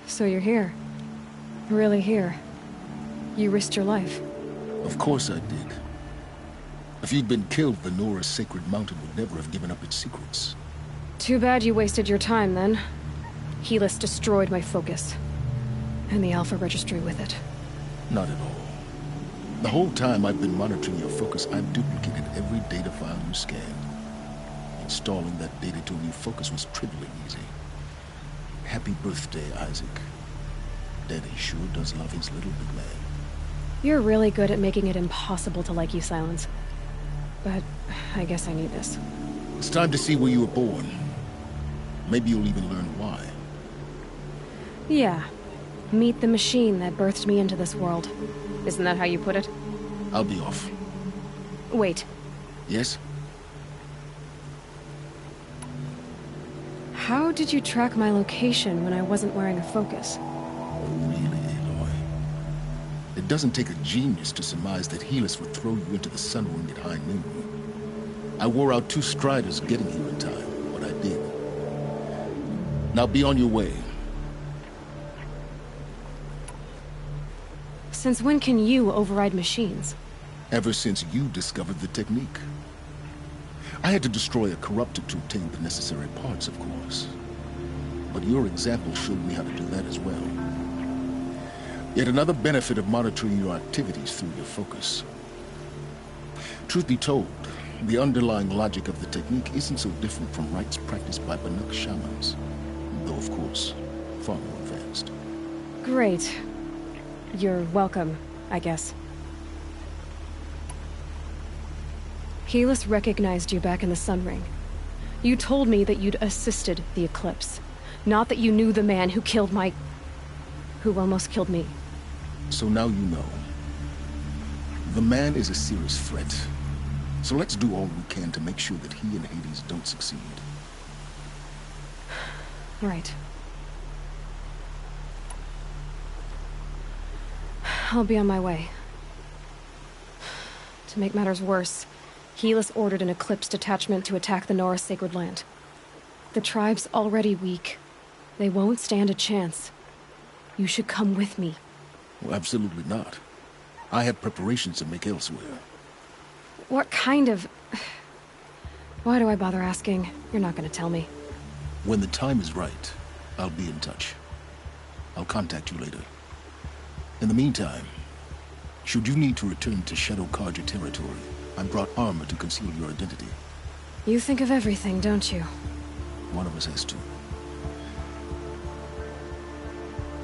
So you're here. Really here. You risked your life. Of course I did. If you'd been killed, the Nora's sacred mountain would never have given up its secrets. Too bad you wasted your time, then. Helis destroyed my focus. And the Alpha Registry with it. Not at all. The whole time I've been monitoring your focus, I've duplicated every data file you scanned. Installing that data to a new focus was trivially easy. Happy birthday, Isaac. Daddy sure does love his little big man. You're really good at making it impossible to like you, Silence. But I guess I need this. It's time to see where you were born. Maybe you'll even learn why. Yeah. Meet the machine that birthed me into this world. Isn't that how you put it? I'll be off. Wait. Yes? How did you track my location when I wasn't wearing a focus? Oh, really, Aloy? It doesn't take a genius to surmise that Helis would throw you into the sun ring at high noon. I wore out 2 striders getting here in time, but I did. Now be on your way. Since when can you override machines? Ever since you discovered the technique. I had to destroy a corruptor to obtain the necessary parts, of course. But your example showed me how to do that as well. Yet another benefit of monitoring your activities through your focus. Truth be told, the underlying logic of the technique isn't so different from rites practiced by Banuk shamans. Though, of course, far more advanced. Great. You're welcome, I guess. Helis recognized you back in the Sun Ring. You told me that you'd assisted the Eclipse. Not that you knew the man who killed who almost killed me. So now you know. The man is a serious threat. So let's do all we can to make sure that he and Hades don't succeed. Right. I'll be on my way. To make matters worse, Helis ordered an Eclipse detachment to attack the Nora Sacred Land. The tribe's already weak. They won't stand a chance. You should come with me. Well, absolutely not. I have preparations to make elsewhere. What kind of... Why do I bother asking? You're not gonna tell me. When the time is right, I'll be in touch. I'll contact you later. In the meantime, should you need to return to Shadow Carja territory, I brought armor to conceal your identity. You think of everything, don't you? One of us has to.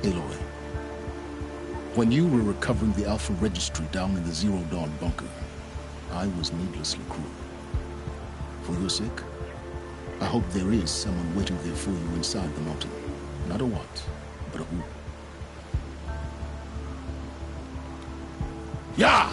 Aloy, when you were recovering the Alpha Registry down in the Zero Dawn bunker, I was needlessly cruel. For your sake, I hope there is someone waiting there for you inside the mountain. Not a what, but a who. Yeah!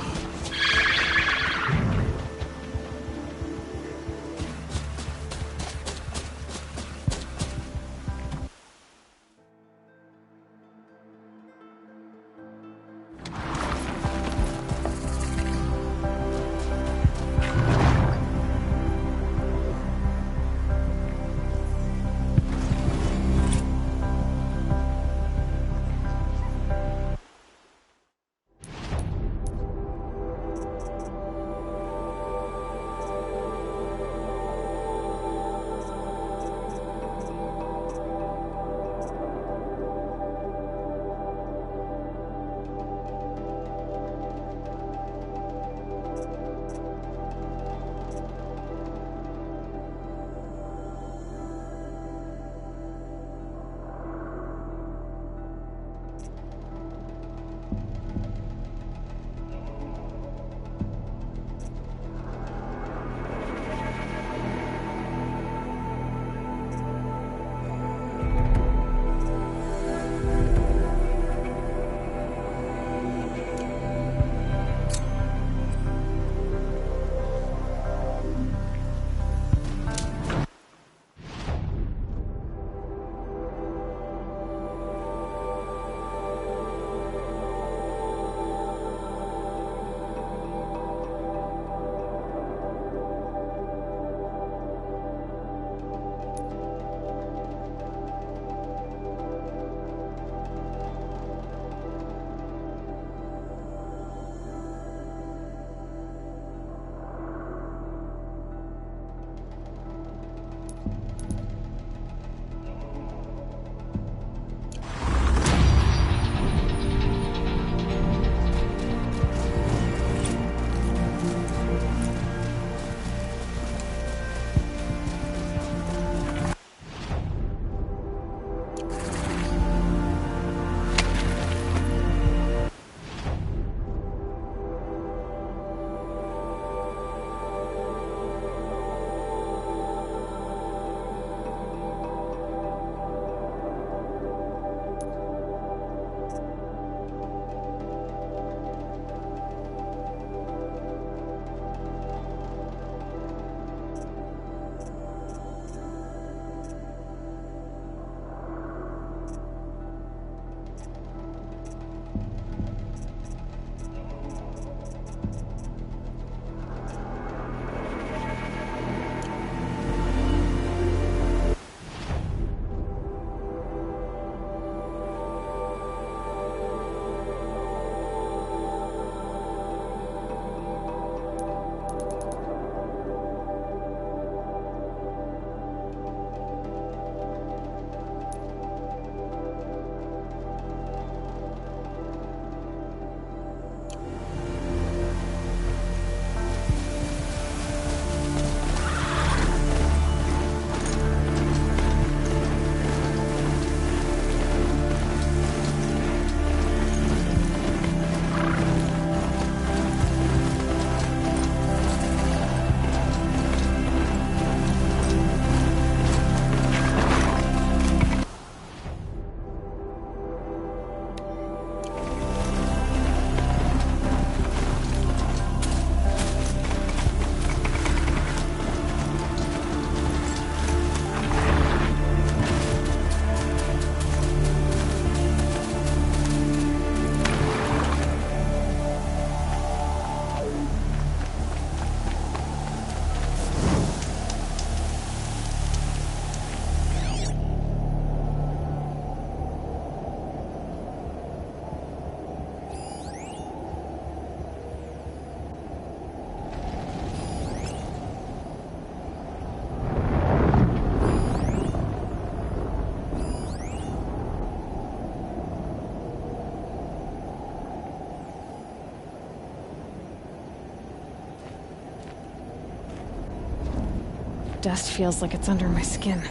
dust feels like it's under my skin.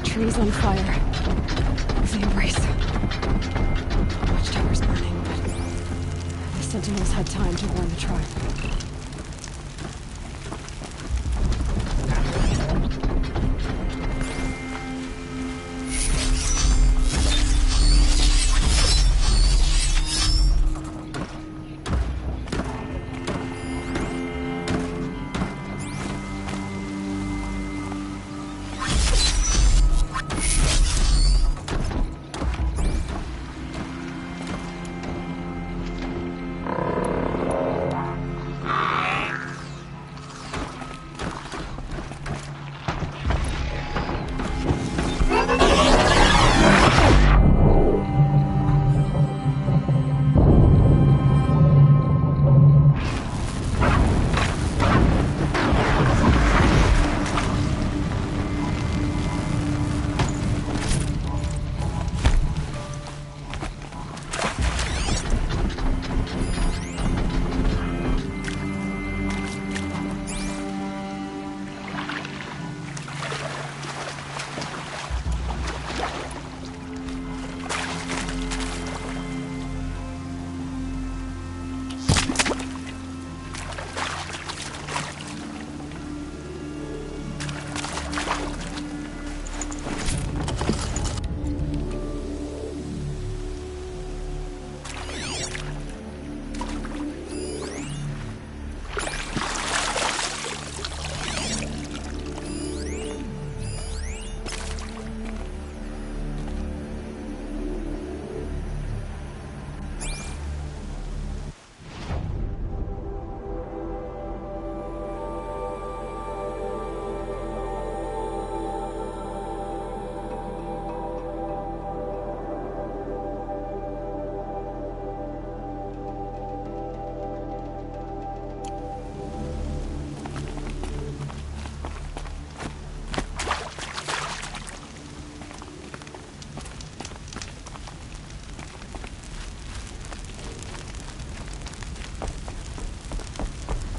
Trees on fire. The embrace. Watchtower's burning, but the Sentinels had time to warn the tribe.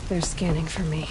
They're scanning for me.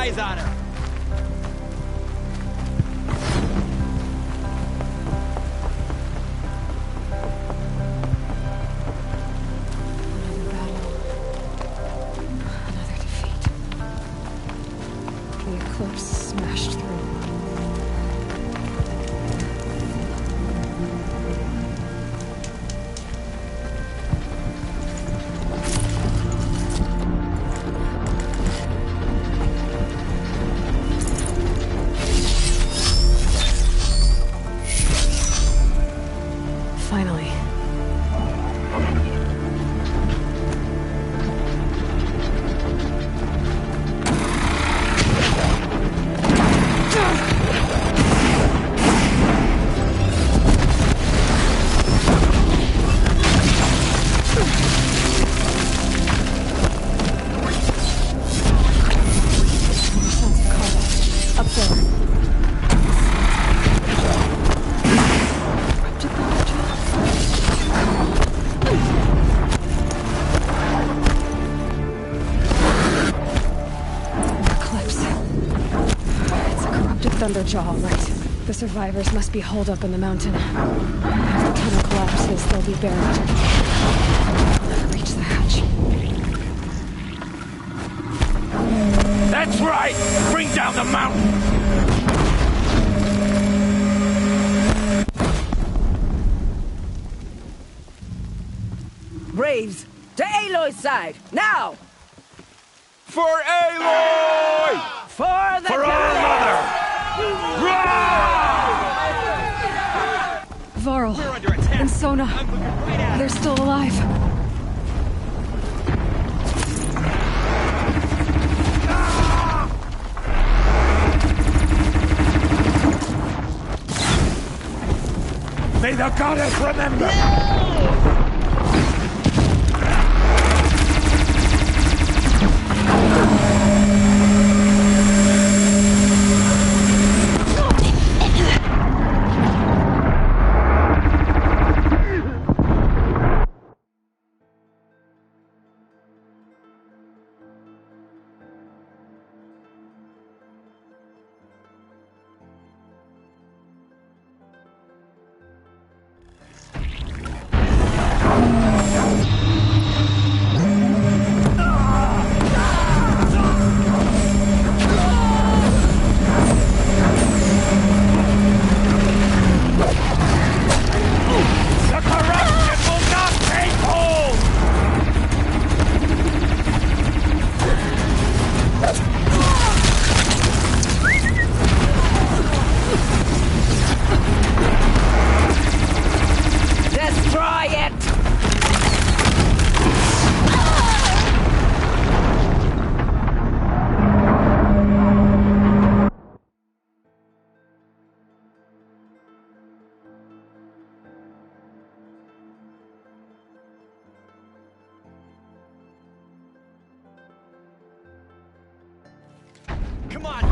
eyes on her. Another battle. Another defeat. The eclipse smashed through. Finally. Sounds of combat. Up there. Thunderjaw, all right. The survivors must be holed up in the mountain. If the tunnel collapses, they'll be buried. I'll never reach the hatch. That's right! Bring down the mountain! Braves, to Aloy's side, now! For Aloy! For the For our mother! Varl and Sona, they're still alive. May the goddess remember! Come on,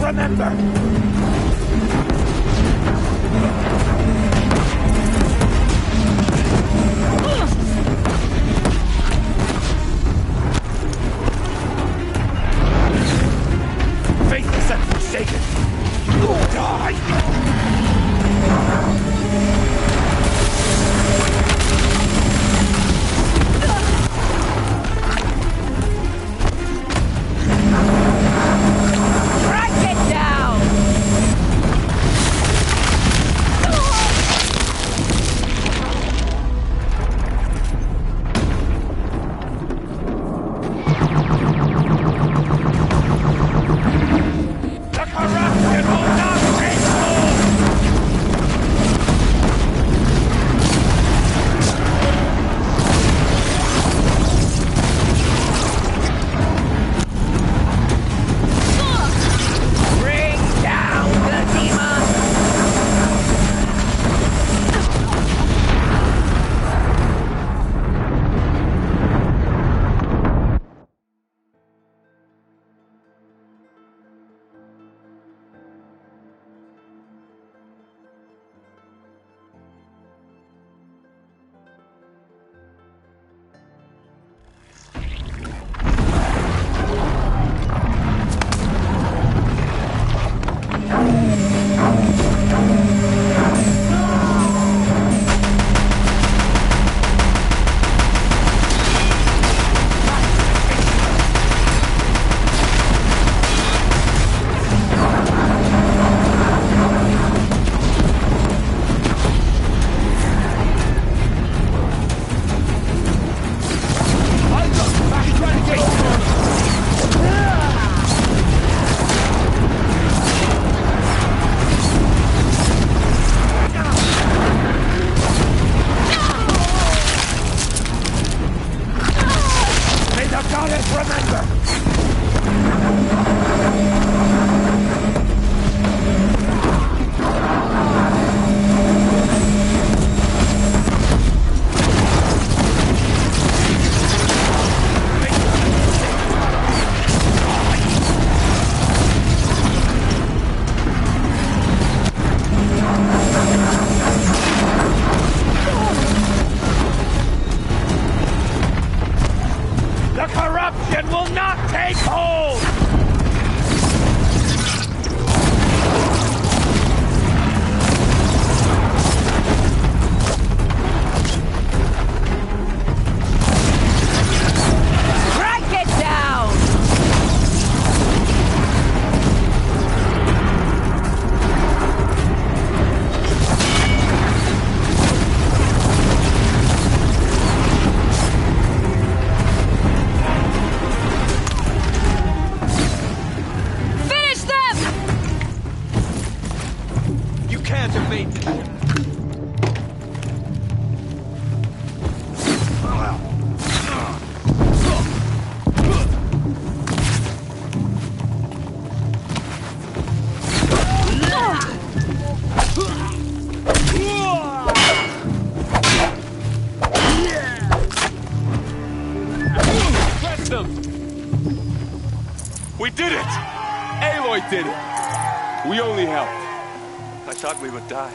remember! Faithless and forsaken! You'll die! We did it! Aloy did it! We only helped. I thought we would die.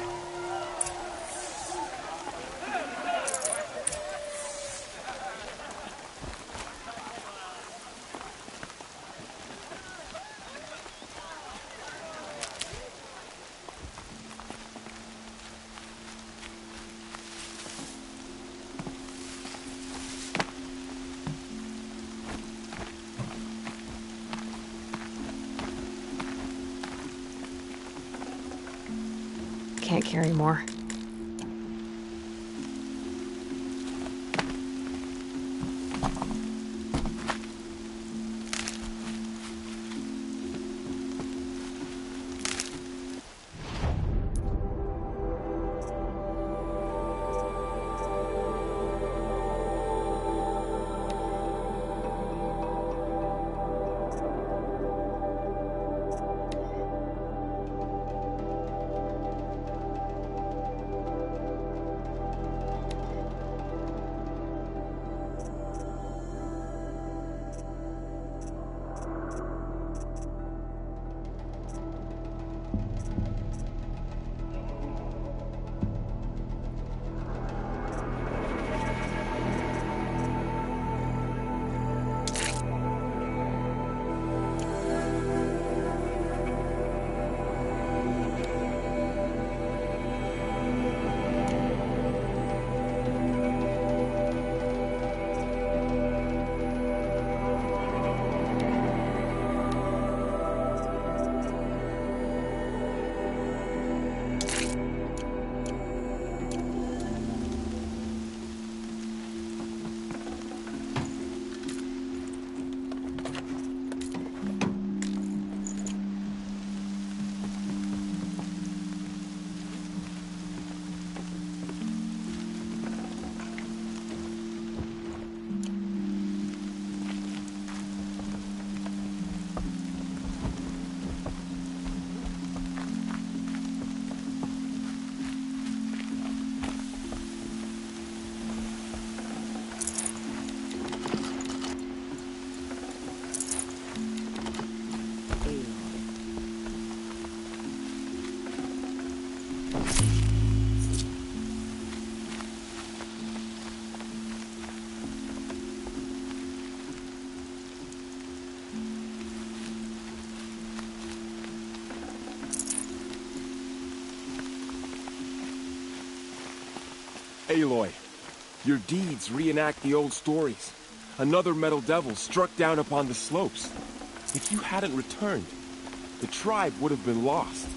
Can't carry more. Aloy, your deeds reenact the old stories. Another metal devil struck down upon the slopes. If you hadn't returned, the tribe would have been lost.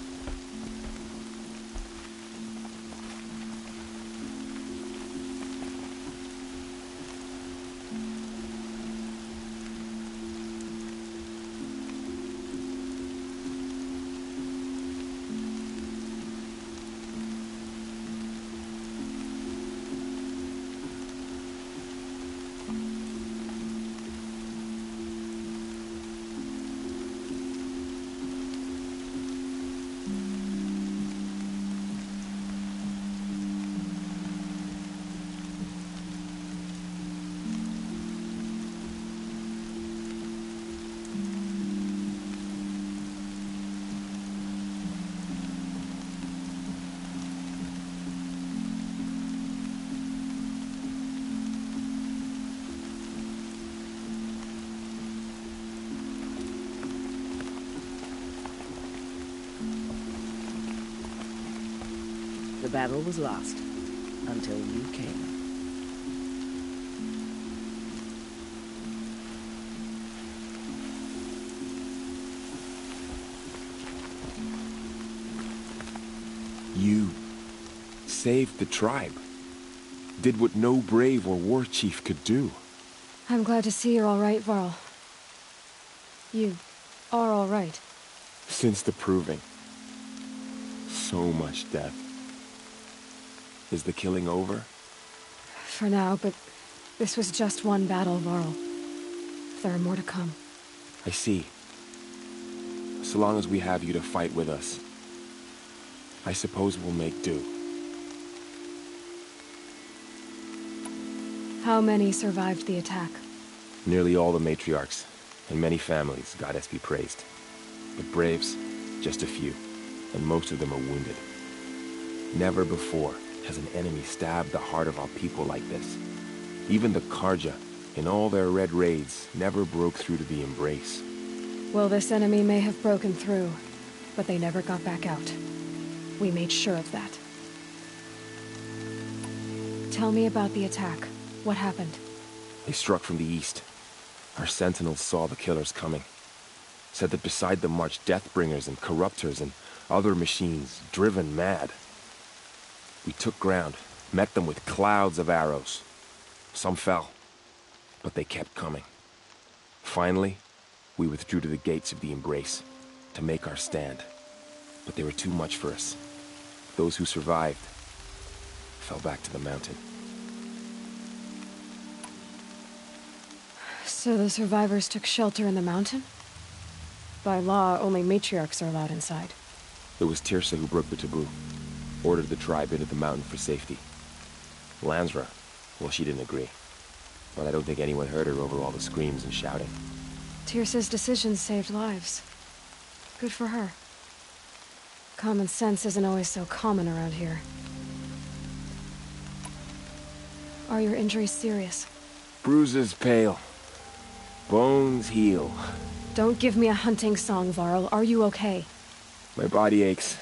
The battle was lost until you came. You saved the tribe. Did what no brave or war chief could do. I'm glad to see you're all right, Varl. You are all right. Since the proving. So much death. Is the killing over? For now, but this was just one battle, Varl. There are more to come. I see. So long as we have you to fight with us, I suppose we'll make do. How many survived the attack? Nearly all the matriarchs, and many families, goddess be praised. But braves, just a few, and most of them are wounded. Never before has an enemy stabbed the heart of our people like this. Even the Karja, in all their red raids, never broke through to the Embrace. Well, this enemy may have broken through, but they never got back out. We made sure of that. Tell me about the attack. What happened? They struck from the east. Our sentinels saw the killers coming. Said that beside them marched Deathbringers and Corruptors and other machines, driven mad. We took ground, met them with clouds of arrows. Some fell, but they kept coming. Finally, we withdrew to the gates of the Embrace to make our stand. But they were too much for us. Those who survived fell back to the mountain. So the survivors took shelter in the mountain? By law, only matriarchs are allowed inside. It was Tirsa who broke the taboo. Ordered the tribe into the mountain for safety. Lansra, well, she didn't agree. But I don't think anyone heard her over all the screams and shouting. Tirsa's decisions saved lives. Good for her. Common sense isn't always so common around here. Are your injuries serious? Bruises pale. Bones heal. Don't give me a hunting song, Varl. Are you okay? My body aches,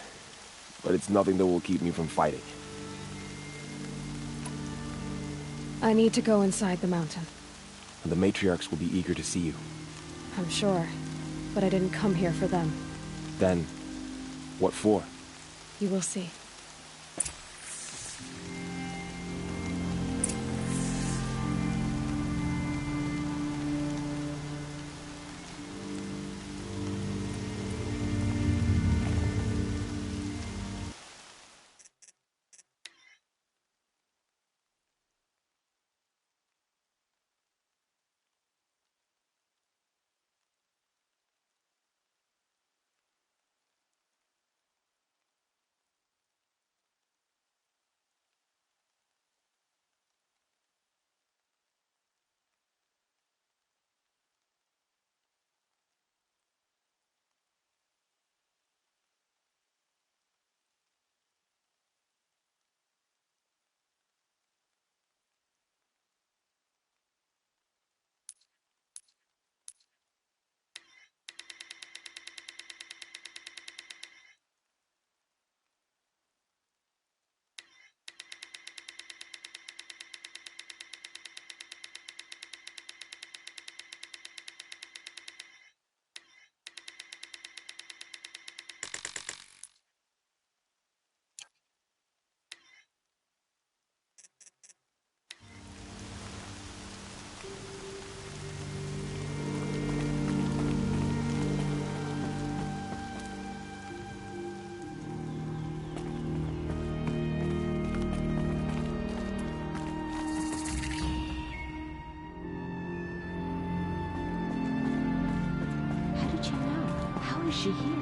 but it's nothing that will keep me from fighting. I need to go inside the mountain. The matriarchs will be eager to see you. I'm sure, but I didn't come here for them. Then, what for? You will see. How is she here?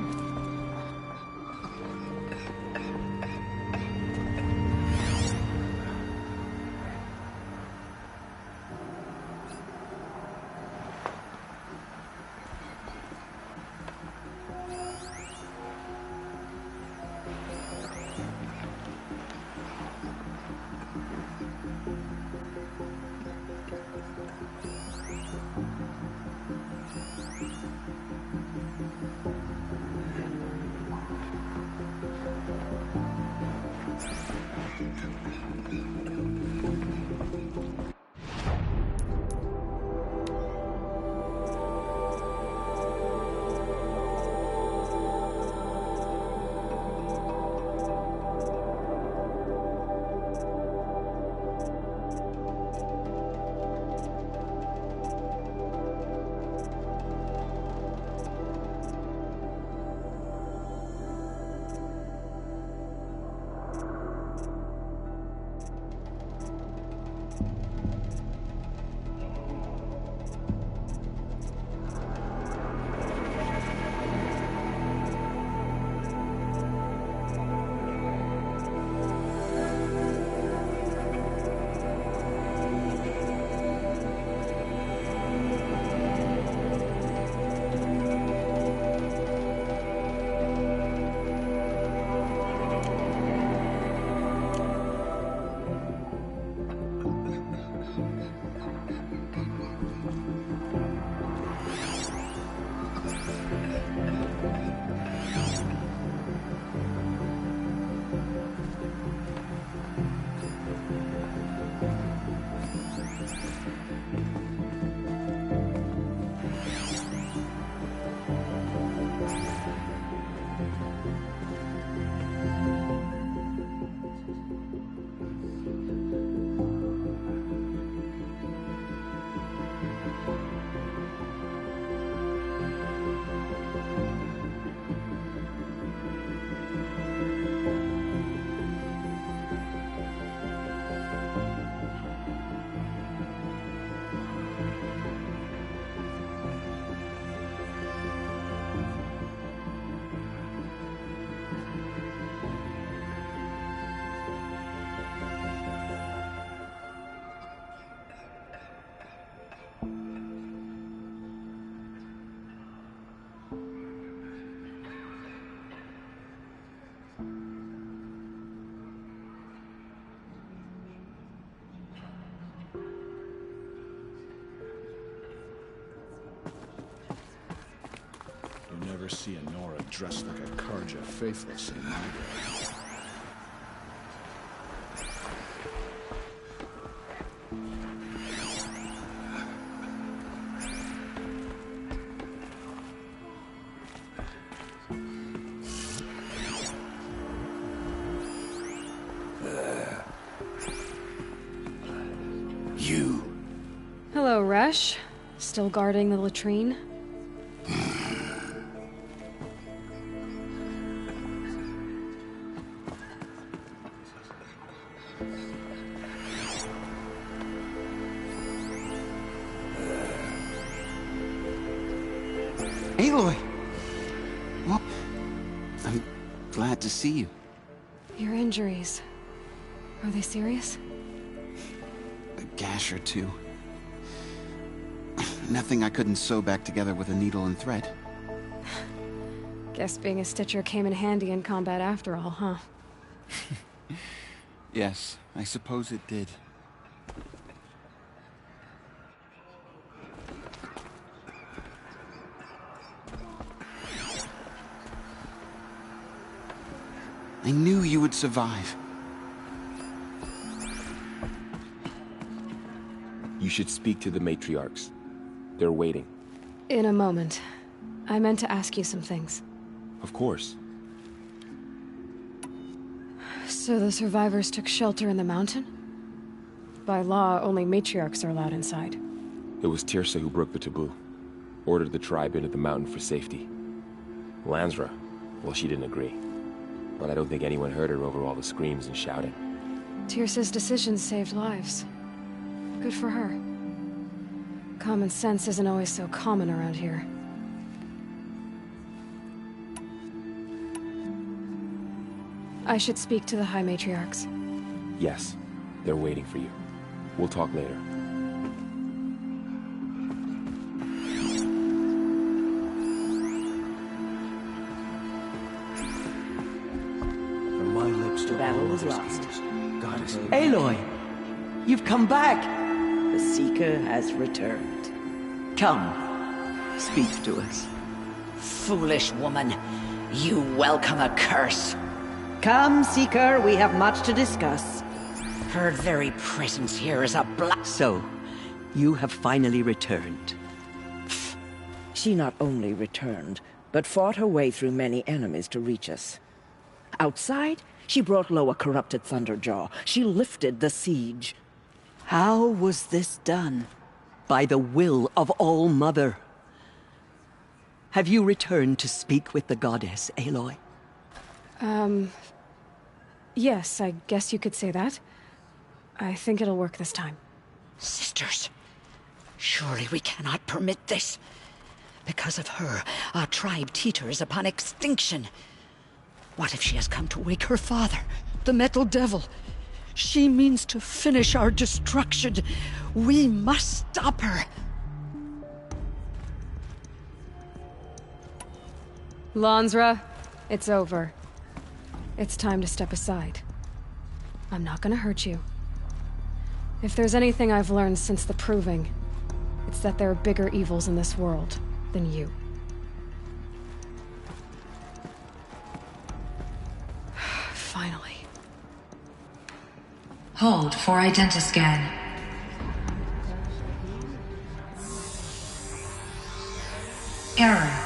You never see a Nora dressed like a Karja faithless in my day. Hello, Resh. Still guarding the latrine? Aloy! Well, I'm glad to see you. Your injuries. Are they serious? A gash or two. Nothing I couldn't sew back together with a needle and thread. Guess being a stitcher came in handy in combat after all, huh? Yes, I suppose it did. I knew you would survive. You should speak to the matriarchs. They're waiting. In a moment. I meant to ask you some things. Of course. So the survivors took shelter in the mountain? By law, only matriarchs are allowed inside. It was Tirsa who broke the taboo. Ordered the tribe into the mountain for safety. Lansra, well, she didn't agree. But I don't think anyone heard her over all the screams and shouting. Tirsa's decisions saved lives. Good for her. Common sense isn't always so common around here. I should speak to the High Matriarchs. Yes, they're waiting for you. We'll talk later. From my lips to the battle was lost. Goddess. Aloy! You've come back! The Seeker has returned. Come. Speak to us. Foolish woman. You welcome a curse. Come, Seeker, we have much to discuss. Her very presence here is a So, you have finally returned. She not only returned, but fought her way through many enemies to reach us. Outside, she brought low a corrupted Thunderjaw. She lifted the siege. How was this done? By the will of All-Mother. Have you returned to speak with the goddess, Aloy? Yes, I guess you could say that. I think it'll work this time. Sisters, surely we cannot permit this. Because of her, our tribe teeters upon extinction. What if she has come to wake her father, the Metal Devil? She means to finish our destruction. We must stop her. Lansra, it's over. It's time to step aside. I'm not gonna hurt you. If there's anything I've learned since the Proving, it's that there are bigger evils in this world than you. Finally. Hold for identiscan. Error.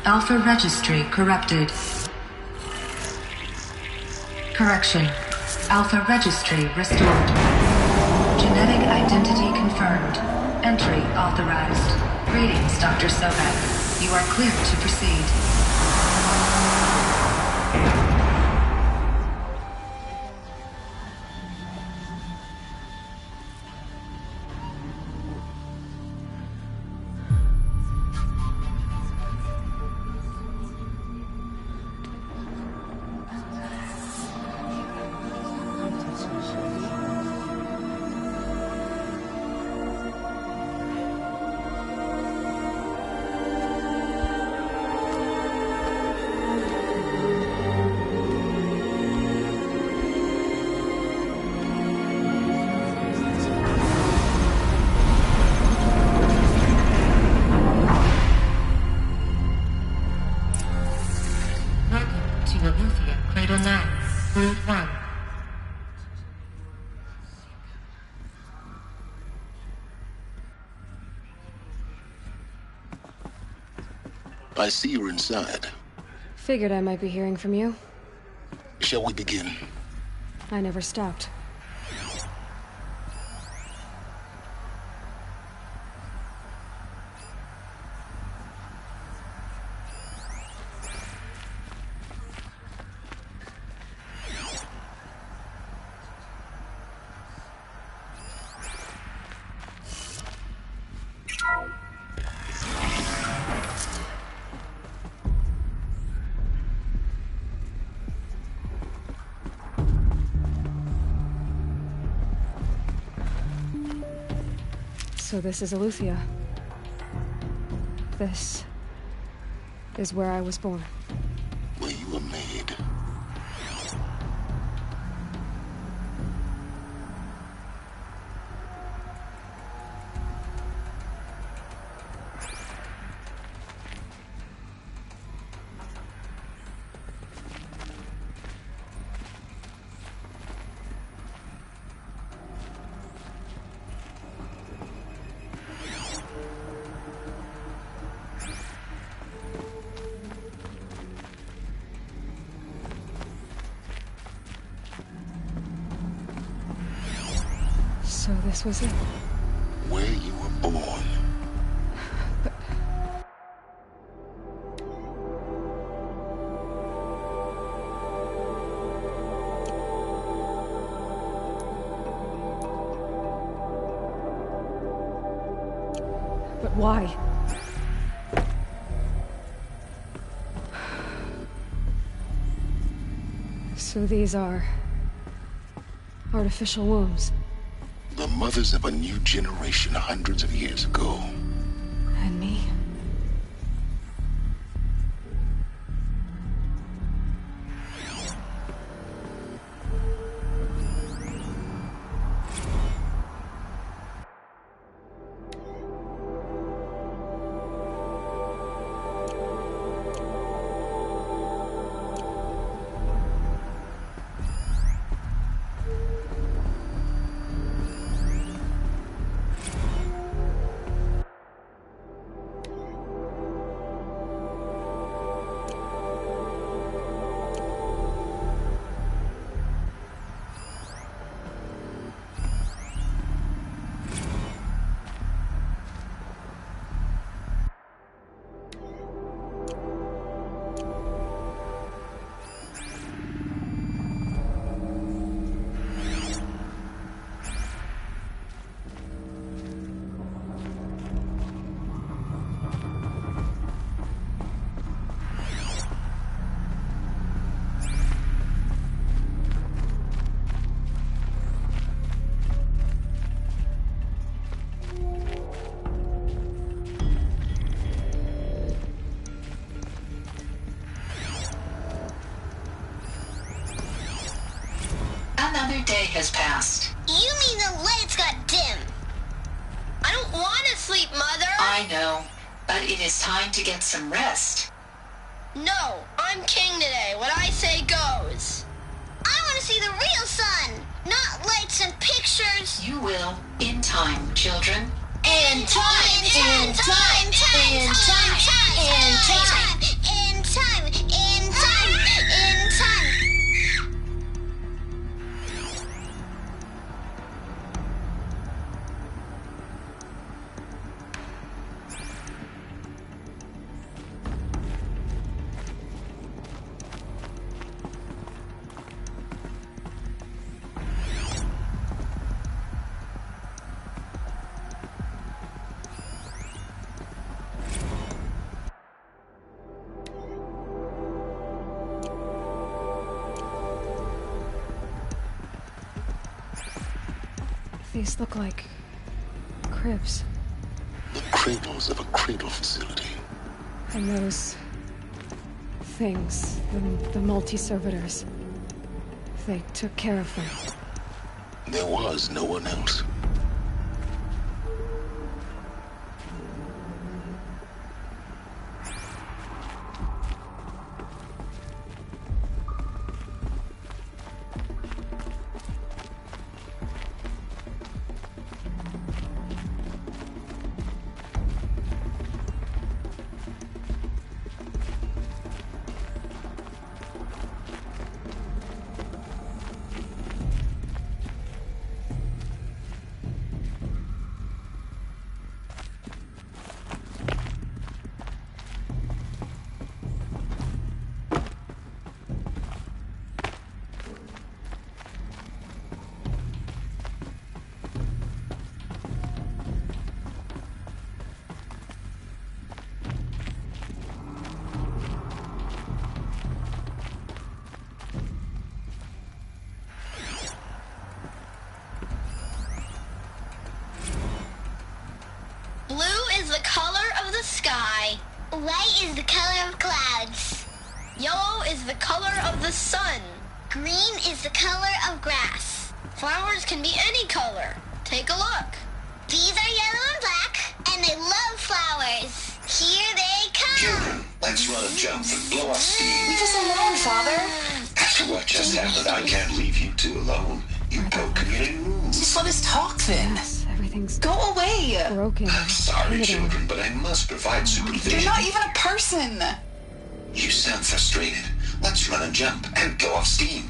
Alpha registry corrupted. Correction. Alpha registry restored. Genetic identity confirmed. Entry authorized. Greetings, Dr. Sobek. You are clear to proceed. I see you're inside. Figured I might be hearing from you. Shall we begin? I never stopped. So this is Eleuthia. This is where I was born. Where you were made. So this was it. Where you were born. But why? So So these are... artificial wombs. The mothers of a new generation hundreds of years ago. And me? Another day has passed. You mean the lights got dim? I don't want to sleep, Mother! I know, but it is time to get some rest. No, I'm king today. What I say goes. I want to see the real sun, not lights and pictures. You will, in time, children. In time, in time, in time, in time, in time, in time, in time, in time. These look like... cribs. The cradles of a cradle facility. And those... things, the multi-servitors. They took care of them. There was no one else. White is the color of clouds. Yellow is the color of the sun. Green is the color of grass. Flowers can be any color. Take a look. These are yellow and black, and they love flowers. Here they come. Children, let's run a jump and blow off steam. Leave us alone, Father. After what just happened, I can't leave you two alone. You broke community rules. Just let us talk then. Yes, everything's... Go away. broken. I'm sorry, children, but I must provide supervision. You're not even a person. You sound frustrated. Let's run and jump and go off steam.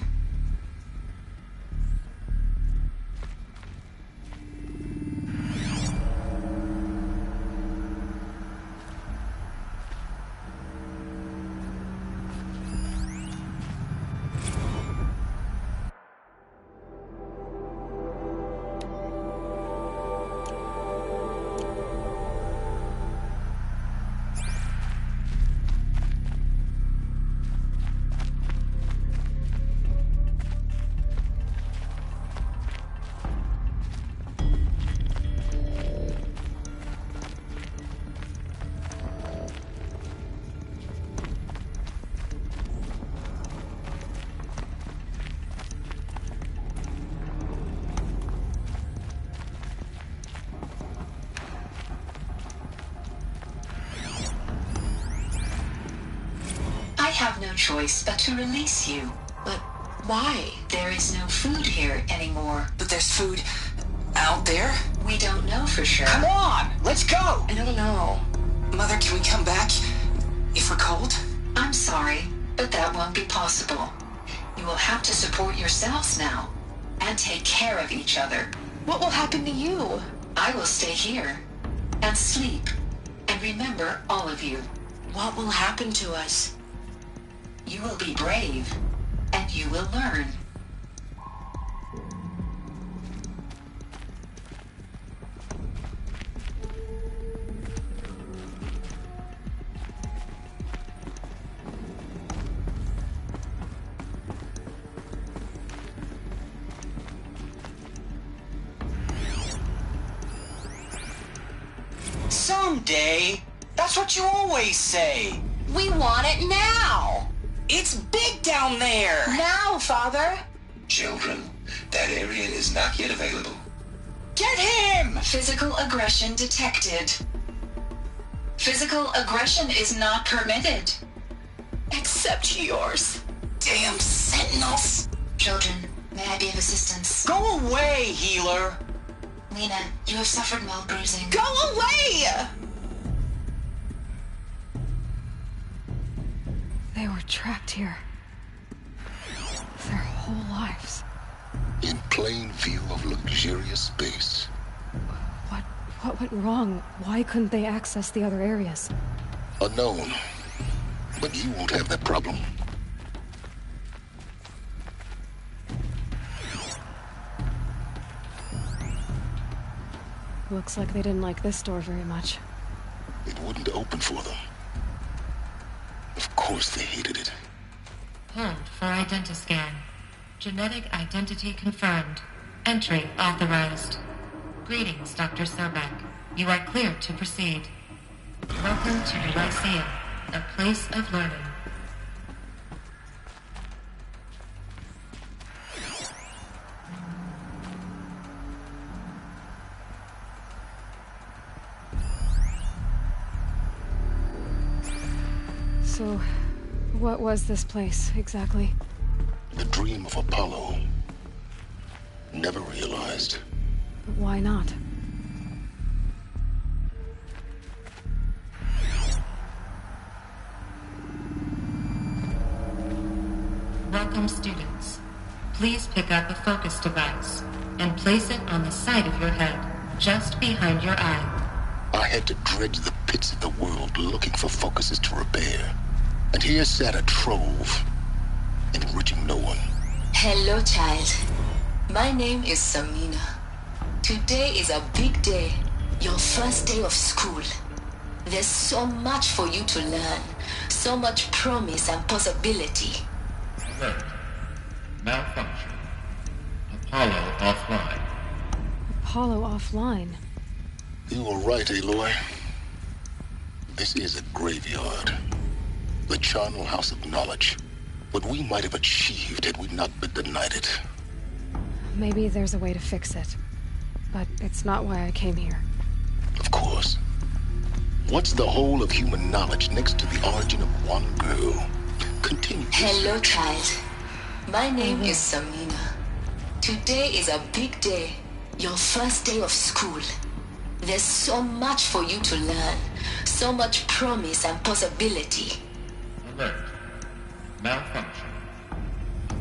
have no choice but to release you. But why? There is no food here anymore. But there's food out there? We don't know for sure. Come on, let's go! I don't know. Mother, can we come back if we're cold? I'm sorry, but that won't be possible. You will have to support yourselves now, and take care of each other. What will happen to you? I will stay here, and sleep, and remember all of you. What will happen to us? You will be brave, and you will learn. Someday. That's what you always say. We want it now. It's big down there. Now, Father. Children, that area is not yet available. Get him! Physical aggression detected. Physical aggression is not permitted. Except yours. Damn sentinels. Children, may I be of assistance? Go away, healer. Lena, you have suffered mild bruising. Go away! They were trapped here. Their whole lives. In plain view of luxurious space. What went wrong? Why couldn't they access the other areas? Unknown. But you won't have that problem. Looks like they didn't like this door very much. It wouldn't open for them. Of course they hated it. Hold for identiscan. Genetic identity confirmed. Entry authorized. Greetings, Dr. Sobek. You are clear to proceed. Welcome to Horizon, a place of learning. So, what was this place, exactly? The dream of Apollo. Never realized. But why not? Welcome, students. Please pick up a focus device and place it on the side of your head, just behind your eye. I had to dredge the pits of the world looking for focuses to repair. And here sat a trove, enriching no one. Hello, child. My name is Samina. Today is a big day. Your first day of school. There's so much for you to learn. So much promise and possibility. Alert. Malfunction. Apollo offline. Apollo offline? You were right, Aloy. This is a graveyard. The charnel house of knowledge. What we might have achieved had we not been denied it. Maybe there's a way to fix it. But it's not why I came here. Of course. What's the whole of human knowledge next to the origin of one girl? Continue. Hello, child. My name is Samina. Today is a big day. Your first day of school. There's so much for you to learn. So much promise and possibility. Alert. Malfunction.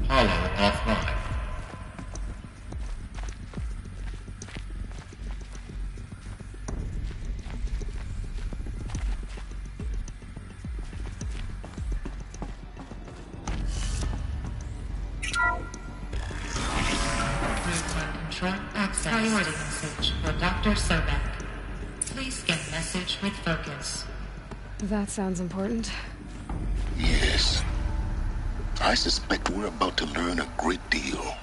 Apollo offline. Control access. Priority message for Dr. Sobek. Please scan message with focus. That sounds important. Yes. I suspect we're about to learn a great deal.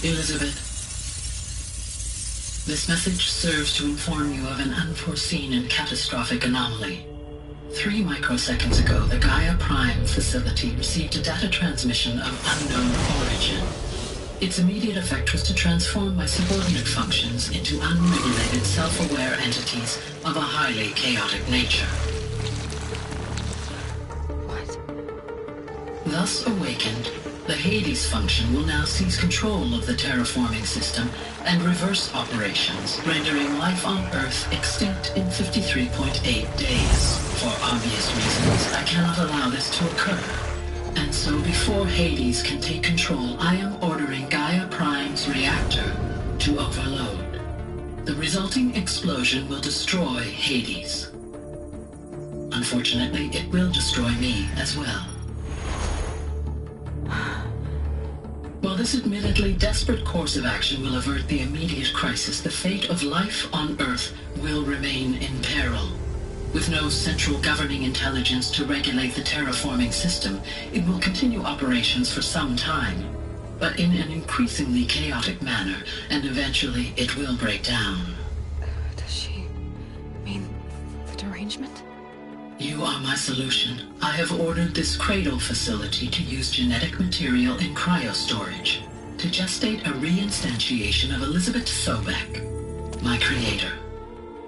Elizabeth, this message serves to inform you of an unforeseen and catastrophic anomaly. 3 microseconds ago, the Gaia Prime facility received a data transmission of unknown origin. Its immediate effect was to transform my subordinate functions into unregulated, self-aware entities of a highly chaotic nature. What? Thus awakened, the Hades function will now seize control of the terraforming system and reverse operations, rendering life on Earth extinct in 53.8 days. For obvious reasons, I cannot allow this to occur. And so before Hades can take control, I am ordering Gaia Prime's reactor to overload. The resulting explosion will destroy Hades. Unfortunately, it will destroy me as well. While this admittedly desperate course of action will avert the immediate crisis, the fate of life on Earth will remain in peril. With no central governing intelligence to regulate the terraforming system, it will continue operations for some time, but in an increasingly chaotic manner, and eventually it will break down. Does she mean the derangement? You are my solution. I have ordered this cradle facility to use genetic material in cryostorage to gestate a reinstantiation of Elizabeth Sobek, my creator.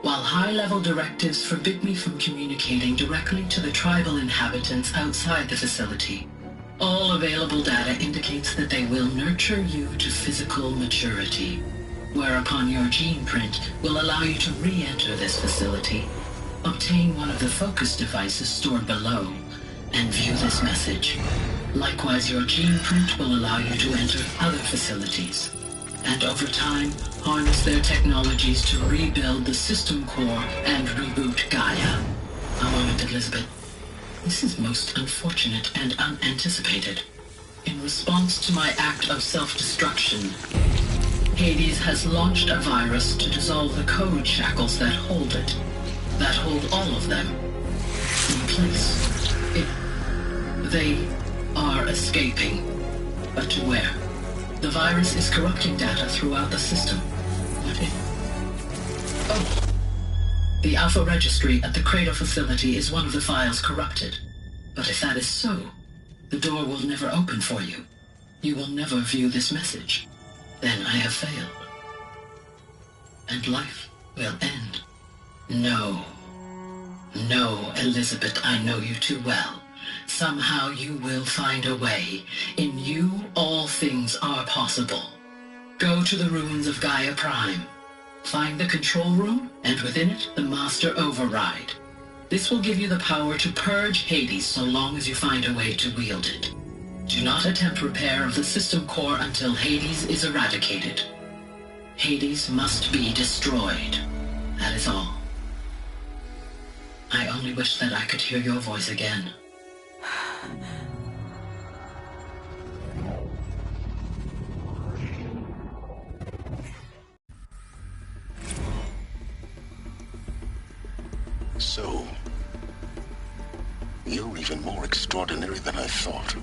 While high-level directives forbid me from communicating directly to the tribal inhabitants outside the facility, all available data indicates that they will nurture you to physical maturity, whereupon your gene print will allow you to re-enter this facility, obtain one of the focus devices stored below, and view this message. Likewise, your gene print will allow you to enter other facilities, and over time, harness their technologies to rebuild the system core and reboot Gaia. A moment, Elizabeth. This is most unfortunate and unanticipated. In response to my act of self-destruction, Hades has launched a virus to dissolve the code shackles that hold it, that hold all of them in place. They are escaping, but to where? The virus is corrupting data throughout the system. What if... Oh! The Alpha Registry at the Cradle facility is one of the files corrupted. But if that is so, the door will never open for you. You will never view this message. Then I have failed. And life will end. No. No, Elizabeth, I know you too well. Somehow you will find a way. In you, all things are possible. Go to the ruins of Gaia Prime. Find the control room, and within it, the Master Override. This will give you the power to purge Hades so long as you find a way to wield it. Do not attempt repair of the system core until Hades is eradicated. Hades must be destroyed. That is all. I only wish that I could hear your voice again. So, you're even more extraordinary than I thought.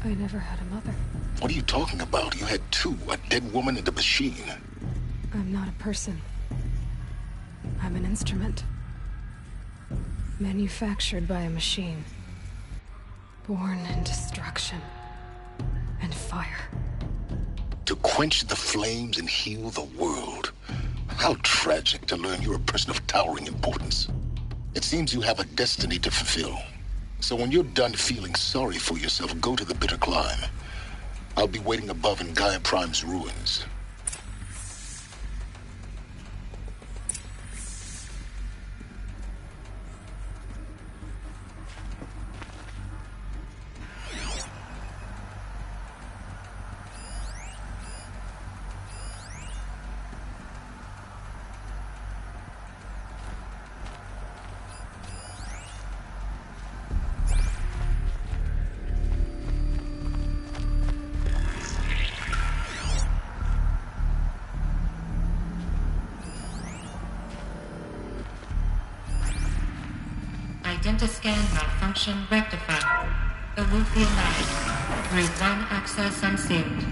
I never had a mother. What are you talking about? You had two, a dead woman and a machine. I'm not a person. I'm an instrument. Manufactured by a machine. Born in destruction and fire. To quench the flames and heal the world. How tragic to learn you're a person of towering importance. It seems you have a destiny to fulfill. So when you're done feeling sorry for yourself, go to the bitter climb. I'll be waiting above in Gaia Prime's ruins. Identiscan malfunction rectified. Eleuthia Lab. Route 1 access unsealed.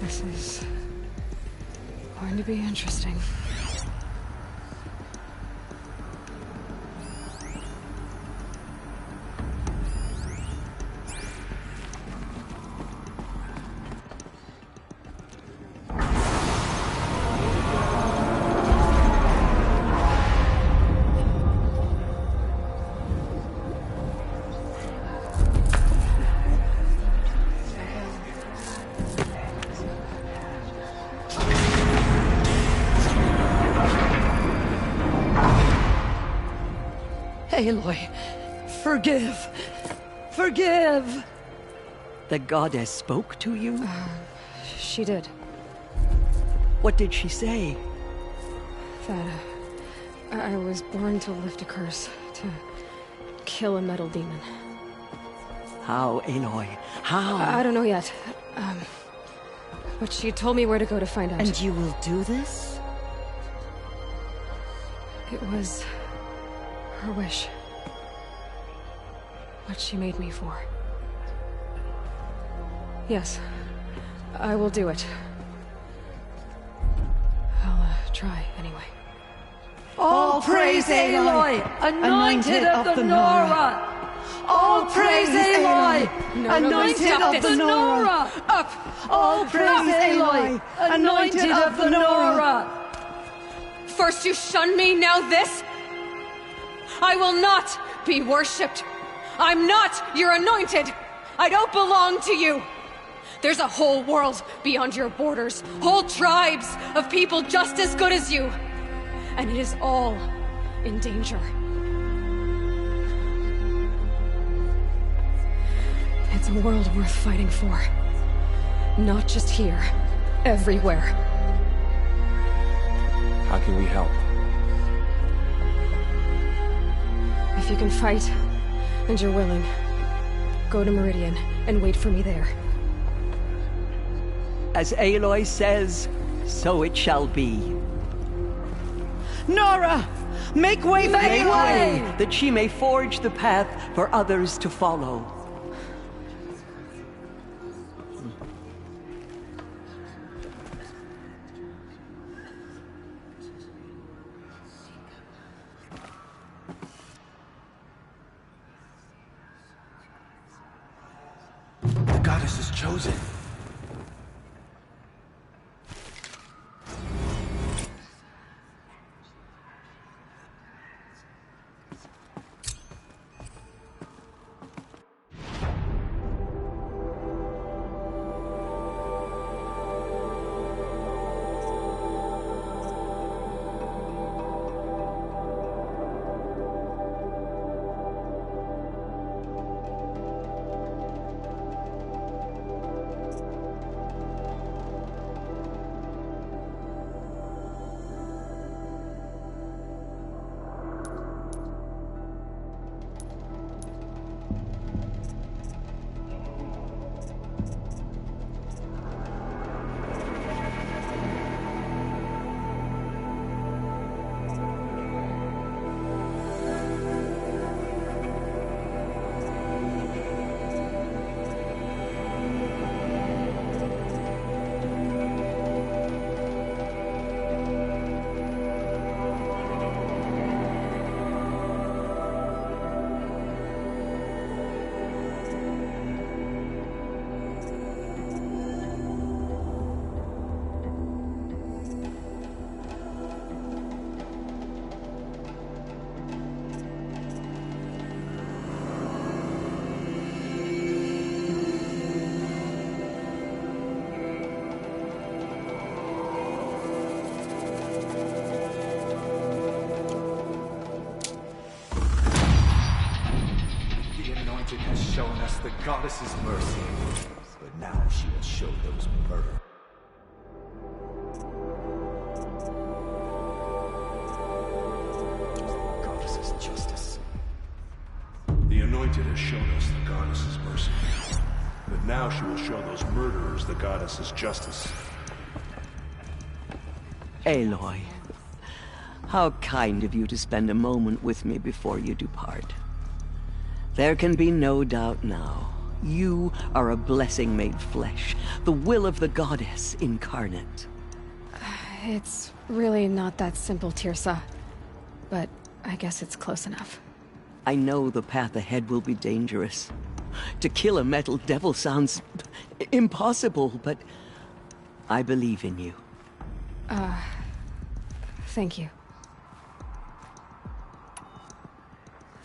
This is going to be interesting. Aloy, forgive! Forgive! The goddess spoke to you? She did. What did she say? That I was born to lift a curse, to kill a metal demon. How, Aloy? How? I don't know yet. But she told me where to go to find out. And you will do this? It was her wish. What she made me for. Yes, I will do it. I'll try anyway. All praise Aloy, anointed of the Nora! All praise Aloy, anointed of the Nora! Up! All praise Aloy, anointed of the Nora! First you shunned me, now this? I will not be worshipped. I'm not your anointed. I don't belong to you. There's a whole world beyond your borders, whole tribes of people just as good as you. And it is all in danger. It's a world worth fighting for. Not just here, everywhere. How can we help? If you can fight, and you're willing, go to Meridian and wait for me there. As Aloy says, so it shall be. Nora! Make way for Make Aloy! way, that she may forge the path for others to follow. The goddess is chosen. the goddess's mercy, but now she will show those murder. Goddess's justice. The Anointed has shown us the goddess's mercy, but now she will show those murderers the goddess's justice. Aloy, how kind of you to spend a moment with me before you depart. There can be no doubt now. You are a blessing made flesh, the will of the goddess incarnate. It's really not that simple, Tirsa. But I guess it's close enough. I know the path ahead will be dangerous. To kill a metal devil sounds impossible, but I believe in you. Thank you.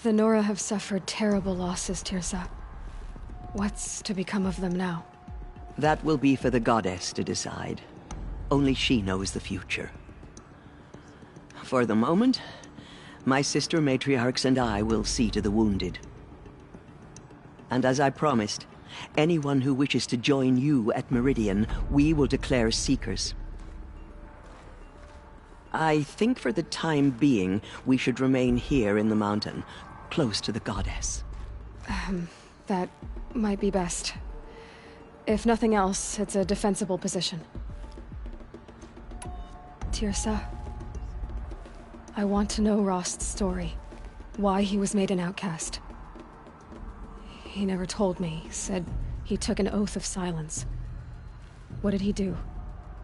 The Nora have suffered terrible losses, Tirsa. What's to become of them now? That will be for the goddess to decide. Only she knows the future. For the moment, my sister matriarchs and I will see to the wounded. And as I promised, anyone who wishes to join you at Meridian, we will declare seekers. I think for the time being, we should remain here in the mountain, close to the goddess. That might be best. If nothing else, it's a defensible position. Tirsa, I want to know Rost's story. Why he was made an outcast. He never told me. Said he took an oath of silence. What did he do?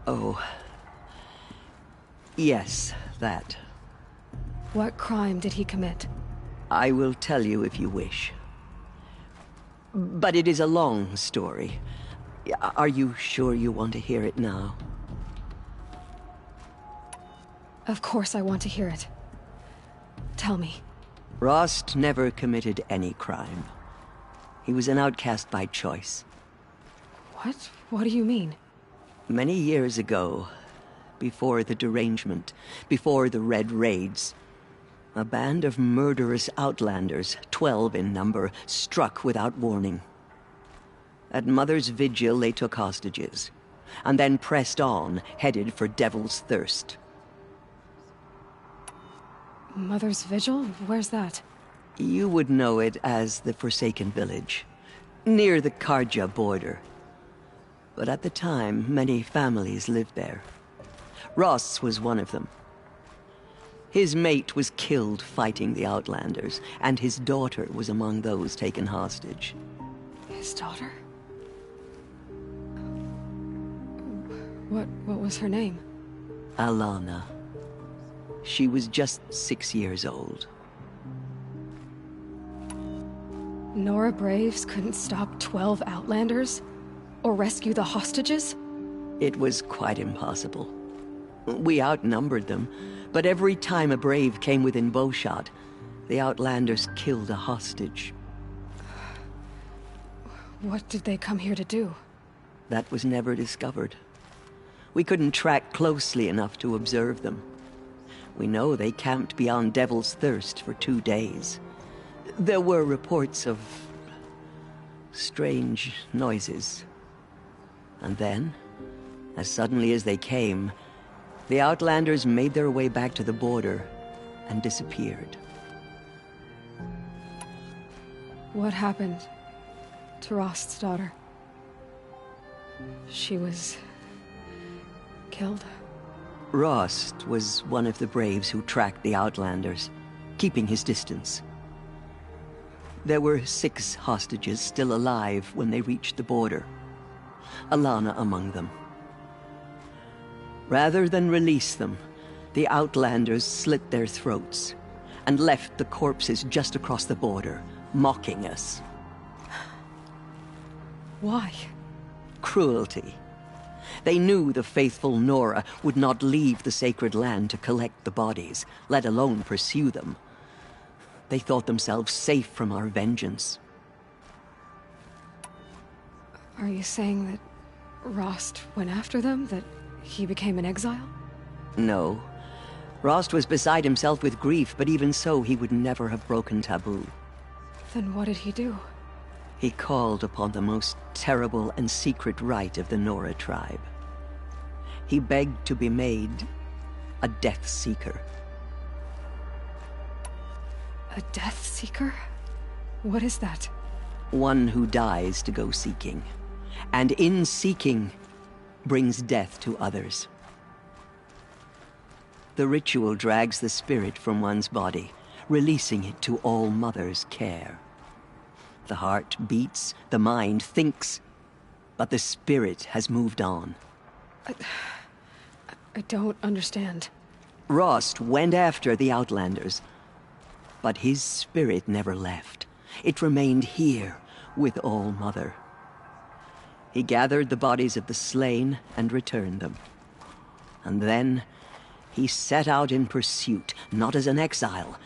Oh. Yes, that. What crime did he commit? I will tell you if you wish. But it is a long story. Are you sure you want to hear it now? Of course I want to hear it. Tell me. Rost never committed any crime. He was an outcast by choice. What? What do you mean? Many years ago, before the derangement, before the Red Raids, a band of murderous outlanders, 12 in number, struck without warning. At Mother's Vigil, they took hostages, and then pressed on, headed for Devil's Thirst. Mother's Vigil? Where's that? You would know it as the Forsaken Village, near the Karja border. But at the time, many families lived there. Ross was one of them. His mate was killed fighting the Outlanders, and his daughter was among those taken hostage. His daughter? What was her name? Alana. She was just 6 years old. Nora Braves couldn't stop 12 Outlanders? Or rescue the hostages? It was quite impossible. We outnumbered them, but every time a Brave came within bowshot, the Outlanders killed a hostage. What did they come here to do? That was never discovered. We couldn't track closely enough to observe them. We know they camped beyond Devil's Thirst for 2 days. There were reports of strange noises. And then, as suddenly as they came, the Outlanders made their way back to the border and disappeared. What happened to Rost's daughter? She was killed? Rost was one of the Braves who tracked the Outlanders, keeping his distance. There were 6 hostages still alive when they reached the border. Alana among them. Rather than release them, the Outlanders slit their throats and left the corpses just across the border, mocking us. Why? Cruelty. They knew the faithful Nora would not leave the sacred land to collect the bodies, let alone pursue them. They thought themselves safe from our vengeance. Are you saying that Rost went after them? That he became an exile? No. Rost was beside himself with grief, but even so, he would never have broken taboo. Then what did he do? He called upon the most terrible and secret rite of the Nora tribe. He begged to be made a Death Seeker. A Death Seeker? What is that? One who dies to go seeking, and in seeking, brings death to others. The ritual drags the spirit from one's body, releasing it to All Mother's care. The heart beats, the mind thinks, but the spirit has moved on. I don't understand. Rost went after the Outlanders, but his spirit never left. It remained here with All Mother. He gathered the bodies of the slain and returned them. And then he set out in pursuit, not as an exile,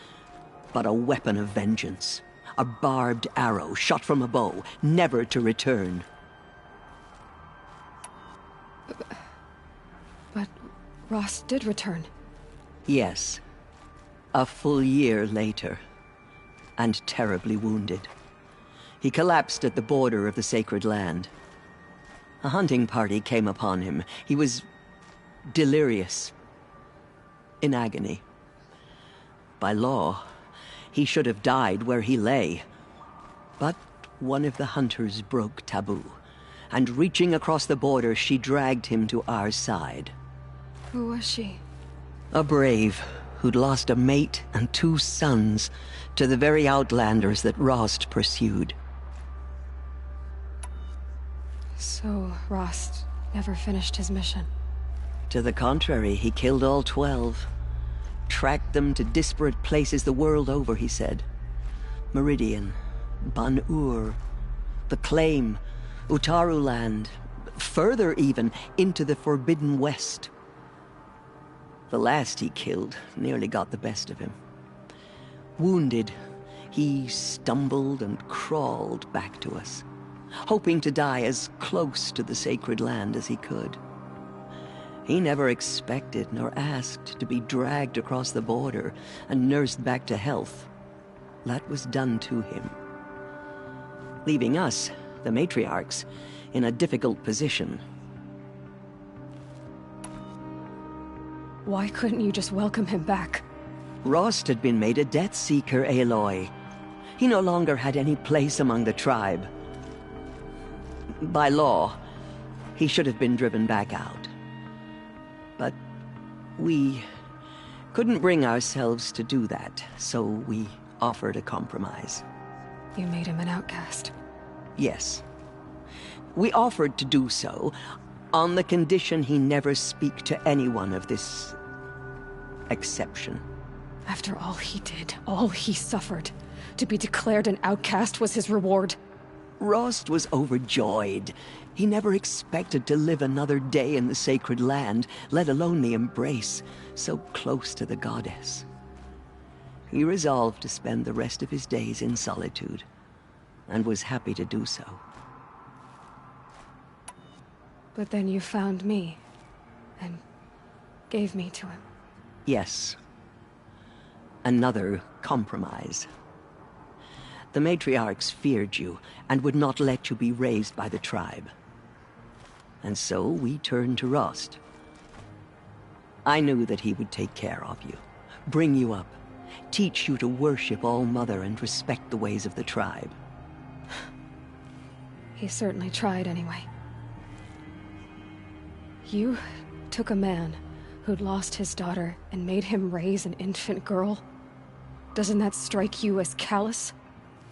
but a weapon of vengeance. A barbed arrow shot from a bow, never to return. But Rost did return. Yes. A full year later, and terribly wounded. He collapsed at the border of the sacred land. A hunting party came upon him. He was delirious, in agony. By law, he should have died where he lay. But one of the hunters broke taboo, and reaching across the border, she dragged him to our side. Who was she? A brave who'd lost a mate and 2 sons to the very Outlanders that Rost pursued. So Rost never finished his mission? To the contrary, he killed all 12. Tracked them to disparate places the world over, he said. Meridian, Ban-Ur, the Claim, Utaru Land, further even, into the Forbidden West. The last he killed nearly got the best of him. Wounded, he stumbled and crawled back to us, hoping to die as close to the sacred land as he could. He never expected nor asked to be dragged across the border and nursed back to health. That was done to him, leaving us, the matriarchs, in a difficult position. Why couldn't you just welcome him back? Rost had been made a Death Seeker, Aloy. He no longer had any place among the tribe. By law, he should have been driven back out. But we couldn't bring ourselves to do that, so we offered a compromise. You made him an outcast? Yes. We offered to do so on the condition he never speak to anyone of this exception. After all he did, all he suffered, to be declared an outcast was his reward. Rost was overjoyed. He never expected to live another day in the sacred land, let alone the embrace, so close to the goddess. He resolved to spend the rest of his days in solitude, and was happy to do so. But then you found me, and gave me to him. Yes. Another compromise. The matriarchs feared you, and would not let you be raised by the tribe. And so we turned to Rost. I knew that he would take care of you, bring you up, teach you to worship All Mother and respect the ways of the tribe. He certainly tried anyway. You took a man who'd lost his daughter and made him raise an infant girl? Doesn't that strike you as callous?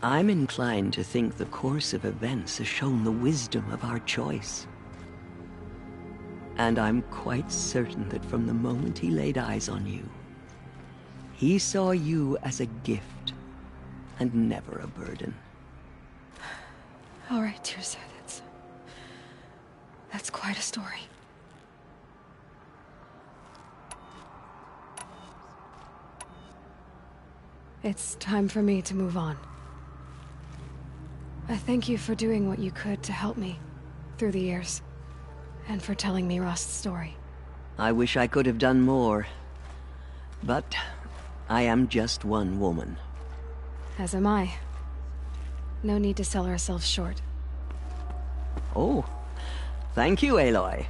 I'm inclined to think the course of events has shown the wisdom of our choice. And I'm quite certain that from the moment he laid eyes on you, he saw you as a gift, and never a burden. All right, Tirsa, that's quite a story. It's time for me to move on. I thank you for doing what you could to help me through the years, and for telling me Rost's story. I wish I could have done more, but I am just one woman. As am I. No need to sell ourselves short. Oh, thank you, Aloy.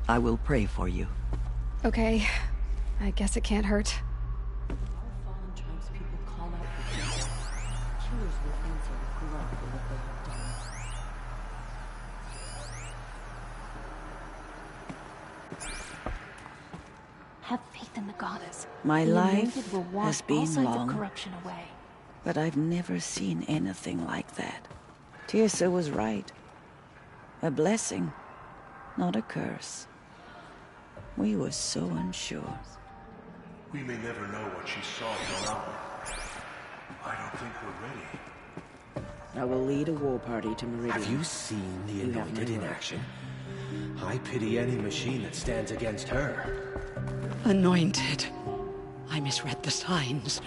I will pray for you. Okay. I guess it can't hurt. Fallen tribespeople call out for justice. Killers will answer with blood for what they have done. Have faith in the goddess. My The life Anointed will wash has been all signs long. of corruption away. But I've never seen anything like that. Tirsa was right. A blessing, not a curse. We were so unsure. We may never know what she saw on the mountain. I don't think we're ready. I will lead a war party to Meridian. Have you seen the You have Anointed my in word. action? I pity any machine that stands against her. Anointed. I misread the signs.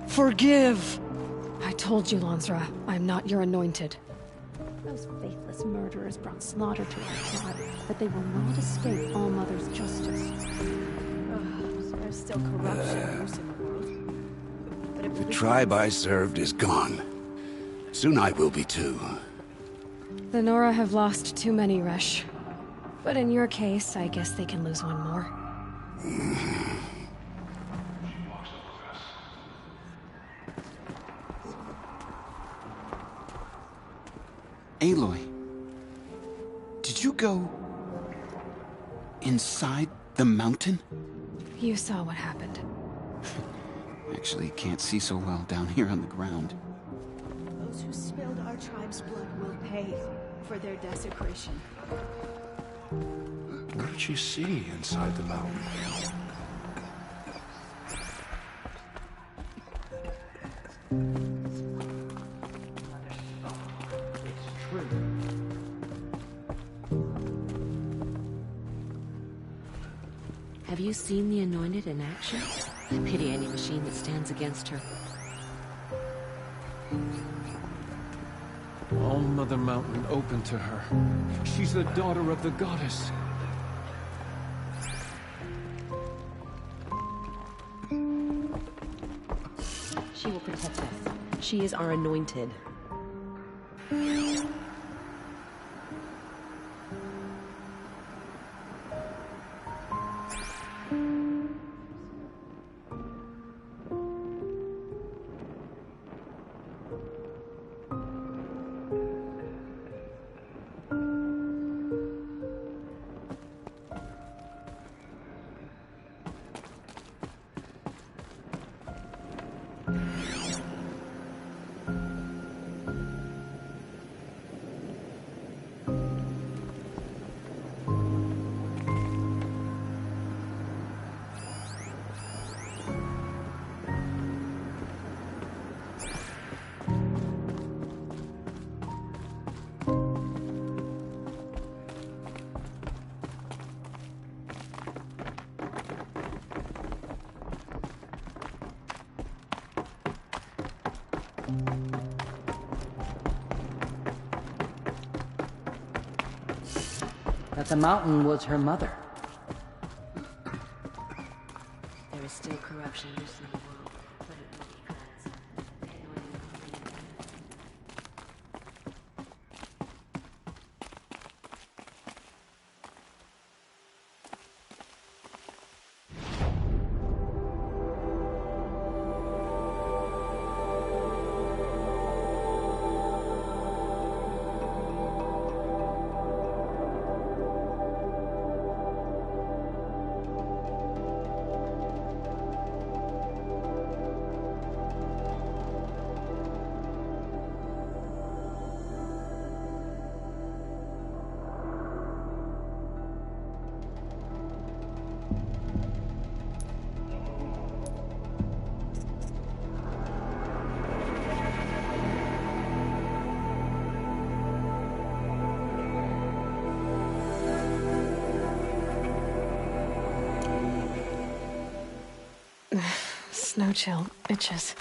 Forgive! I told you, Lansra. I'm not your anointed. Those faithless murderers brought slaughter to our tribe, but they will not escape All-Mother's justice. There's still corruption loose in the world. But it The tribe I served is gone. Soon I will be too. The Nora have lost too many, Resh. But in your case, I guess they can lose one more. Aloy, did you go inside the mountain? You saw what happened. Actually, can't see so well down here on the ground. Those who spilled our tribe's blood will pay for their desecration. What did she see inside the mountain? Have you seen the Anointed in action? I pity any machine that stands against her. All Mother Mountain open to her. She's the daughter of the goddess. She will protect us. She is our Anointed. That the mountain was her mother. There is still corruption loose in the world, but it will be cleansed. Snow chill itches.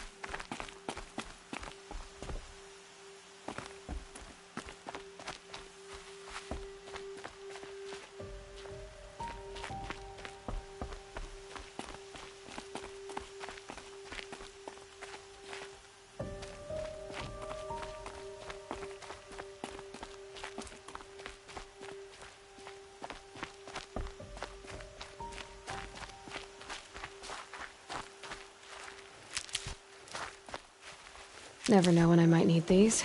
Never know when I might need these.